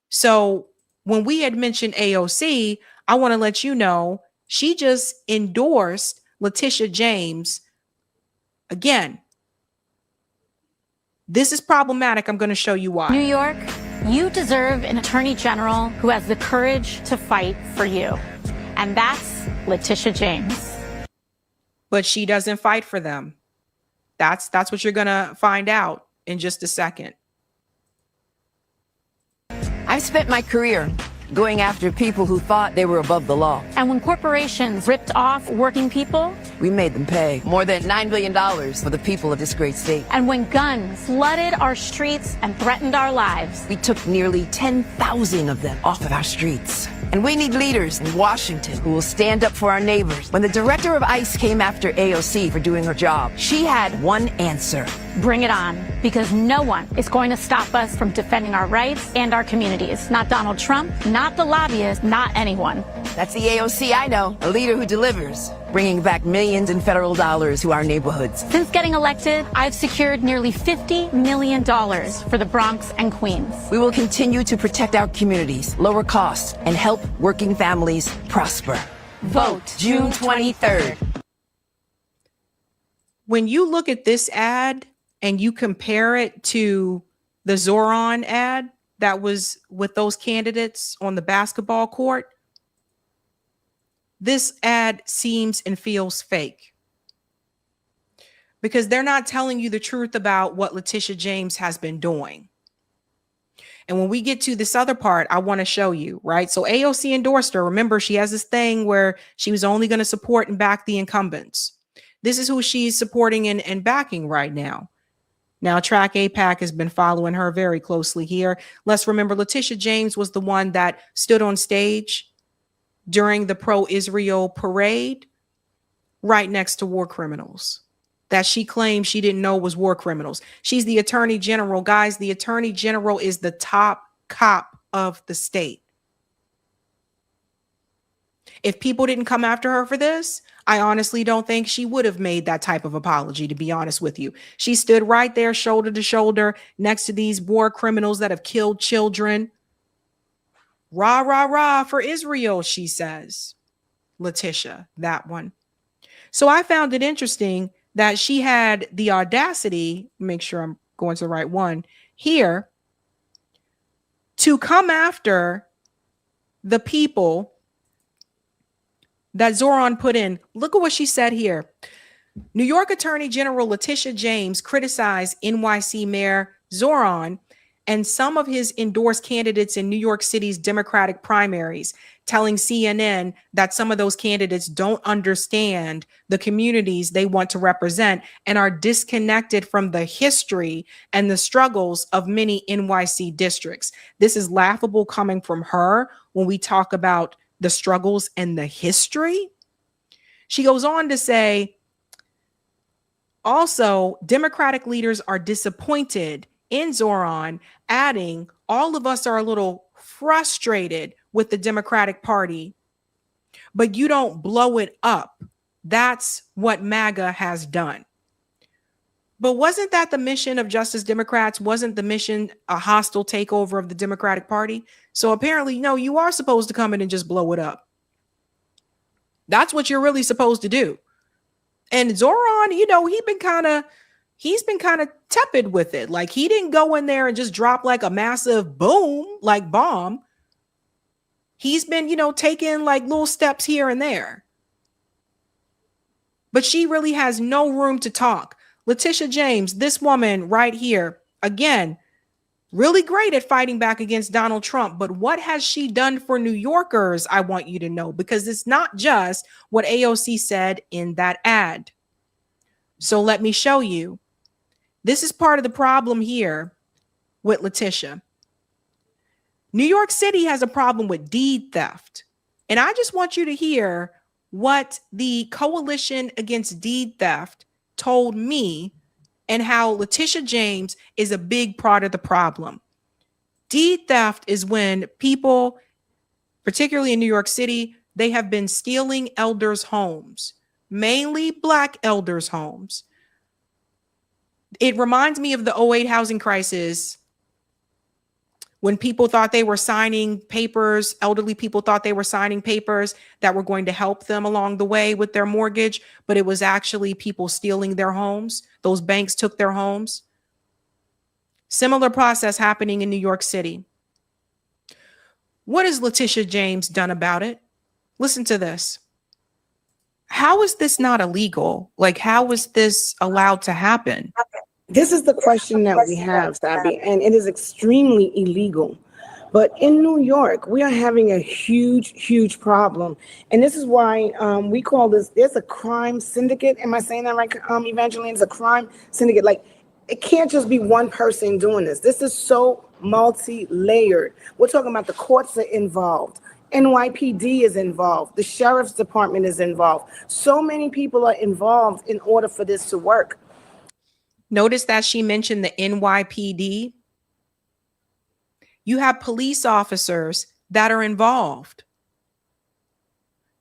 So when we had mentioned AOC, I want to let you know she just endorsed Leticia James again. This is problematic. I'm going to show you why. New York, you deserve an attorney general who has the courage to fight for you. And that's Leticia James. But she doesn't fight for them. That's what you're going to find out in just a second. I've spent my career going after people who thought they were above the law. And when corporations ripped off working people, We made them pay more than $9 billion for the people of this great state. and when guns flooded our streets and threatened our lives, We took nearly 10,000 of them off of our streets. And we need leaders in Washington who will stand up for our neighbors. When the director of ICE came after AOC for doing her job, she had one answer. bring it on, because no one is going to stop us from defending our rights and our communities. Not Donald Trump, not the lobbyists, not anyone. That's the AOC I know, a leader who delivers, bringing back millions in federal dollars to our neighborhoods. Since getting elected, I've secured nearly $50 million for the Bronx and Queens. We will continue to protect our communities, lower costs, and help working families prosper. Vote June 23rd. When you look at this ad and you compare it to the Zohran ad that was with those candidates on the basketball court, this ad seems and feels fake because they're not telling you the truth about what Leticia James has been doing. And when we get to this other part, I want to show you, right? So AOC endorsed her. Remember, she has this thing where she was only going to support and back the incumbents. This is who she's supporting and backing right now. Now, Track APAC has been following her very closely here. Let's remember, Leticia James was the one that stood on stage during the pro-Israel parade right next to war criminals that she claimed she didn't know was war criminals. She's the attorney general. Guys, the attorney general is the top cop of the state. If people didn't come after her for this, I honestly don't think she would have made that type of apology, to be honest with you. She stood right there shoulder to shoulder next to these war criminals that have killed children. Rah, rah, rah for Israel, she says. Letitia, that one. So I found it interesting that she had the audacity, make sure I'm going to the right one here, to come after the people that Zohran put in. Look at what she said here. New York Attorney General Leticia James criticized NYC Mayor Zohran and some of his endorsed candidates in New York City's Democratic primaries, telling CNN that some of those candidates don't understand the communities they want to represent and are disconnected from the history and the struggles of many NYC districts. This is laughable coming from her when we talk about the struggles and the history. She goes on to say, also, Democratic leaders are disappointed in Zohran, adding, all of us are a little frustrated with the Democratic Party, but you don't blow it up. That's what MAGA has done. But wasn't that the mission of Justice Democrats? Wasn't the mission a hostile takeover of the Democratic Party? So apparently, no, you are supposed to come in and just blow it up. That's what you're really supposed to do. And Zohran, you know, he's been kind of tepid with it. Like, he didn't go in there and just drop like a massive boom, like bomb. He's been, you know, taking like little steps here and there. But she really has no room to talk. Leticia James, this woman right here, again, really great at fighting back against Donald Trump. But what has she done for New Yorkers? I want you to know, because it's not just what AOC said in that ad. So let me show you. This is part of the problem here with Letitia. New York City has a problem with deed theft. And I just want you to hear what the Coalition Against Deed Theft told me and how Leticia James is a big part of the problem. Deed theft is when people, particularly in New York City, they have been stealing elders' homes, mainly Black elders' homes. It reminds me of the 2008 housing crisis when people thought they were signing papers, elderly people thought they were signing papers that were going to help them along the way with their mortgage, but it was actually people stealing their homes. Those banks took their homes. Similar process happening in New York City. What has Leticia James done about it? Listen to this. How is this not illegal? Like, how is this allowed to happen? This is the question that we have, Sabby, and it is extremely illegal. But in New York, we are having a huge problem. And this is why we call this, there's a crime syndicate. Am I saying that right, Evangeline? It's a crime syndicate. Like, it can't just be one person doing this. This is so multi-layered. We're talking about the courts are involved. NYPD is involved. The sheriff's department is involved. So many people are involved in order for this to work. Notice that she mentioned the NYPD. You have police officers that are involved.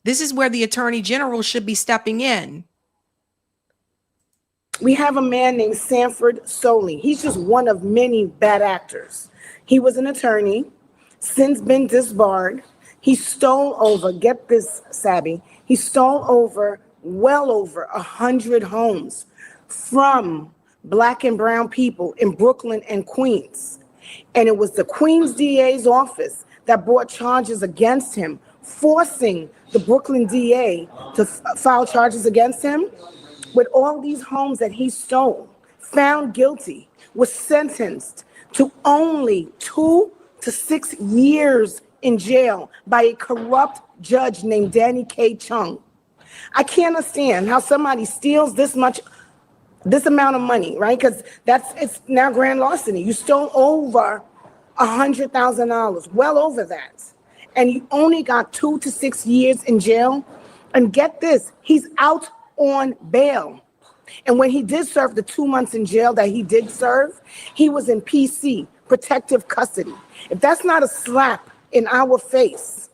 This is where the attorney general should be stepping in. We have a man named Sanford Soley. He's just one of many bad actors. He was an attorney, since been disbarred. He stole over, get this, Sabby, he stole over, well over 100 homes from Black and brown people in Brooklyn and Queens. And it was the Queens DA's office that brought charges against him, forcing the Brooklyn DA to file charges against him. With all these homes that he stole, found guilty, was sentenced to only 2 to 6 years in jail by a corrupt judge named Danny K. Chung. I can't understand how somebody steals this amount of money, right? Because it's now grand larceny. You stole over $100,000, well over that. And you only got 2 to 6 years in jail. And get this, he's out on bail. And when he did serve the 2 months in jail that he did serve, he was in PC, protective custody. If that's not a slap in our face,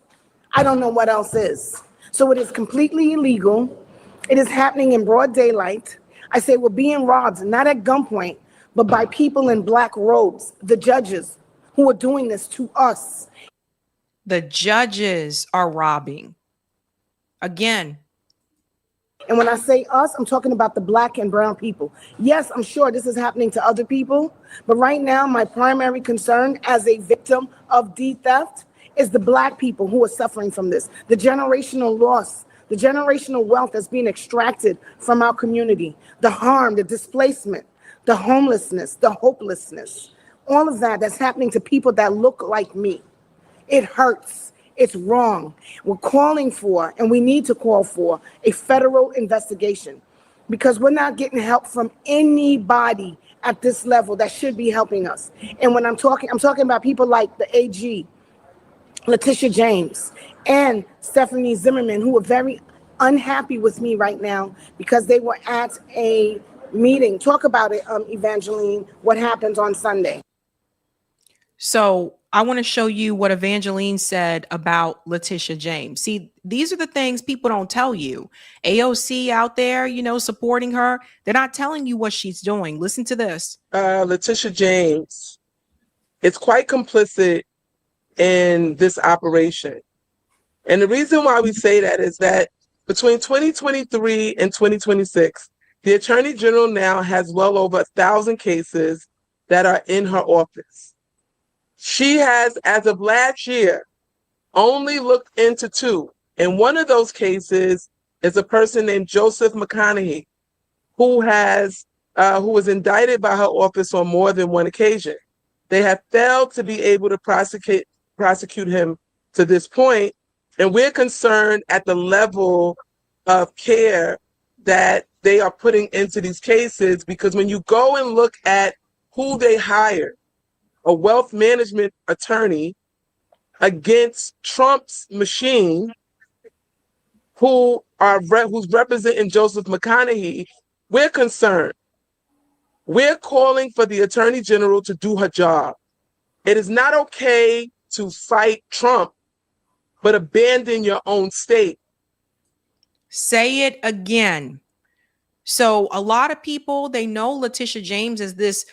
I don't know what else is. So it is completely illegal. It is happening in broad daylight. I say we're being robbed, not at gunpoint, but by people in black robes, the judges who are doing this to us. The judges are robbing. Again. And when I say us, I'm talking about the Black and brown people. Yes, I'm sure this is happening to other people, but right now my primary concern as a victim of theft is the Black people who are suffering from this. The generational loss, the generational wealth that's being extracted from our community, the harm, the displacement, the homelessness, the hopelessness, all of that's happening to people that look like me. It hurts. It's wrong. We're calling for, and we need to call for, a federal investigation because we're not getting help from anybody at this level that should be helping us. And when I'm talking about people like the AG, Leticia James, and Stephanie Zimmerman, who are very unhappy with me right now because they were at a meeting. Talk about it, Evangeline, what happened on Sunday. So I want to show you what Evangeline said about Leticia James. See, these are the things people don't tell you. AOC out there, supporting her. They're not telling you what she's doing. Listen to this. Leticia James is quite complicit in this operation. And the reason why we say that is that between 2023 and 2026, the Attorney General now has well over 1,000 cases that are in her office. She has, as of last year, only looked into 2. And one of those cases is a person named Joseph McConaughey, who was indicted by her office on more than one occasion. They have failed to be able to prosecute him to this point. And we're concerned at the level of care that they are putting into these cases, because when you go and look at who they hired, a wealth management attorney against Trump's machine, who's representing Joseph McConaughey, we're concerned. We're calling for the Attorney General to do her job. It is not okay to fight Trump, but abandon your own state. Say it again. So a lot of people, they know Leticia James as this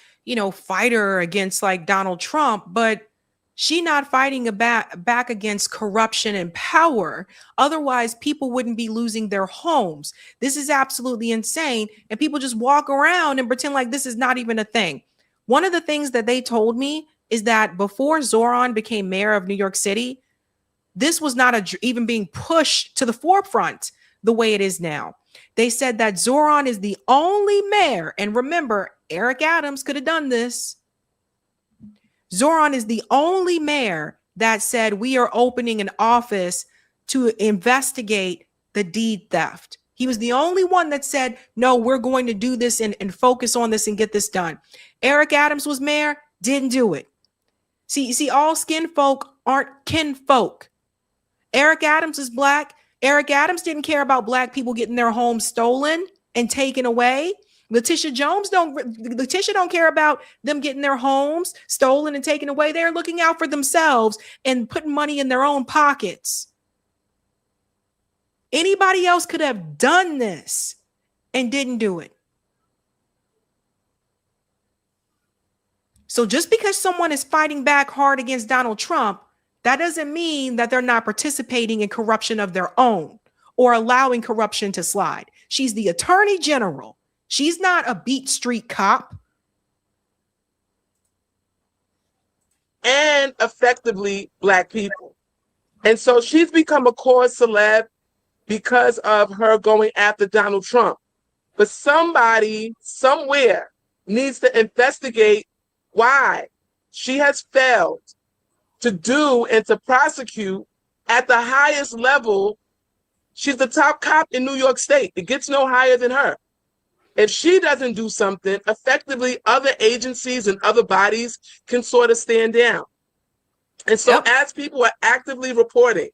fighter against like Donald Trump, but she not fighting back against corruption and power. Otherwise, people wouldn't be losing their homes. This is absolutely insane. And people just walk around and pretend like this is not even a thing. One of the things that they told me is that before Zohran became mayor of New York City, this was not even being pushed to the forefront the way it is now. They said that Zohran is the only mayor, and remember, Eric Adams could have done this. Zohran is the only mayor that said we are opening an office to investigate the deed theft. He was the only one that said, no, we're going to do this and focus on this and get this done. Eric Adams was mayor, didn't do it. See, all skin folk aren't kin folk. Eric Adams is black. Eric Adams didn't care about black people getting their homes stolen and taken away. Leticia don't care about them getting their homes stolen and taken away. They're looking out for themselves and putting money in their own pockets. Anybody else could have done this and didn't do it. So just because someone is fighting back hard against Donald Trump, that doesn't mean that they're not participating in corruption of their own or allowing corruption to slide. She's the attorney general. She's not a beat street cop. And effectively black people. And so she's become a cause celeb because of her going after Donald Trump. But somebody somewhere needs to investigate why she has failed to do and to prosecute at the highest level. She's the top cop in New York State. It gets no higher than her. If she doesn't do something, effectively other agencies and other bodies can sort of stand down. And so as people are actively reporting,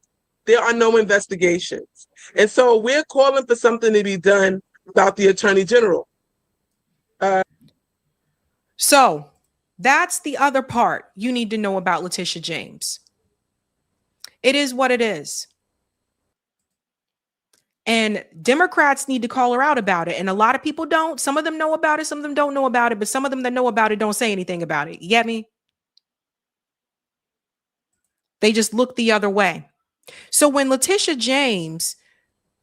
there are no investigations. And so we're calling for something to be done about the Attorney General. So that's the other part you need to know about Leticia James. It is what it is. And Democrats need to call her out about it. And a lot of people don't. Some of them know about it. Some of them don't know about it. But some of them that know about it don't say anything about it. You get me? They just look the other way. So when Leticia James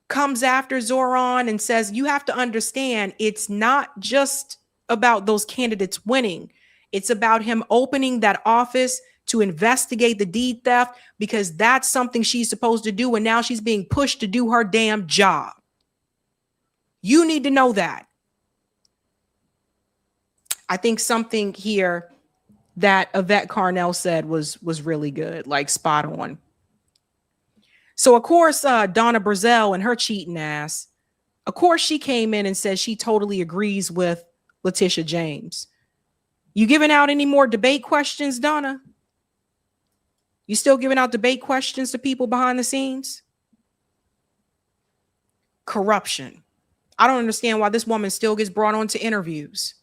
comes after Zohran and says, you have to understand, it's not just about those candidates winning. It's about him opening that office to investigate the deed theft because that's something she's supposed to do. And now she's being pushed to do her damn job. You need to know that. I think something here that Yvette Carnell said was really good, like spot on. So, of course, Donna Brazell and her cheating ass, of course, she came in and said she totally agrees with Leticia James. You giving out any more debate questions, Donna? You still giving out debate questions to people behind the scenes? Corruption. I don't understand why this woman still gets brought on to interviews.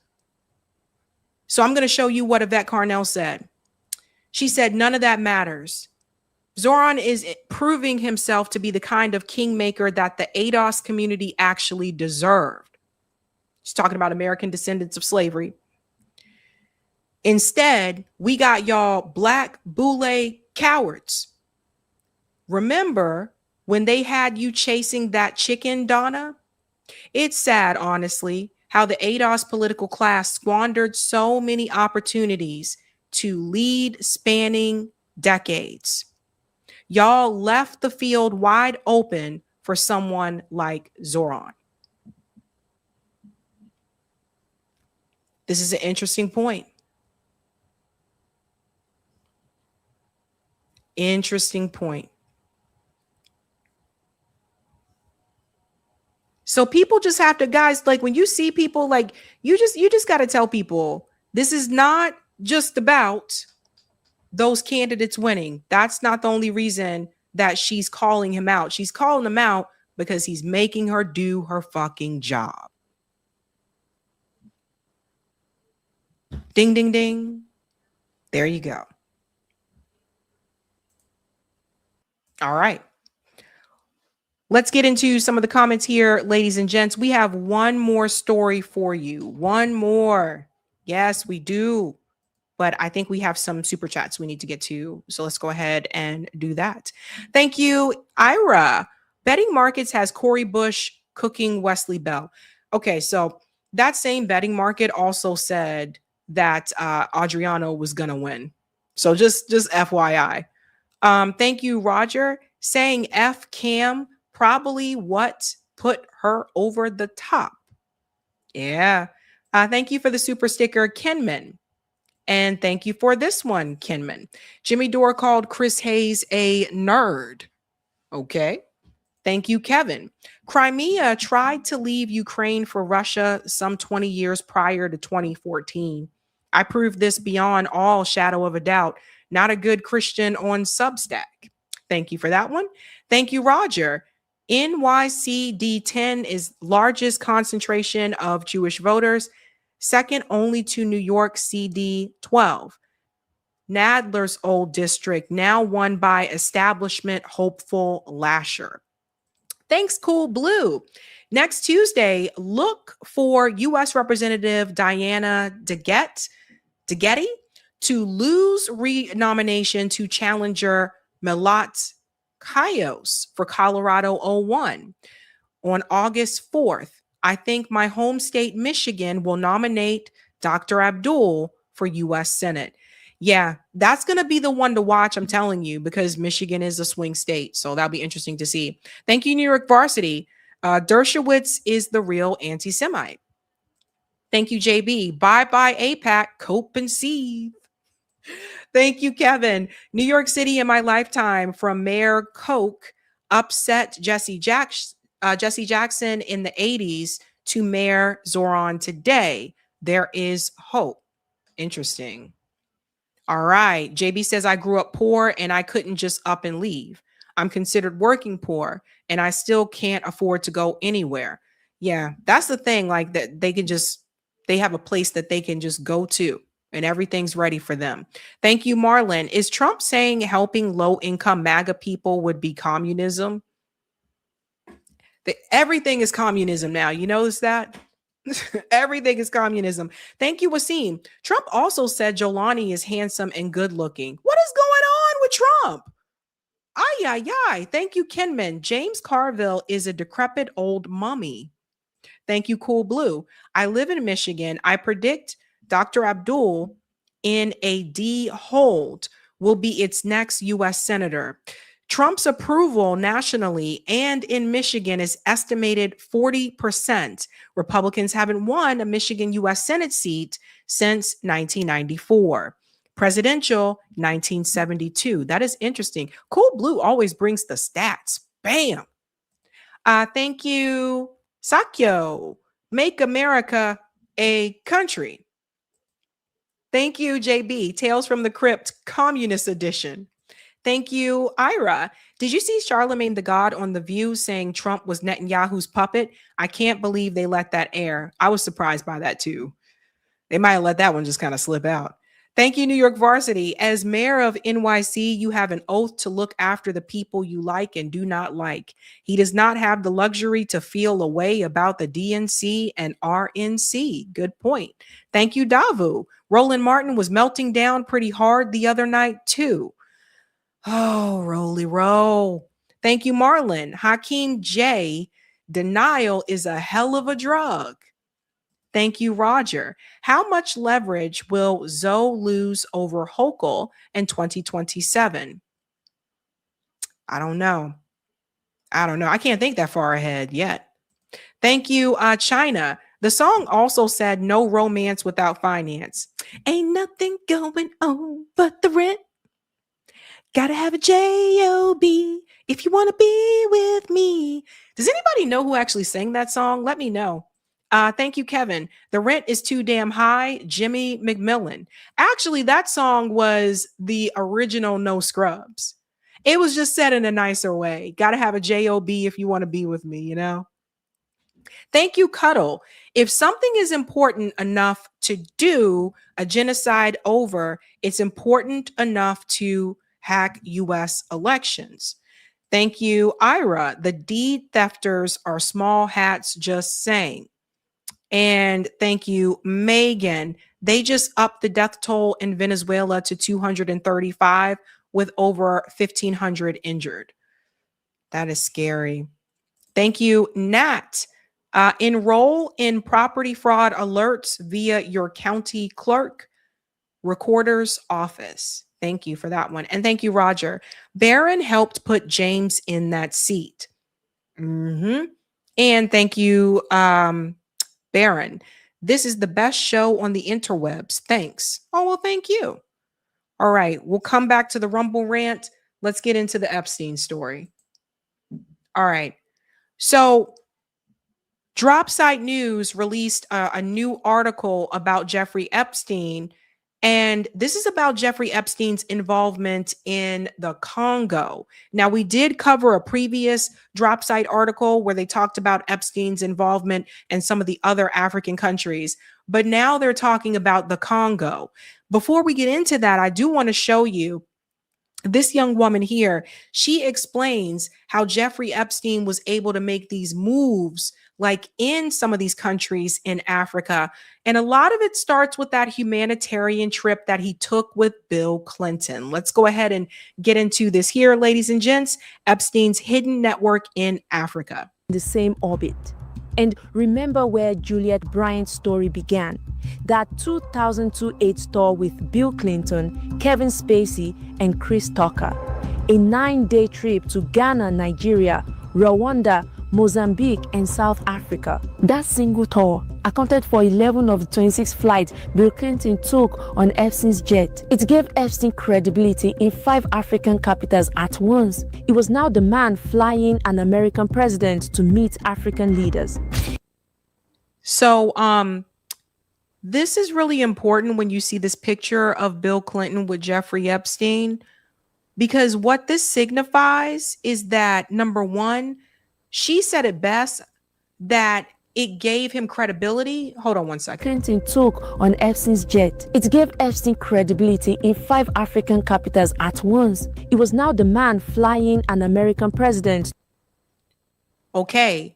So I'm going to show you what Yvette Carnell said. She said, none of that matters. Zohran is proving himself to be the kind of kingmaker that the ADOS community actually deserved. She's talking about American descendants of slavery. Instead, we got y'all black boule cowards. Remember when they had you chasing that chicken, Donna? It's sad, honestly, how the ADOS political class squandered so many opportunities to lead spanning decades. Y'all left the field wide open for someone like Zohran. This is an interesting point. Interesting point. So people just have to, guys, like when you see people, like you just got to tell people this is not just about those candidates winning. That's not the only reason that she's calling him out. She's calling him out because he's making her do her fucking job. Ding, ding, ding. There you go. All right. Let's get into some of the comments here, ladies and gents. We have one more story for you. One more. Yes, we do. But I think we have some super chats we need to get to. So let's go ahead and do that. Thank you, Ira. Betting Markets has Cori Bush cooking Wesley Bell. Okay, so that same betting market also said that Adriano was going to win. So just FYI. Thank you, Roger. Saying F Cam, probably what put her over the top. Yeah. Thank you for the super sticker, Kenman. And thank you for this one, Kinman. Jimmy Dore called Chris Hayes a nerd. Okay. Thank you, Kevin. Crimea tried to leave Ukraine for Russia some 20 years prior to 2014. I proved this beyond all shadow of a doubt. Not a good Christian on Substack. Thank you for that one. Thank you, Roger. NYCD10 is largest concentration of Jewish voters, second only to New York CD12. Nadler's old district, now won by establishment hopeful Lasher. Thanks, Cool Blue. Next Tuesday, look for U.S. Representative Diana DeGette to lose renomination to challenger Milat Kaios for Colorado 01. On August 4th, I think my home state, Michigan, will nominate Dr. Abdul for U.S. Senate. Yeah, that's going to be the one to watch, I'm telling you, because Michigan is a swing state. So that'll be interesting to see. Thank you, New York Varsity. Dershowitz is the real anti-Semite. Thank you, JB. Bye-bye, APAC. Cope and seethe. Thank you, Kevin. New York City in my lifetime, from Mayor Koch upset Jesse Jackson in the 80s to Mayor Zohran today. There is hope. Interesting. All right. JB says, I grew up poor and I couldn't just up and leave. I'm considered working poor and I still can't afford to go anywhere. Yeah, that's the thing. Like that, they have a place that they can just go to and everything's ready for them. Thank you, Marlon. Is Trump saying helping low-income MAGA people would be communism? Everything is communism now. You notice that? Everything is communism. Thank you, Wasim. Trump also said Jolani is handsome and good looking. What is going on with Trump? Ay, ay, ay. Thank you, Kenman. James Carville is a decrepit old mummy. Thank you, Cool Blue. I live in Michigan. I predict Dr. Abdul in a D hold will be its next U.S. Senator. Trump's approval nationally and in Michigan is estimated 40%. Republicans haven't won a Michigan U.S. Senate seat since 1994. Presidential, 1972. That is interesting. Cool Blue always brings the stats. Bam. Thank you, Sakyo. Make America a country. Thank you, JB. Tales from the Crypt, Communist Edition. Thank you, Ira. Did you see Charlemagne the God on The View saying Trump was Netanyahu's puppet? I can't believe they let that air. I was surprised by that too. They might have let that one just kind of slip out. Thank you, New York Varsity. As mayor of NYC, you have an oath to look after the people you like and do not like. He does not have the luxury to feel a way about the DNC and RNC. Good point. Thank you, Davu. Roland Martin was melting down pretty hard the other night too. Oh, Roly Roll. Thank you, Marlon. Hakeem J. Denial is a hell of a drug. Thank you, Roger. How much leverage will Zoe lose over Hochul in 2027? I don't know. I can't think that far ahead yet. Thank you, China. The song also said no romance without finance. Ain't nothing going on but the rent. Gotta have a J-O-B if you want to be with me. Does anybody know who actually sang that song? Let me know. Thank you, Kevin. The rent is too damn high. Jimmy McMillan. Actually, that song was the original No Scrubs. It was just said in a nicer way. Gotta have a J-O-B if you want to be with me, you know? Thank you, Cuddle. If something is important enough to do a genocide over, it's important enough to hack U.S. elections. Thank you, Ira. The deed thefters are small hats, just saying. And thank you, Megan. They just upped the death toll in Venezuela to 235 with over 1,500 injured. That is scary. Thank you, Nat. Enroll in property fraud alerts via your county clerk recorder's office. Thank you for that one. And thank you, Roger. Barron helped put James in that seat. And thank you, Barron. This is the best show on the interwebs. Thanks. Oh, well, thank you. All right. We'll come back to the Rumble rant. Let's get into the Epstein story. All right. So Dropsite News released a new article about Jeffrey Epstein. And this is about Jeffrey Epstein's involvement in the Congo. Now, we did cover a previous Dropsite article where they talked about Epstein's involvement in some of the other African countries, but now they're talking about the Congo. Before we get into that, I do want to show you this young woman here. She explains how Jeffrey Epstein was able to make these moves like in some of these countries in Africa. And a lot of it starts with that humanitarian trip that he took with Bill Clinton. Let's go ahead and get into this here, ladies and gents. Epstein's hidden network in Africa. The same orbit. And remember where Juliet Bryant's story began. That 2002 AIDS tour with Bill Clinton, Kevin Spacey, and Chris Tucker. A 9-day trip to Ghana, Nigeria, Rwanda, Mozambique, and South Africa. That single tour accounted for 11 of the 26 flights Bill Clinton took on Epstein's jet. It gave Epstein credibility in 5 African capitals at once. He was now the man flying an American president to meet African leaders. So, this is really important when you see this picture of Bill Clinton with Jeffrey Epstein, because what this signifies is that, number one, she said it best, that it gave him credibility. Hold on one second. Clinton took on Epstein's jet. It gave Epstein credibility in 5 African capitals at once. He was now the man flying an American president. Okay,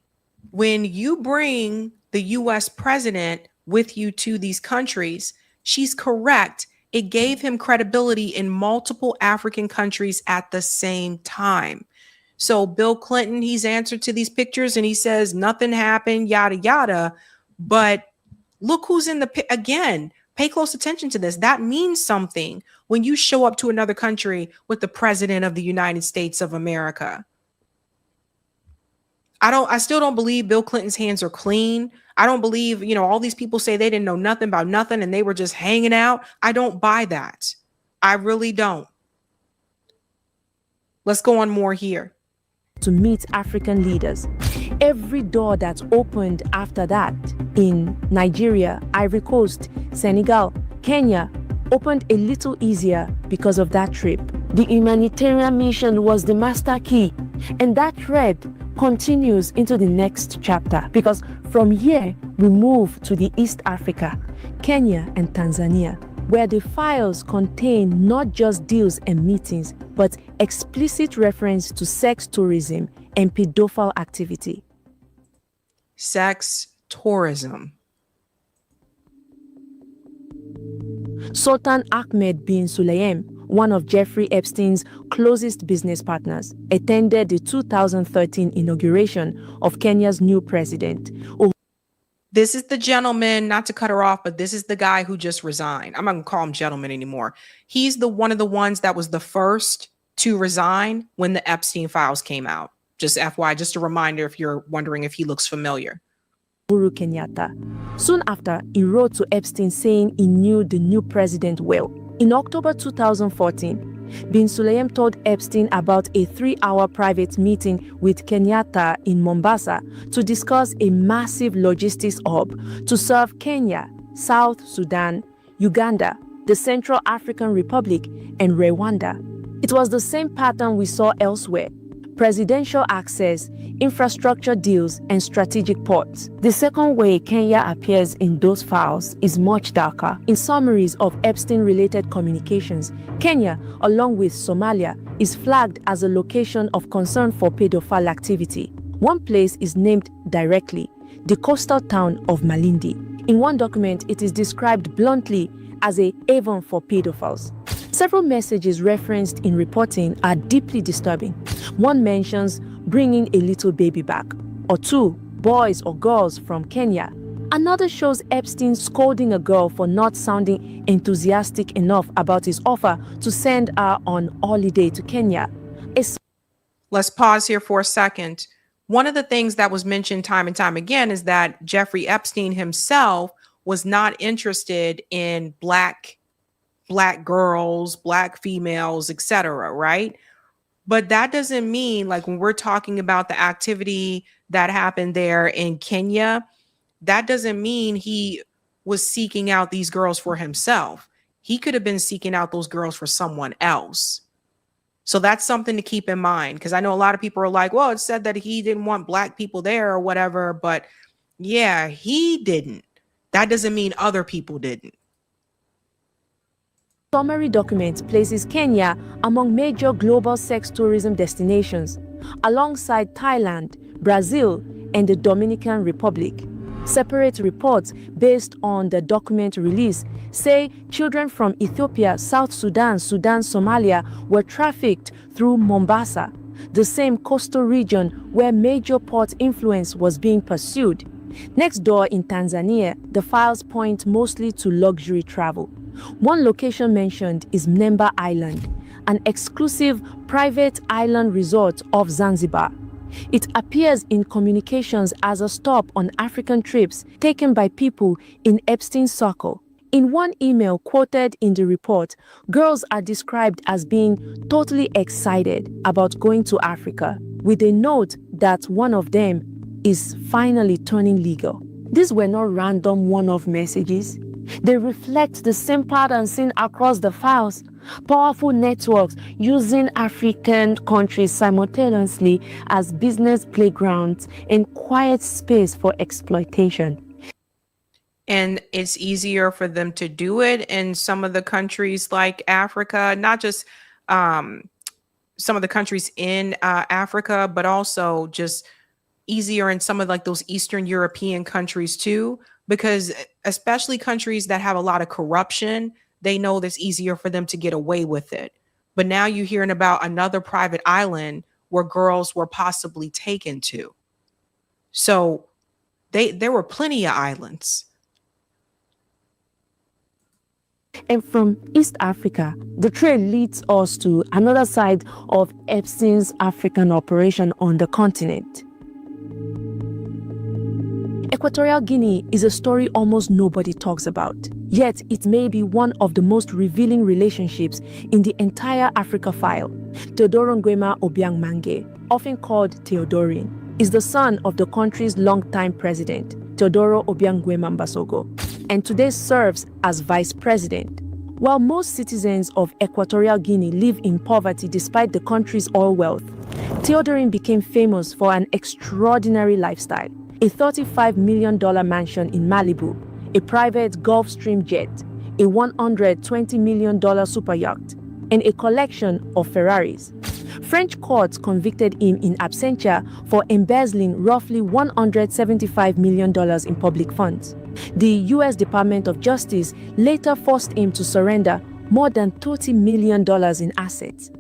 when you bring the US president with you to these countries, she's correct. It gave him credibility in multiple African countries at the same time. So Bill Clinton, he's answered to these pictures and he says nothing happened, yada, yada. But look who's in the, again, pay close attention to this. That means something when you show up to another country with the president of the United States of America. I still don't believe Bill Clinton's hands are clean. I don't believe, all these people say they didn't know nothing about nothing and they were just hanging out. I don't buy that. I really don't. Let's go on more here. To meet African leaders. Every door that's opened after that in Nigeria, Ivory Coast, Senegal, Kenya opened a little easier because of that trip. The humanitarian mission was the master key, and that thread continues into the next chapter, because from here we move to the East Africa, Kenya and Tanzania, where the files contain not just deals and meetings, but explicit reference to sex tourism and pedophile activity. Sex tourism. Sultan Ahmed bin Sulayem, one of Jeffrey Epstein's closest business partners, attended the 2013 inauguration of Kenya's new president. This is the gentleman, not to cut her off, but this is the guy who just resigned. I'm not going to call him gentleman anymore. He's one of the ones that was the first to resign when the Epstein files came out. Just FYI, just a reminder if you're wondering if he looks familiar. Uhuru Kenyatta. Soon after, he wrote to Epstein saying he knew the new president well. In October 2014, bin Sulayem told Epstein about a 3-hour private meeting with Kenyatta in Mombasa to discuss a massive logistics hub to serve Kenya, South Sudan, Uganda, the Central African Republic, and Rwanda. It was the same pattern we saw elsewhere: presidential access, infrastructure deals, and strategic ports. The second way Kenya appears in those files is much darker. In summaries of Epstein-related communications, Kenya, along with Somalia, is flagged as a location of concern for pedophile activity. One place is named directly, the coastal town of Malindi. In one document, it is described bluntly as a haven for pedophiles. Several messages referenced in reporting are deeply disturbing. One mentions bringing a little baby back, or 2 boys or girls from Kenya. Another shows Epstein scolding a girl for not sounding enthusiastic enough about his offer to send her on holiday to Kenya. Let's pause here for a second. One of the things that was mentioned time and time again is that Jeffrey Epstein himself was not interested in black girls, black females, etc., right? But that doesn't mean, like, when we're talking about the activity that happened there in Kenya, that doesn't mean he was seeking out these girls for himself. He could have been seeking out those girls for someone else. So that's something to keep in mind, because I know a lot of people are like, well, it said that he didn't want black people there or whatever, but yeah, he didn't. That doesn't mean other people didn't. Summary document places Kenya among major global sex tourism destinations, alongside Thailand, Brazil, and the Dominican Republic. Separate reports based on the document release say children from Ethiopia, South Sudan, Somalia were trafficked through Mombasa, the same coastal region where major port influence was being pursued. Next door in Tanzania, the files point mostly to luxury travel. One location mentioned is Mnemba Island, an exclusive private island resort of Zanzibar. It appears in communications as a stop on African trips taken by people in Epstein's circle. In one email quoted in the report, girls are described as being totally excited about going to Africa, with a note that one of them is finally turning legal. These were not random one-off messages. They reflect the same pattern seen across the files. Powerful networks using African countries simultaneously as business playgrounds and quiet space for exploitation. And it's easier for them to do it in some of the countries like Africa, not just some of the countries in Africa, but also just easier in some of like those Eastern European countries too, because especially countries that have a lot of corruption, they know that's easier for them to get away with it. But now you're hearing about another private island where girls were possibly taken to. So there were plenty of islands. And from East Africa, the trail leads us to another side of Epstein's African operation on the continent. Equatorial Guinea is a story almost nobody talks about, yet it may be one of the most revealing relationships in the entire Africa file. Teodoro Nguema Obiang Mange, often called Theodorian, is the son of the country's longtime president, Teodoro Obiang Nguema Mbasogo, and today serves as vice president. While most citizens of Equatorial Guinea live in poverty despite the country's oil wealth, Theodorian became famous for an extraordinary lifestyle. A $35 million mansion in Malibu, a private Gulfstream jet, a $120 million super yacht, and a collection of Ferraris. French courts convicted him in absentia for embezzling roughly $175 million in public funds. The U.S. Department of Justice later forced him to surrender more than $30 million in assets.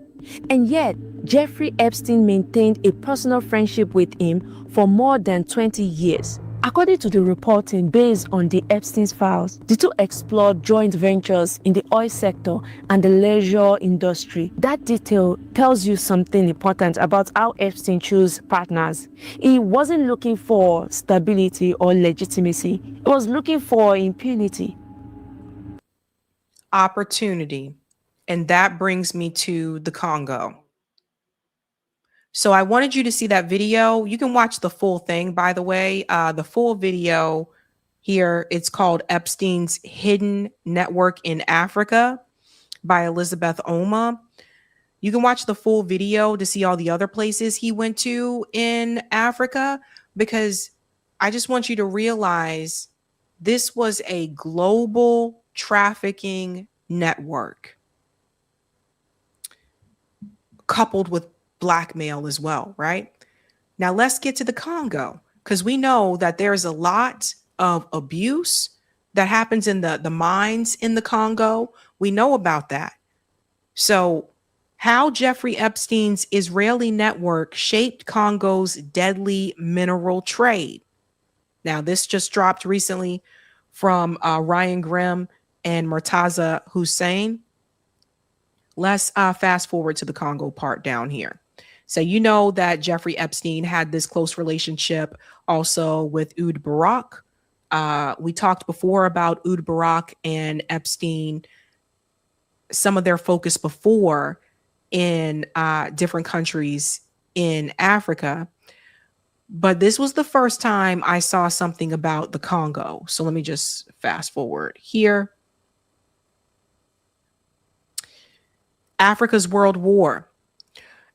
And yet, Jeffrey Epstein maintained a personal friendship with him for more than 20 years. According to the reporting based on the Epstein's files, the two explored joint ventures in the oil sector and the leisure industry. That detail tells you something important about how Epstein chose partners. He wasn't looking for stability or legitimacy. He was looking for impunity. Opportunity. And that brings me to the Congo. So I wanted you to see that video. You can watch the full thing, by the way. The full video here, it's called Epstein's Hidden Network in Africa by Elizabeth Oma. You can watch the full video to see all the other places he went to in Africa, because I just want you to realize this was a global trafficking network coupled with blackmail as well, right? Now let's get to the Congo, because we know that there's a lot of abuse that happens in the mines in the Congo. We know about that. So how Jeffrey Epstein's Israeli network shaped Congo's deadly mineral trade. Now this just dropped recently from Ryan Grimm and Murtaza Hussein. Let's fast forward to the Congo part down here. So you know that Jeffrey Epstein had this close relationship also with Oud Barak, We talked before about Oud Barak and Epstein, some of their focus before in different countries in Africa. But this was the first time I saw something about the Congo. So let me just fast forward here. Africa's World War.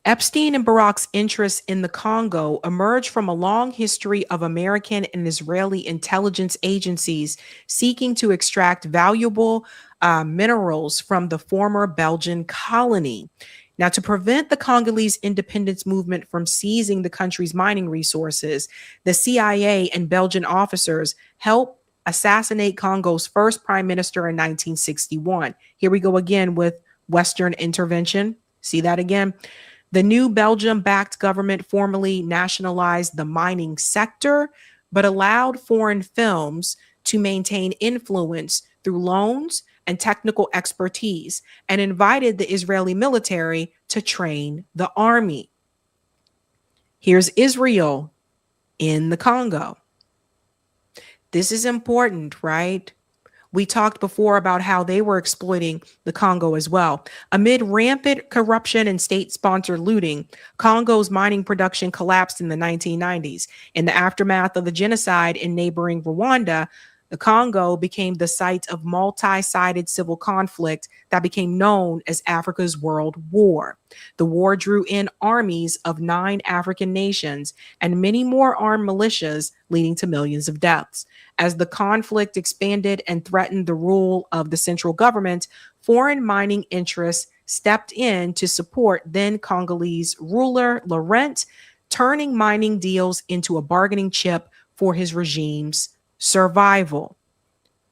Epstein and Barak's interests in the Congo emerged from a long history of American and Israeli intelligence agencies seeking to extract valuable minerals from the former Belgian colony. Now, to prevent the Congolese independence movement from seizing the country's mining resources, the CIA and Belgian officers helped assassinate Congo's first prime minister in 1961. Here we go again with Western intervention. See that again? The new Belgium-backed government formally nationalized the mining sector, but allowed foreign firms to maintain influence through loans and technical expertise, and invited the Israeli military to train the army. Here's Israel in the Congo. This is important, right? We talked before about how they were exploiting the Congo as well. Amid rampant corruption and state-sponsored looting, Congo's mining production collapsed in the 1990s. In the aftermath of the genocide in neighboring Rwanda, the Congo became the site of multi-sided civil conflict that became known as Africa's World War. The war drew in armies of 9 African nations and many more armed militias, leading to millions of deaths. As the conflict expanded and threatened the rule of the central government, foreign mining interests stepped in to support then Congolese ruler Laurent, turning mining deals into a bargaining chip for his regime's survival.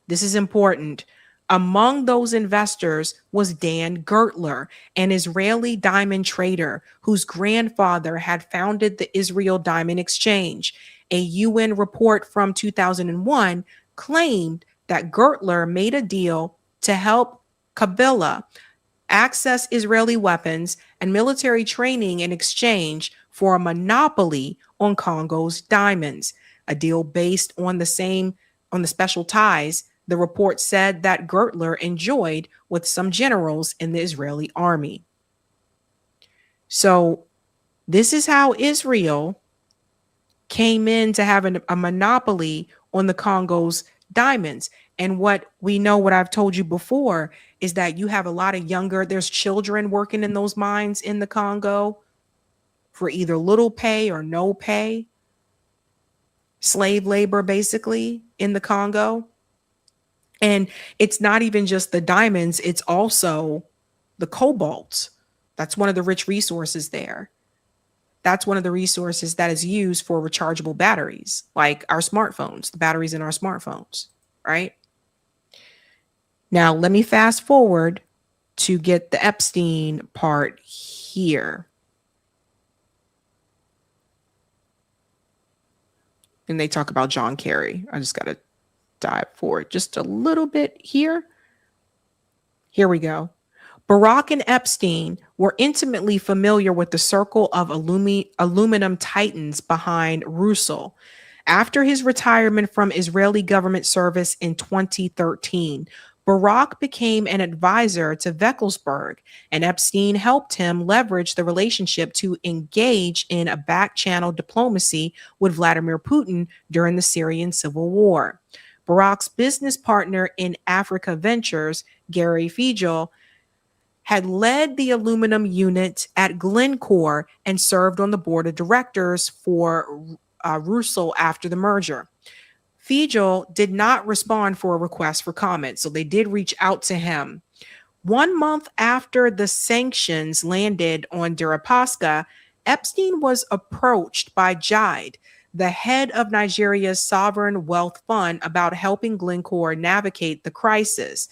This is important. Among those investors was Dan Gertler, an Israeli diamond trader whose grandfather had founded the Israel Diamond Exchange. A UN report from 2001 claimed that Gertler made a deal to help Kabila access Israeli weapons and military training in exchange for a monopoly on Congo's diamonds. A deal based on the special ties the report said that Gertler enjoyed with some generals in the Israeli army. So this is how Israel came in to have a monopoly on the Congo's diamonds. And what I've told you before is that you have a lot of there's children working in those mines in the Congo for either little pay or no pay. Slave labor, basically, in the Congo. And it's not even just the diamonds, it's also the cobalt. That's one of the rich resources there. That's one of the resources that is used for rechargeable batteries, like our smartphones, the batteries in our smartphones, right? Now, let me fast forward to get the Epstein part here. And they talk about John Kerry. I just got to dive forward just a little bit here. Here we go. Barak and Epstein were intimately familiar with the circle of aluminum titans behind Rusal. After his retirement from Israeli government service in 2013, Barak became an advisor to Veckelsberg, and Epstein helped him leverage the relationship to engage in a back-channel diplomacy with Vladimir Putin during the Syrian civil war. Barak's business partner in Africa Ventures, Gary Fiegel, had led the aluminum unit at Glencore and served on the board of directors for Rusal after the merger. Fiegel did not respond for a request for comment, so they did reach out to him. 1 month after the sanctions landed on Deripaska, Epstein was approached by Jide, the head of Nigeria's sovereign wealth fund, about helping Glencore navigate the crisis.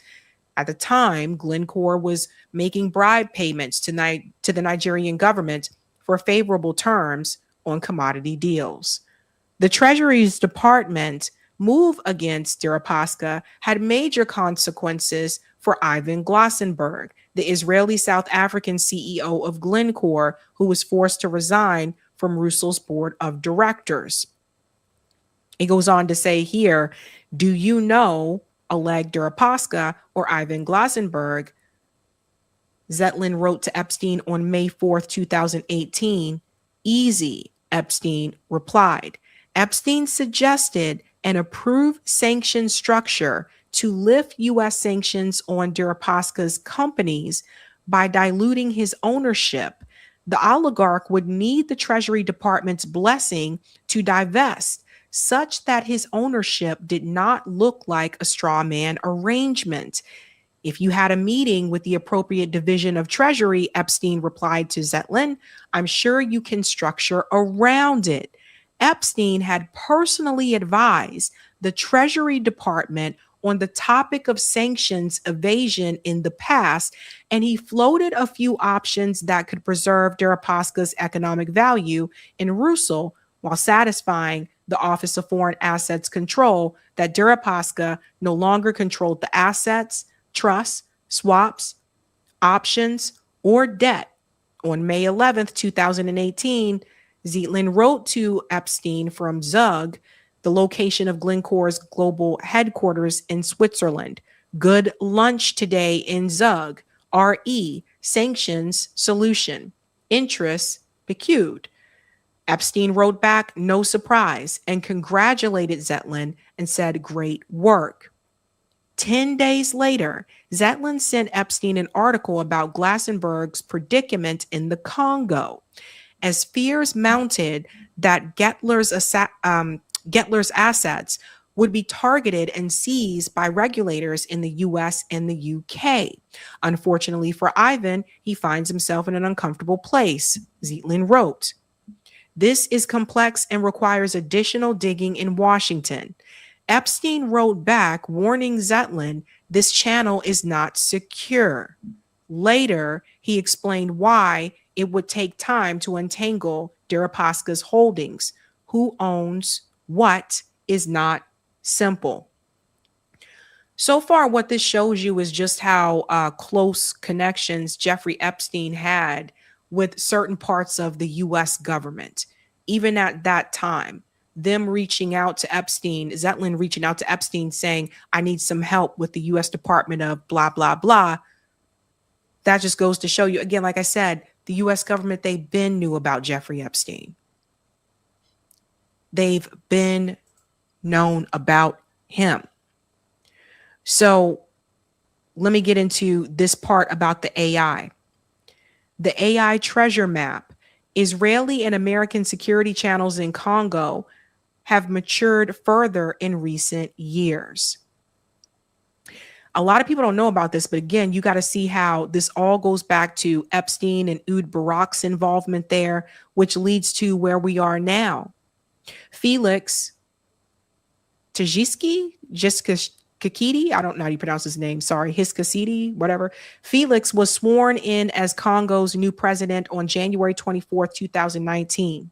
At the time, Glencore was making bribe payments to the Nigerian government for favorable terms on commodity deals. The Treasury's Department move against Deripaska had major consequences for Ivan Glossenberg, the Israeli South African CEO of Glencore, who was forced to resign from Rusal's board of directors. It goes on to say here, do you know Oleg Deripaska or Ivan Glasenberg? Zetlin wrote to Epstein on May 4th, 2018. Easy, Epstein replied. Epstein suggested an approved sanction structure to lift U.S. sanctions on Deripaska's companies by diluting his ownership. The oligarch would need the Treasury Department's blessing to divest, such that his ownership did not look like a straw man arrangement. If you had a meeting with the appropriate division of Treasury, Epstein replied to Zetlin, I'm sure you can structure around it. Epstein had personally advised the Treasury Department on the topic of sanctions evasion in the past, and he floated a few options that could preserve Deripaska's economic value in Rusal while satisfying the Office of Foreign Assets Control that Deripaska no longer controlled the assets, trusts, swaps, options, or debt. On May 11th, 2018, Zetlin wrote to Epstein from Zug, the location of Glencore's global headquarters in Switzerland. Good lunch today in Zug. RE, sanctions solution. Interest piqued. Epstein wrote back, no surprise, and congratulated Zetlin and said, great work. 10 days later, Zetlin sent Epstein an article about Glasenberg's predicament in the Congo. As fears mounted that Gettler's assets would be targeted and seized by regulators in the US and the UK. Unfortunately for Ivan, he finds himself in an uncomfortable place, Zetlin wrote. This is complex and requires additional digging in Washington. Epstein wrote back, warning Zetlin, this channel is not secure. Later, he explained why it would take time to untangle Deripaska's holdings. Who owns what is not simple. So far, what this shows you is just how close connections Jeffrey Epstein had with certain parts of the U.S. government. Even at that time, them reaching out to Epstein, Zetlin reaching out to Epstein saying, I need some help with the U.S. Department of blah, blah, blah. That just goes to show you, again, like I said, the U.S. government, they've been knew about Jeffrey Epstein. They've been known about him. So let me get into this part about the AI. The AI treasure map. Israeli and American security channels in Congo have matured further in recent years. A lot of people don't know about this, but again, you got to see how this all goes back to Epstein and Oud Barak's involvement there, which leads to where we are now. Felix Tshisekedi, I don't know how you pronounce his name. Sorry, Tshisekedi, whatever. Felix was sworn in as Congo's new president on January 24th, 2019.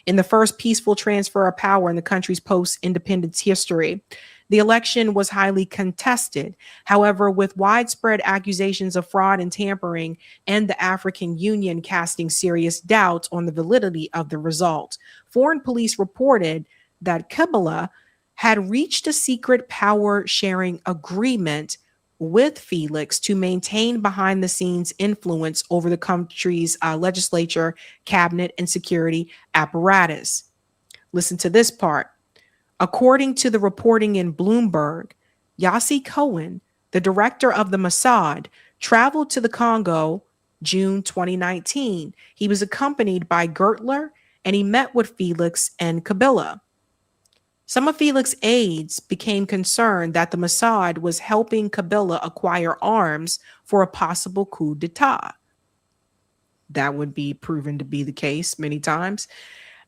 In the first peaceful transfer of power in the country's post-independence history. The election was highly contested. However, with widespread accusations of fraud and tampering and the African Union casting serious doubts on the validity of the result, foreign police reported that Kabila had reached a secret power sharing agreement with Felix to maintain behind the scenes influence over the country's legislature, cabinet, and security apparatus. Listen to this part. According to the reporting in Bloomberg, Yossi Cohen, the director of the Mossad, traveled to the Congo June 2019. He was accompanied by Gertler and he met with Felix and Kabila. Some of Felix's aides became concerned that the Mossad was helping Kabila acquire arms for a possible coup d'etat. That would be proven to be the case many times.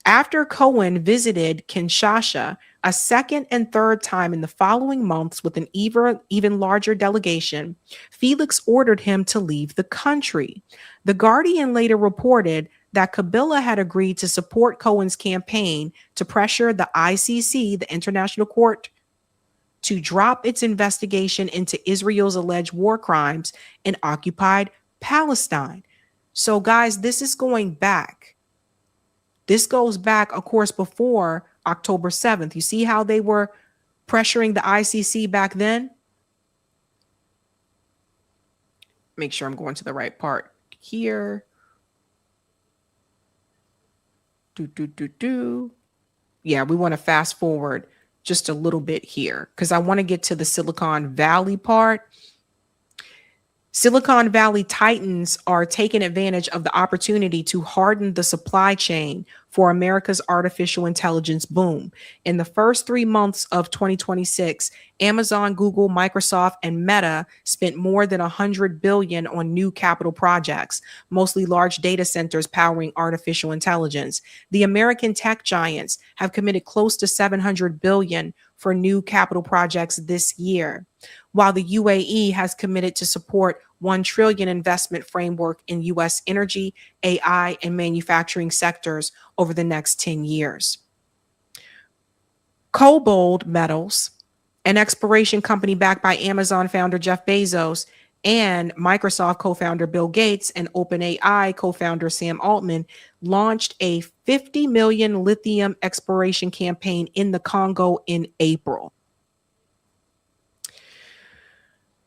After Cohen visited Kinshasa a second and third time in the following months with an even larger delegation, Felix ordered him to leave the country. The Guardian later reported that Kabila had agreed to support Cohen's campaign to pressure the ICC, the International Court, to drop its investigation into Israel's alleged war crimes in occupied Palestine. So, guys, this is going back This goes back, of course, before October 7th. You see how they were pressuring the ICC back then? Make sure I'm going to the right part here. Yeah, we want to fast forward just a little bit here because I want to get to the Silicon Valley part. Silicon Valley titans are taking advantage of the opportunity to harden the supply chain for America's artificial intelligence boom. In the first 3 months of 2026, Amazon, Google, Microsoft, and Meta spent more than $100 billion on new capital projects, mostly large data centers powering artificial intelligence. The American tech giants have committed close to $700 billion for new capital projects this year, while the UAE has committed to support $1 trillion investment framework in U.S. energy, AI, and manufacturing sectors over the next 10 years. Cobalt Metals, an exploration company backed by Amazon founder Jeff Bezos and Microsoft co-founder Bill Gates and OpenAI co-founder Sam Altman, launched a $50 million lithium exploration campaign in the Congo in April.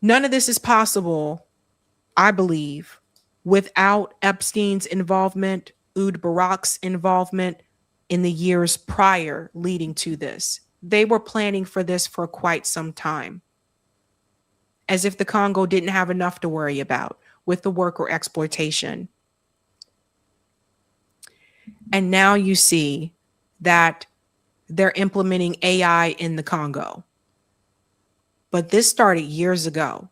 None of this is possible, I believe, without Epstein's involvement, Oud Barak's involvement in the years prior leading to this. They were planning for this for quite some time, as if the Congo didn't have enough to worry about with the worker exploitation. And now you see that they're implementing AI in the Congo. But this started years ago.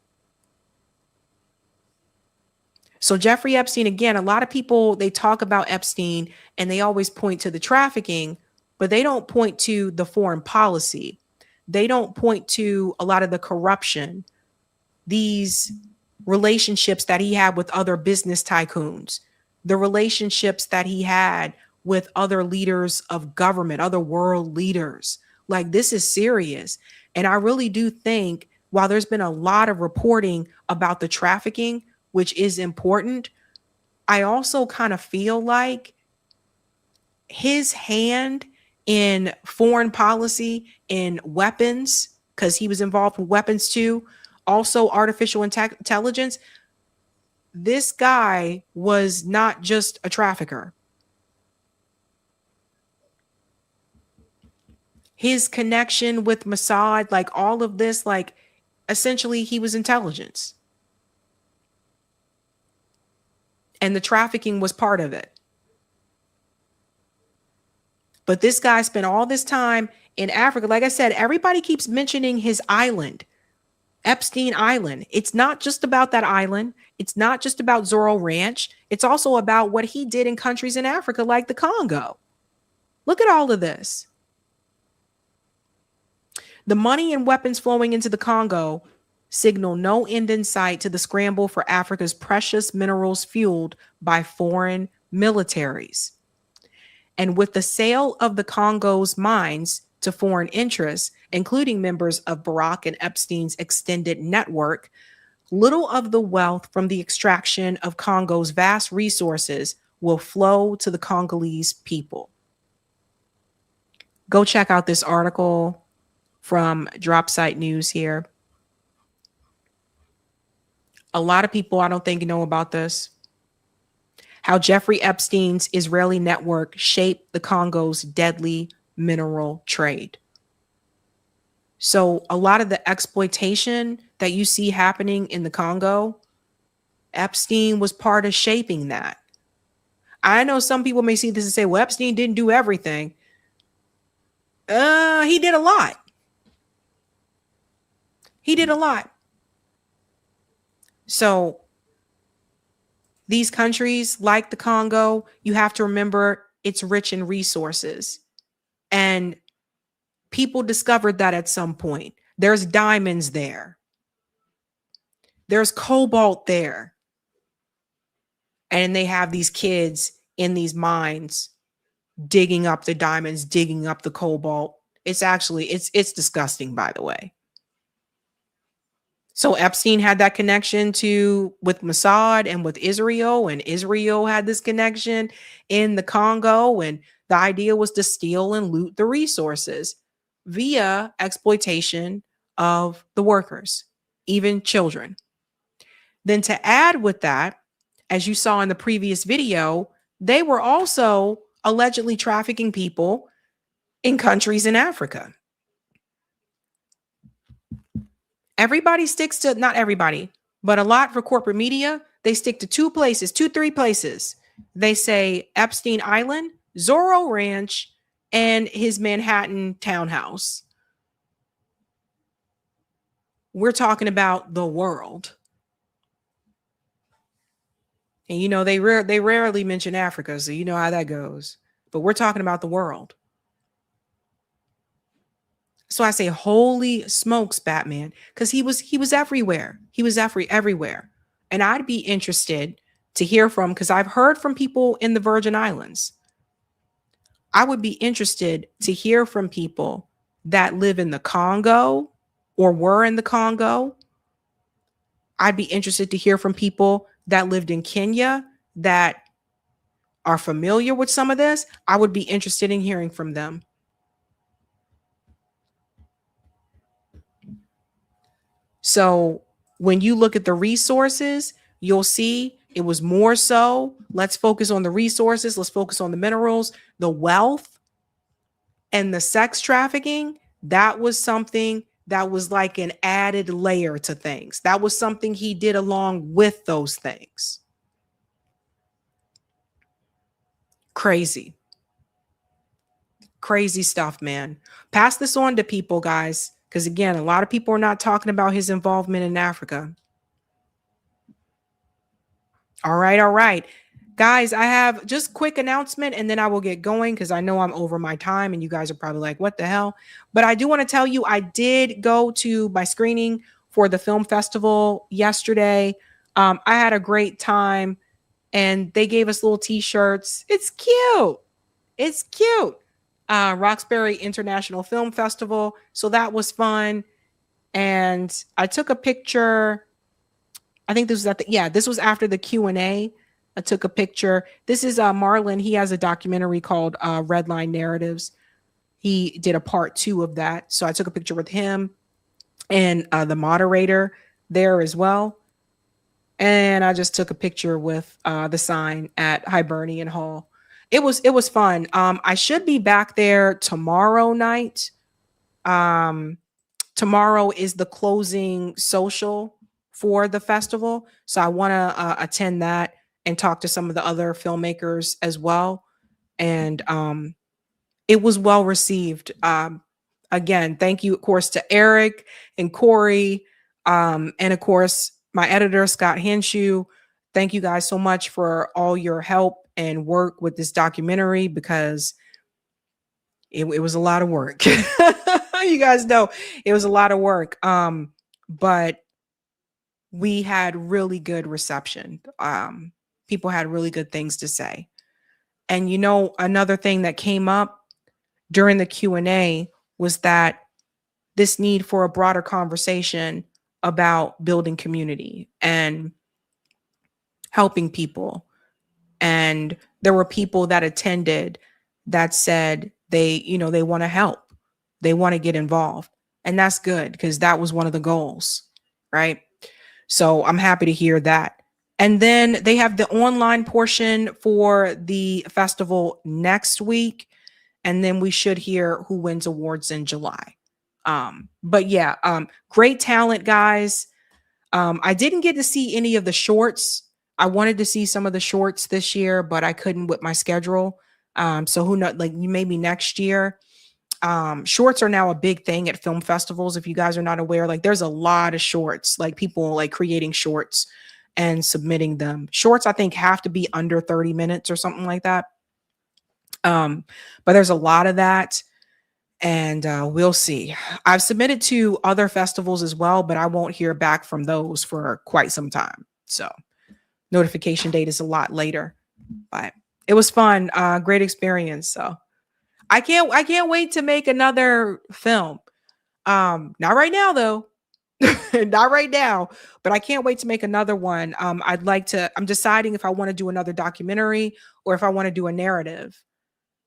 So Jeffrey Epstein, again, a lot of people, they talk about Epstein and they always point to the trafficking, but they don't point to the foreign policy. They don't point to a lot of the corruption, these relationships that he had with other business tycoons, the relationships that he had with other leaders of government, other world leaders. Like, this is serious. And I really do think, while there's been a lot of reporting about the trafficking, which is important, I also kind of feel like his hand in foreign policy, in weapons, because he was involved with weapons too, also artificial intelligence, this guy was not just a trafficker. His connection with Mossad, like all of this, like essentially he was intelligence. And the trafficking was part of it. But this guy spent all this time in Africa. Like I said, everybody keeps mentioning his island, Epstein Island. It's not just about that island. It's not just about Zorro Ranch. It's also about what he did in countries in Africa like the Congo. Look at all of this. The money and weapons flowing into the Congo signal no end in sight to the scramble for Africa's precious minerals fueled by foreign militaries. And with the sale of the Congo's mines to foreign interests, including members of Barack and Epstein's extended network, little of the wealth from the extraction of Congo's vast resources will flow to the Congolese people. Go check out this article from Dropsite News here. A lot of people, I don't think, know about this. How Jeffrey Epstein's Israeli network shaped the Congo's deadly mineral trade. So a lot of the exploitation that you see happening in the Congo, Epstein was part of shaping that. I know some people may see this and say, well, Epstein didn't do everything. He did a lot. He did a lot. So these countries like the Congo, you have to remember it's rich in resources. And people discovered that at some point. There's diamonds there. There's cobalt there. And they have these kids in these mines digging up the diamonds, digging up the cobalt. It's actually, it's disgusting, by the way. So Epstein had that connection with Mossad and with Israel, and Israel had this connection in the Congo, and the idea was to steal and loot the resources via exploitation of the workers, even children. Then to add with that, as you saw in the previous video, they were also allegedly trafficking people in countries in Africa. Everybody sticks to, not everybody, but a lot for corporate media, they stick to two, three places. They say Epstein Island, Zorro Ranch, and his Manhattan townhouse. We're talking about the world. And you know, they rarely mention Africa, so you know how that goes. But we're talking about the world. So I say, holy smokes, Batman, because he was everywhere. He was everywhere. And I'd be interested to hear from, because I've heard from people in the Virgin Islands. I would be interested to hear from people that live in the Congo or were in the Congo. I'd be interested to hear from people that lived in Kenya that are familiar with some of this. I would be interested in hearing from them. So when you look at the resources, you'll see it was more so, let's focus on the resources, let's focus on the minerals, the wealth, and the sex trafficking. That was something that was like an added layer to things. That was something he did along with those things. Crazy. Crazy stuff, man. Pass this on to people, guys. Because again, a lot of people are not talking about his involvement in Africa. All right. Guys, I have just quick announcement and then I will get going because I know I'm over my time and you guys are probably like, what the hell? But I do want to tell you, I did go to my screening for the film festival yesterday. I had a great time and they gave us little t-shirts. It's cute. It's cute. Roxbury International Film Festival. So that was fun. And I took a picture. I think this was this was after the Q&A. I took a picture. This is Marlon. He has a documentary called Red Line Narratives. He did a part 2 of that. So I took a picture with him and the moderator there as well. And I just took a picture with the sign at Hibernian Hall. It was fun. I should be back there tomorrow night. Tomorrow is the closing social for the festival. So I want to attend that and talk to some of the other filmmakers as well. And it was well received. Again, thank you, of course, to Eric and Corey. And of course, my editor, Scott Henshaw. Thank you guys so much for all your help and work with this documentary because it was a lot of work. You guys know it was a lot of work. But we had really good reception. People had really good things to say. And you know, another thing that came up during the Q&A was that this need for a broader conversation about building community and helping people. And there were people that attended that said they want to help. They want to get involved. And that's good because that was one of the goals, right? So I'm happy to hear that. And then they have the online portion for the festival next week. And then we should hear who wins awards in July. But yeah, great talent, guys. I didn't get to see any of the shorts. I wanted to see some of the shorts this year, but I couldn't with my schedule. So who knows, like maybe next year. Shorts are now a big thing at film festivals. If you guys are not aware, like there's a lot of shorts, like people like creating shorts and submitting them. Shorts, I think, have to be under 30 minutes or something like that. But there's a lot of that. And we'll see. I've submitted to other festivals as well, but I won't hear back from those for quite some time. So notification date is a lot later, but it was fun. Great experience. So I can't wait to make another film. Not right now though. Not right now, but I can't wait to make another one. I'm deciding if I want to do another documentary or if I want to do a narrative.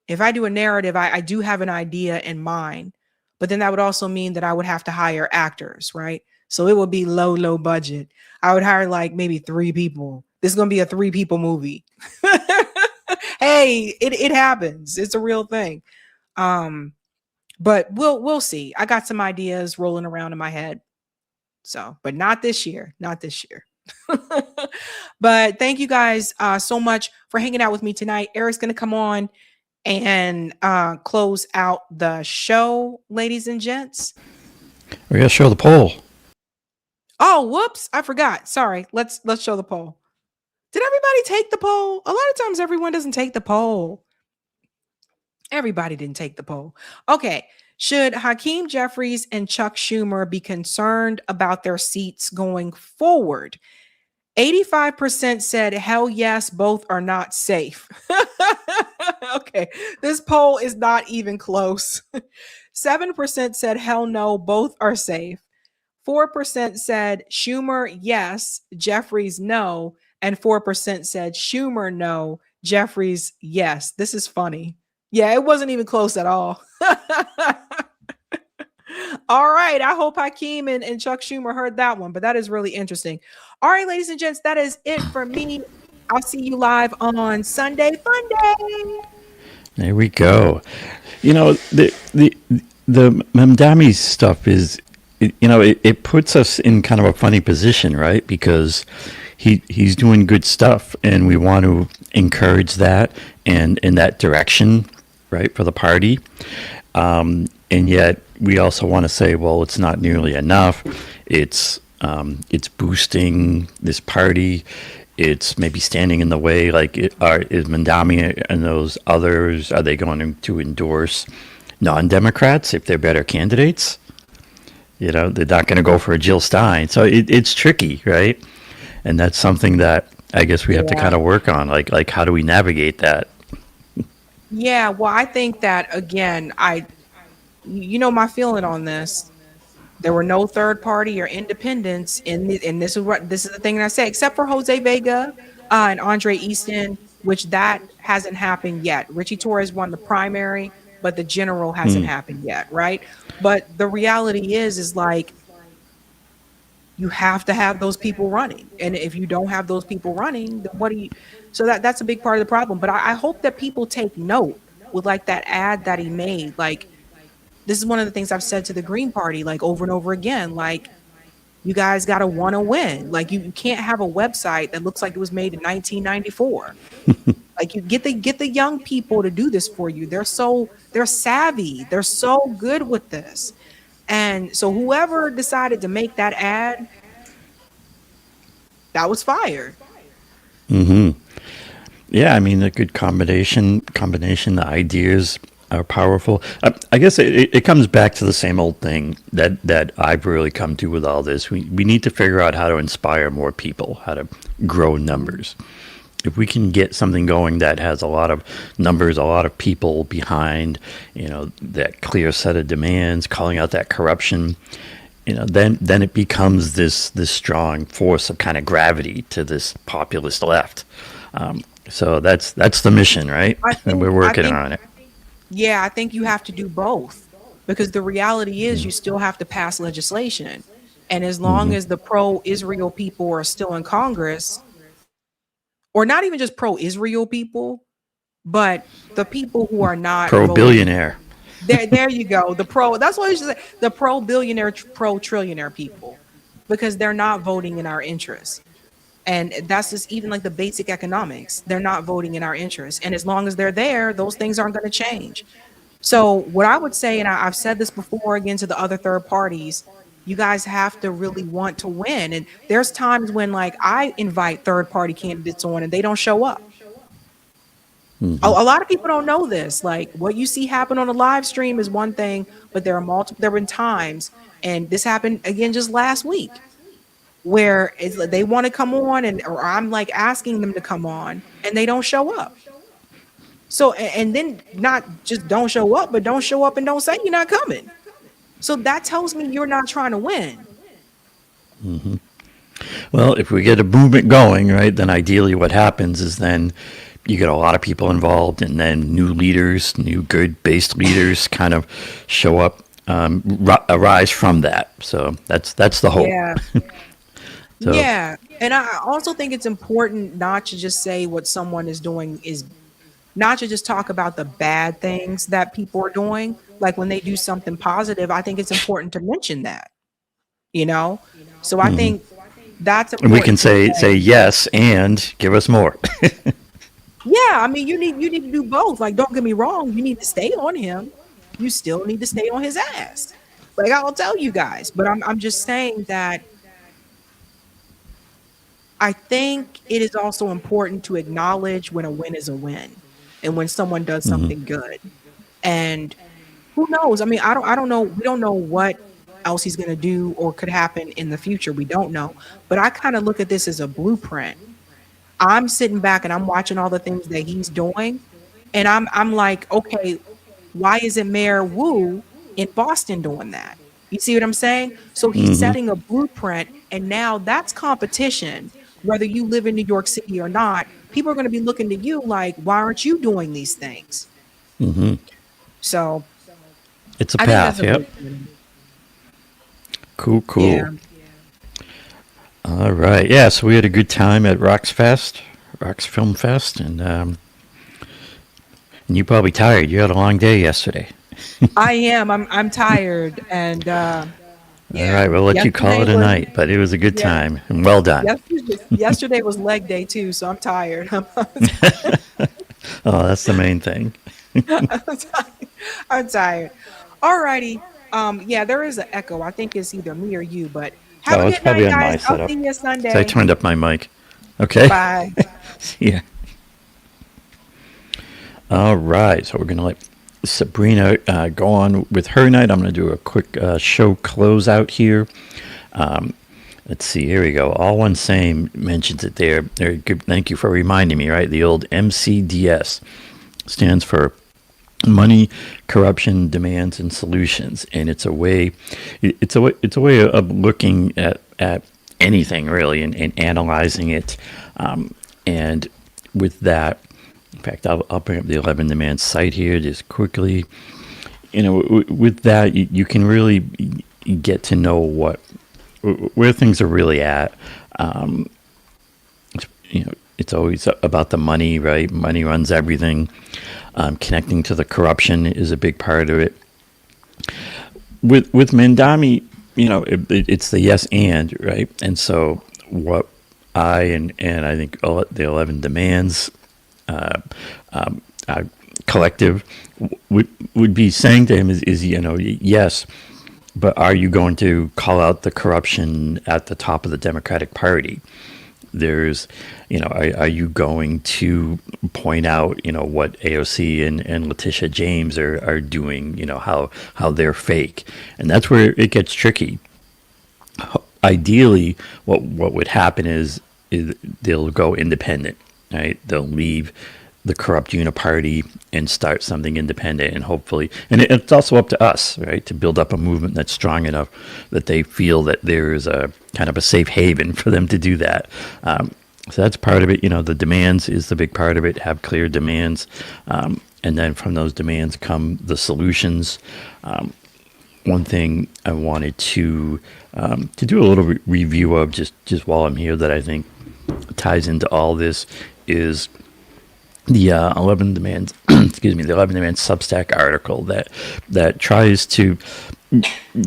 If I do a narrative, I do have an idea in mind, but then that would also mean that I would have to hire actors, right? So it would be low budget. I would hire like maybe 3 people. This is going to be a 3 people movie. Hey, it happens. It's a real thing. But we'll see. I got some ideas rolling around in my head. So, but not this year. Not this year. But thank you guys so much for hanging out with me tonight. Eric's going to come on and close out the show, ladies and gents. We gotta show the poll. Oh, whoops. I forgot. Sorry. Let's show the poll. Did everybody take the poll? A lot of times everyone doesn't take the poll. Everybody didn't take the poll. Okay. Should Hakeem Jeffries and Chuck Schumer be concerned about their seats going forward? 85% said, hell yes, both are not safe. Okay. This poll is not even close. 7% said, hell no, both are safe. 4% said Schumer, yes, Jeffries, no. And 4% said Schumer, no, Jeffries, yes. This is funny. Yeah, it wasn't even close at all. All right. I hope Hakeem and Chuck Schumer heard that one, but that is really interesting. All right, ladies and gents, that is it for me. I'll see you live on Sunday Fun Day. There we go. You know, the Mamdani stuff is, it puts us in kind of a funny position, right? Because he's doing good stuff, and we want to encourage that and in that direction, right, for the party. And yet we also want to say, well, it's not nearly enough. It's boosting this party. It's maybe standing in the way. Like, is Mamdani and those others, are they going to endorse non-Democrats if they're better candidates? They're not going to go for a Jill Stein. So it's tricky, right? And that's something that I guess we have to kind of work on. Like how do we navigate that? Yeah, well, I think that, again, my feeling on this. There were no third party or independents and this is the thing that I say, except for Jose Vega and Andre Easton, which that hasn't happened yet. Richie Torres won the primary, but the general hasn't happened yet, right? But the reality is like you have to have those people running, and if you don't have those people running, then what do you? So that's a big part of the problem. But I hope that people take note with like that ad that he made, like. This is one of the things I've said to the Green Party, like over and over again, like you guys got to want to win. Like you can't have a website that looks like it was made in 1994. Like you get the young people to do this for you. They're savvy. They're so good with this. And so whoever decided to make that ad, that was fired. Mm-hmm. Yeah, I mean, a good combination, the ideas are powerful. I guess it comes back to the same old thing that I've really come to with all this. We need to figure out how to inspire more people, how to grow numbers. If we can get something going that has a lot of numbers, a lot of people behind, that clear set of demands, calling out that corruption, then it becomes this strong force of kind of gravity to this populist left. So that's the mission, right? And we're working on it. Yeah, I think you have to do both, because the reality is you still have to pass legislation. And as long as the pro-Israel people are still in Congress, or not even just pro-Israel people, but the people who are not pro-billionaire. There you go. That's what I should say. The pro-billionaire, pro-trillionaire people, because they're not voting in our interests. And that's just even like the basic economics. They're not voting in our interests. And as long as they're there, those things aren't going to change. So what I would say, and I've said this before again to the other third parties, you guys have to really want to win. And there's times when like I invite third party candidates on and they don't show up. A lot of people don't know this. Like what you see happen on a live stream is one thing, but there have been times, and this happened again just last week, where it's like they want to come on or I'm like asking them to come on and they don't show up. So, and then not just don't show up, but don't show up and don't say you're not coming. So that tells me you're not trying to win. Mm-hmm. Well, if we get a movement going, right, then ideally what happens is then you get a lot of people involved, and then new leaders, new good-based leaders kind of show up, arise from that. So that's the hope. Yeah. So, Yeah. And I also think it's important not to just say what someone is doing is not to just talk about the bad things that people are doing. Like when they do something positive, I think it's important to mention that, you know? So I think that's and we can important. say yes and give us more. Yeah, I mean, you need to do both. Like, don't get me wrong, you need to stay on him. You still need to stay on his ass. Like I'll tell you guys, but I'm just saying that I think it is also important to acknowledge when a win is a win and when someone does something good. And who knows? I mean, I don't know. We don't know what else he's going to do or could happen in the future. We don't know. But I kind of look at this as a blueprint. I'm sitting back and I'm watching all the things that he's doing, and I'm like, okay, why isn't Mayor Wu in Boston doing that? You see what I'm saying? So he's setting a blueprint, and now that's competition. Whether you live in New York City or not, people are going to be looking to you like, why aren't you doing these things? So it's a I think path. that's a Yep. blueprint. Cool. Yeah. All right. Yeah. So we had a good time at Rox Film Fest, and you're probably tired. You had a long day yesterday. I am. I'm tired, and All right. We'll let you call it a night, but it was a good time and well done. Yesterday was leg day too, so I'm tired. Oh, that's the main thing. I'm tired. All righty. Yeah, there is an echo. I think it's either me or you, but have a It's good probably night, on my guys. I'll setup. see you Sunday. So I turned up my mic. Okay. Bye. See ya. All right. So we're going to let Sabrina go on with her night. I'm going to do a quick show closeout here. Let's see. Here we go. All One Same mentions it there. Good. Thank you for reminding me, right? The old MCDS stands for Money, Corruption, Demands, and Solutions. And it's a way of looking at anything really and analyzing it. And with that, in fact, I'll bring up the 11 Demands site here just quickly. You know, with that, you can really get to know where things are really at. You know, it's always about the money, right? Money runs everything. Connecting to the corruption is a big part of it. With Mandami, you know, it's the yes and, right? And so what I and I think the 11 Demands collective would be saying to him is, you know, yes, but are you going to call out the corruption at the top of the Democratic Party? There's, you know, are you going to point out, you know, what AOC and Leticia James are doing, you know, how they're fake? And that's where it gets tricky. Ideally, what would happen is they'll go independent, right? They'll leave the corrupt uniparty and start something independent, and hopefully, and it's also up to us, right, to build up a movement that's strong enough that they feel that there is a kind of a safe haven for them to do that. So that's part of it. You know, the demands is the big part of it. Have clear demands, and then from those demands come the solutions. One thing I wanted to do a little review of just while I'm here that I think ties into all this is the 11 Demands, excuse me, the 11 Demands Substack article that tries to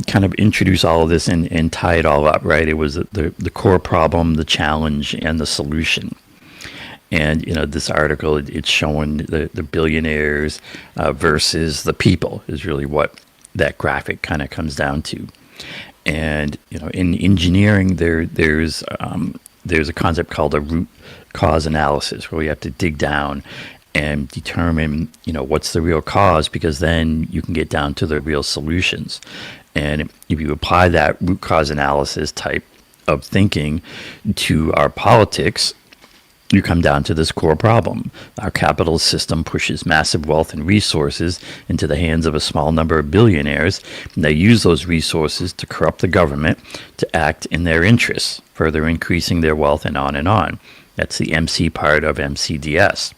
kind of introduce all of this and tie it all up, right? It was the core problem, the challenge, and the solution. And, you know, this article, it's showing the billionaires versus the people is really what that graphic kind of comes down to. And, you know, in engineering, there's a concept called a root cause analysis, where we have to dig down and determine, you know, what's the real cause, because then you can get down to the real solutions. And if you apply that root cause analysis type of thinking to our politics, you come down to this core problem. Our capitalist system pushes massive wealth and resources into the hands of a small number of billionaires, and they use those resources to corrupt the government to act in their interests, further increasing their wealth and on and on. That's the MC part of MCDS.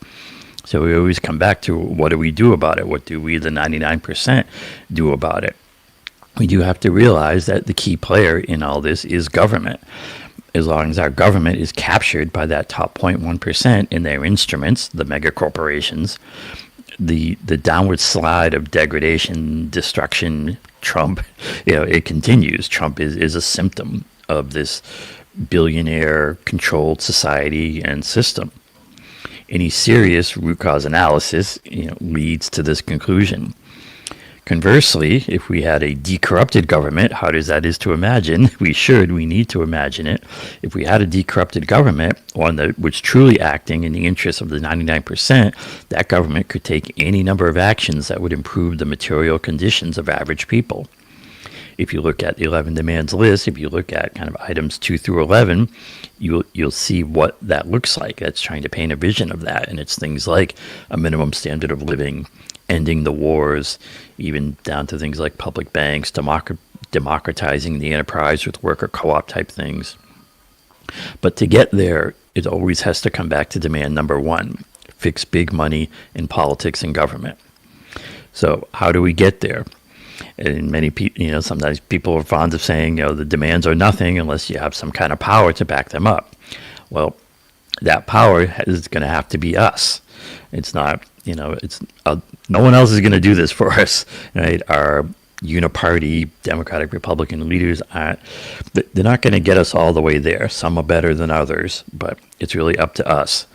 So we always come back to, what do we do about it? What do we, the 99%, do about it? We do have to realize that the key player in all this is government. As long as our government is captured by that top 0.1% in their instruments, the mega corporations, the downward slide of degradation, destruction, Trump, it continues. Trump is a symptom of this billionaire controlled society and system. Any serious root cause analysis, leads to this conclusion. Conversely, if we had a decorrupted government, hard as that is to imagine, we need to imagine it. If we had a decorrupted government, one that was truly acting in the interests of the 99%, that government could take any number of actions that would improve the material conditions of average people. If you look at the 11 demands list, if you look at kind of items 2 through 11, you'll see what that looks like. That's trying to paint a vision of that. And it's things like a minimum standard of living, ending the wars, even down to things like public banks, democratizing the enterprise with worker co-op type things. But to get there, it always has to come back to demand number one: fix big money in politics and government. So how do we get there? And many people, sometimes people are fond of saying, the demands are nothing unless you have some kind of power to back them up. Well, that power is going to have to be us. It's not, no one else is going to do this for us, right? Our uniparty Democratic Republican leaders they're not going to get us all the way there. Some are better than others, but it's really up to us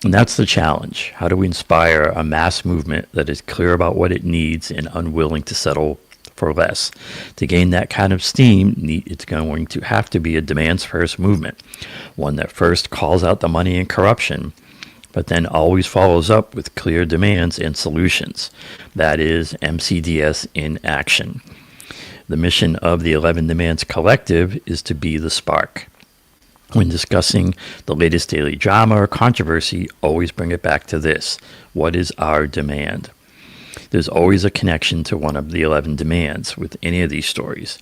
and that's the challenge. How do we inspire a mass movement that is clear about what it needs and unwilling to settle for less? To gain that kind of steam, it's going to have to be a demands first movement, one that first calls out the money and corruption, but then always follows up with clear demands and solutions. That is MCDS in action. The mission of the 11 Demands Collective is to be the spark. When discussing the latest daily drama or controversy, always bring it back to this: what is our demand? There's always a connection to one of the 11 demands with any of these stories,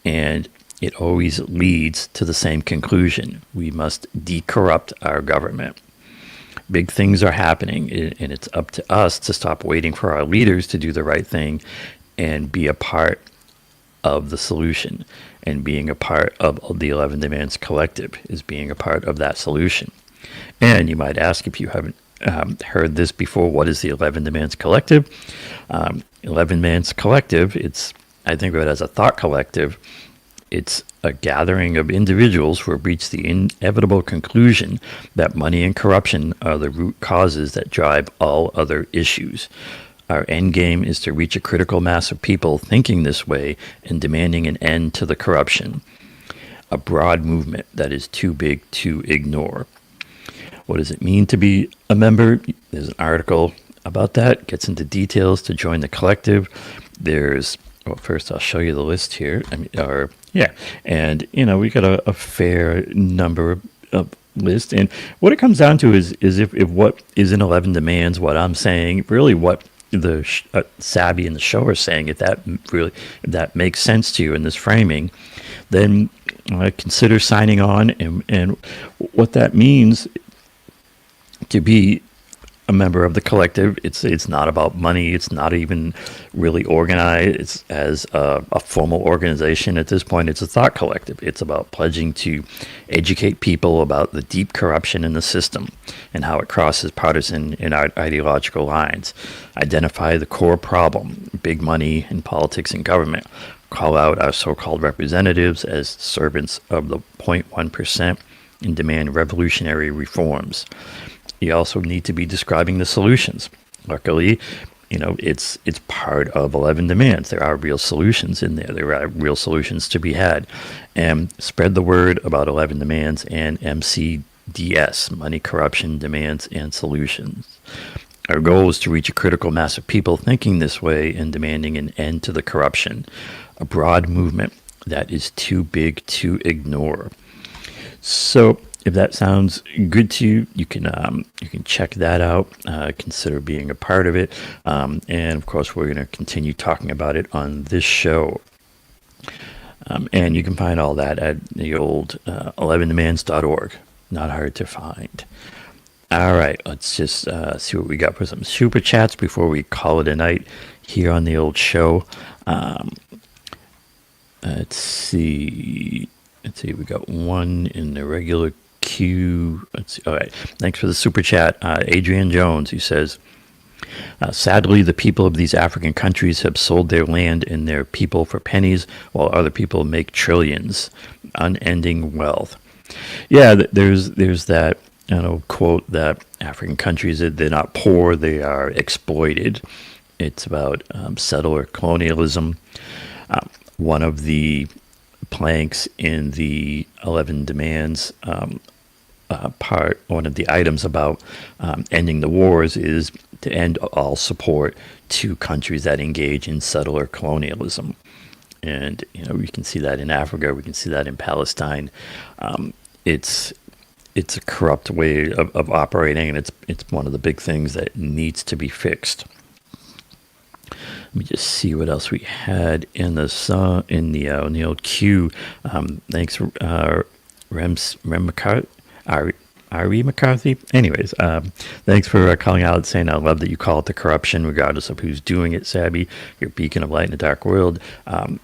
and it always leads to the same conclusion: we must decorrupt our government. Big things are happening, and it's up to us to stop waiting for our leaders to do the right thing and be a part of the solution. And being a part of the 11 Demands Collective is being a part of that solution. And you might ask, if you haven't heard this before, what is the 11 Demands Collective? 11 Demands Collective, I think of it as a thought collective. It's a gathering of individuals who have reached the inevitable conclusion that money and corruption are the root causes that drive all other issues. Our end game is to reach a critical mass of people thinking this way and demanding an end to the corruption. A broad movement that is too big to ignore. What does it mean to be a member? There's an article about that, gets into details to join the collective. First I'll show you the list here. And we got a fair number of list. And what it comes down to is if what is in 11 demands, what I'm saying, really what the Sabby and the show are saying, if that makes sense to you in this framing, then consider signing on. And what that means to be a member of the collective, it's not about money. It's not even really organized. It's as a formal organization at this point. It's a thought collective. It's about pledging to educate people about the deep corruption in the system and how it crosses partisan and ideological lines. Identify the core problem: big money in politics and government. Call out our so-called representatives as servants of the 0.1% and demand revolutionary reforms. You also need to be describing the solutions. Luckily, it's part of 11 demands. There are real solutions in there. There are real solutions to be had. And spread the word about 11 demands and MCDS, money, corruption, demands, and solutions. Our goal is to reach a critical mass of people thinking this way and demanding an end to the corruption. A broad movement that is too big to ignore. So if that sounds good to you, you can check that out. Consider being a part of it, and of course, we're going to continue talking about it on this show. And you can find all that at the old 11demands.org. Not hard to find. All right, let's just see what we got for some super chats before we call it a night here on the old show. Let's see. We got one in the regular queue. Let's see. All right. Thanks for the super chat. Adrian Jones, who says, sadly, the people of these African countries have sold their land and their people for pennies, while other people make trillions. Unending wealth. Yeah, there's that quote that African countries, they're not poor, they are exploited. It's about settler colonialism. One of the planks in the 11 demands part, one of the items about ending the wars is to end all support to countries that engage in settler colonialism. And, we can see that in Africa, we can see that in Palestine. It's a corrupt way of operating, and it's one of the big things that needs to be fixed. Let me just see what else we had in the old queue. Thanks, Ari McCarthy. Anyways, thanks for calling out and saying I love that you call it the corruption, regardless of who's doing it, Sabby. Your beacon of light in a dark world.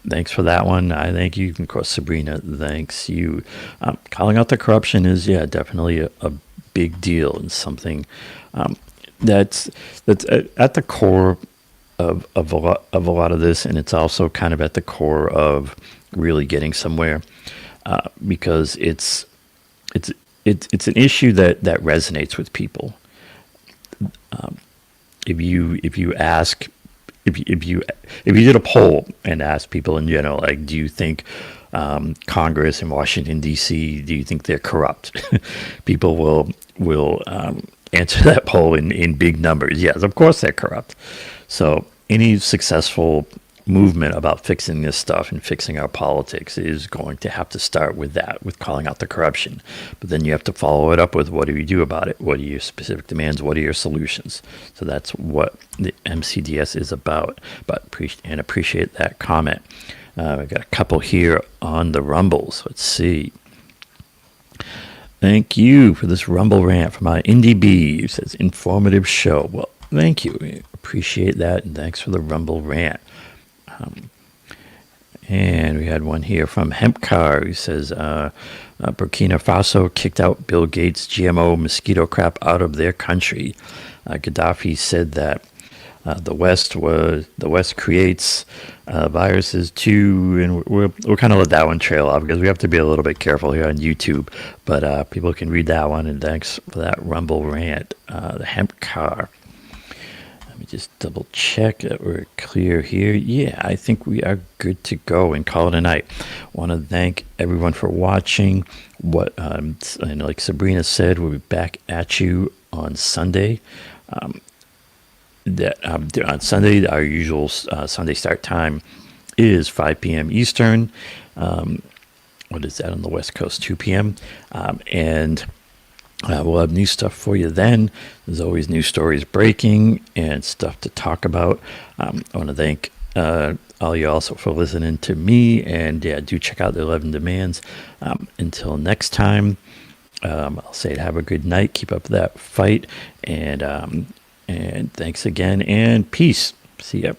Thanks for that one. I thank you. Of course, Sabrina, thanks you. Calling out the corruption is, definitely a big deal, and something that's at the core of a lot of this, and it's also kind of at the core of really getting somewhere, because it's an issue that resonates with people. If you did a poll and asked people in general, like, do you think Congress in Washington D.C., do you think they're corrupt? People will answer that poll in big numbers. Yes, of course they're corrupt. So any successful movement about fixing this stuff and fixing our politics is going to have to start with that, with calling out the corruption. But then you have to follow it up with, what do you do about it? What are your specific demands? What are your solutions? So that's what the MCDS is about. But appreciate that comment. We've got a couple here on the Rumbles. Let's see. Thank you for this Rumble rant from Indy B. It says, informative show. Well, thank you. We appreciate that. And thanks for the Rumble rant. And we had one here from Hempcar, who says, Burkina Faso kicked out Bill Gates' GMO mosquito crap out of their country. Gaddafi said that the West creates viruses too, and we'll kind of let that one trail off because we have to be a little bit careful here on YouTube. But people can read that one, and thanks for that Rumble rant, the Hempcar. Let me just double check that we're clear here. Yeah, I think we are good to go and call it a night. Want to thank everyone for watching. And like Sabrina said, we'll be back at you on Sunday. On Sunday, our usual Sunday start time is 5 p.m. Eastern. What is that on the West Coast? 2 p.m. And we'll have new stuff for you then. There's always new stories breaking and stuff to talk about. I want to thank all you also for listening to me. And do check out the 11 Demands. Until next time, I'll say have a good night. Keep up that fight. And thanks again. And peace. See ya.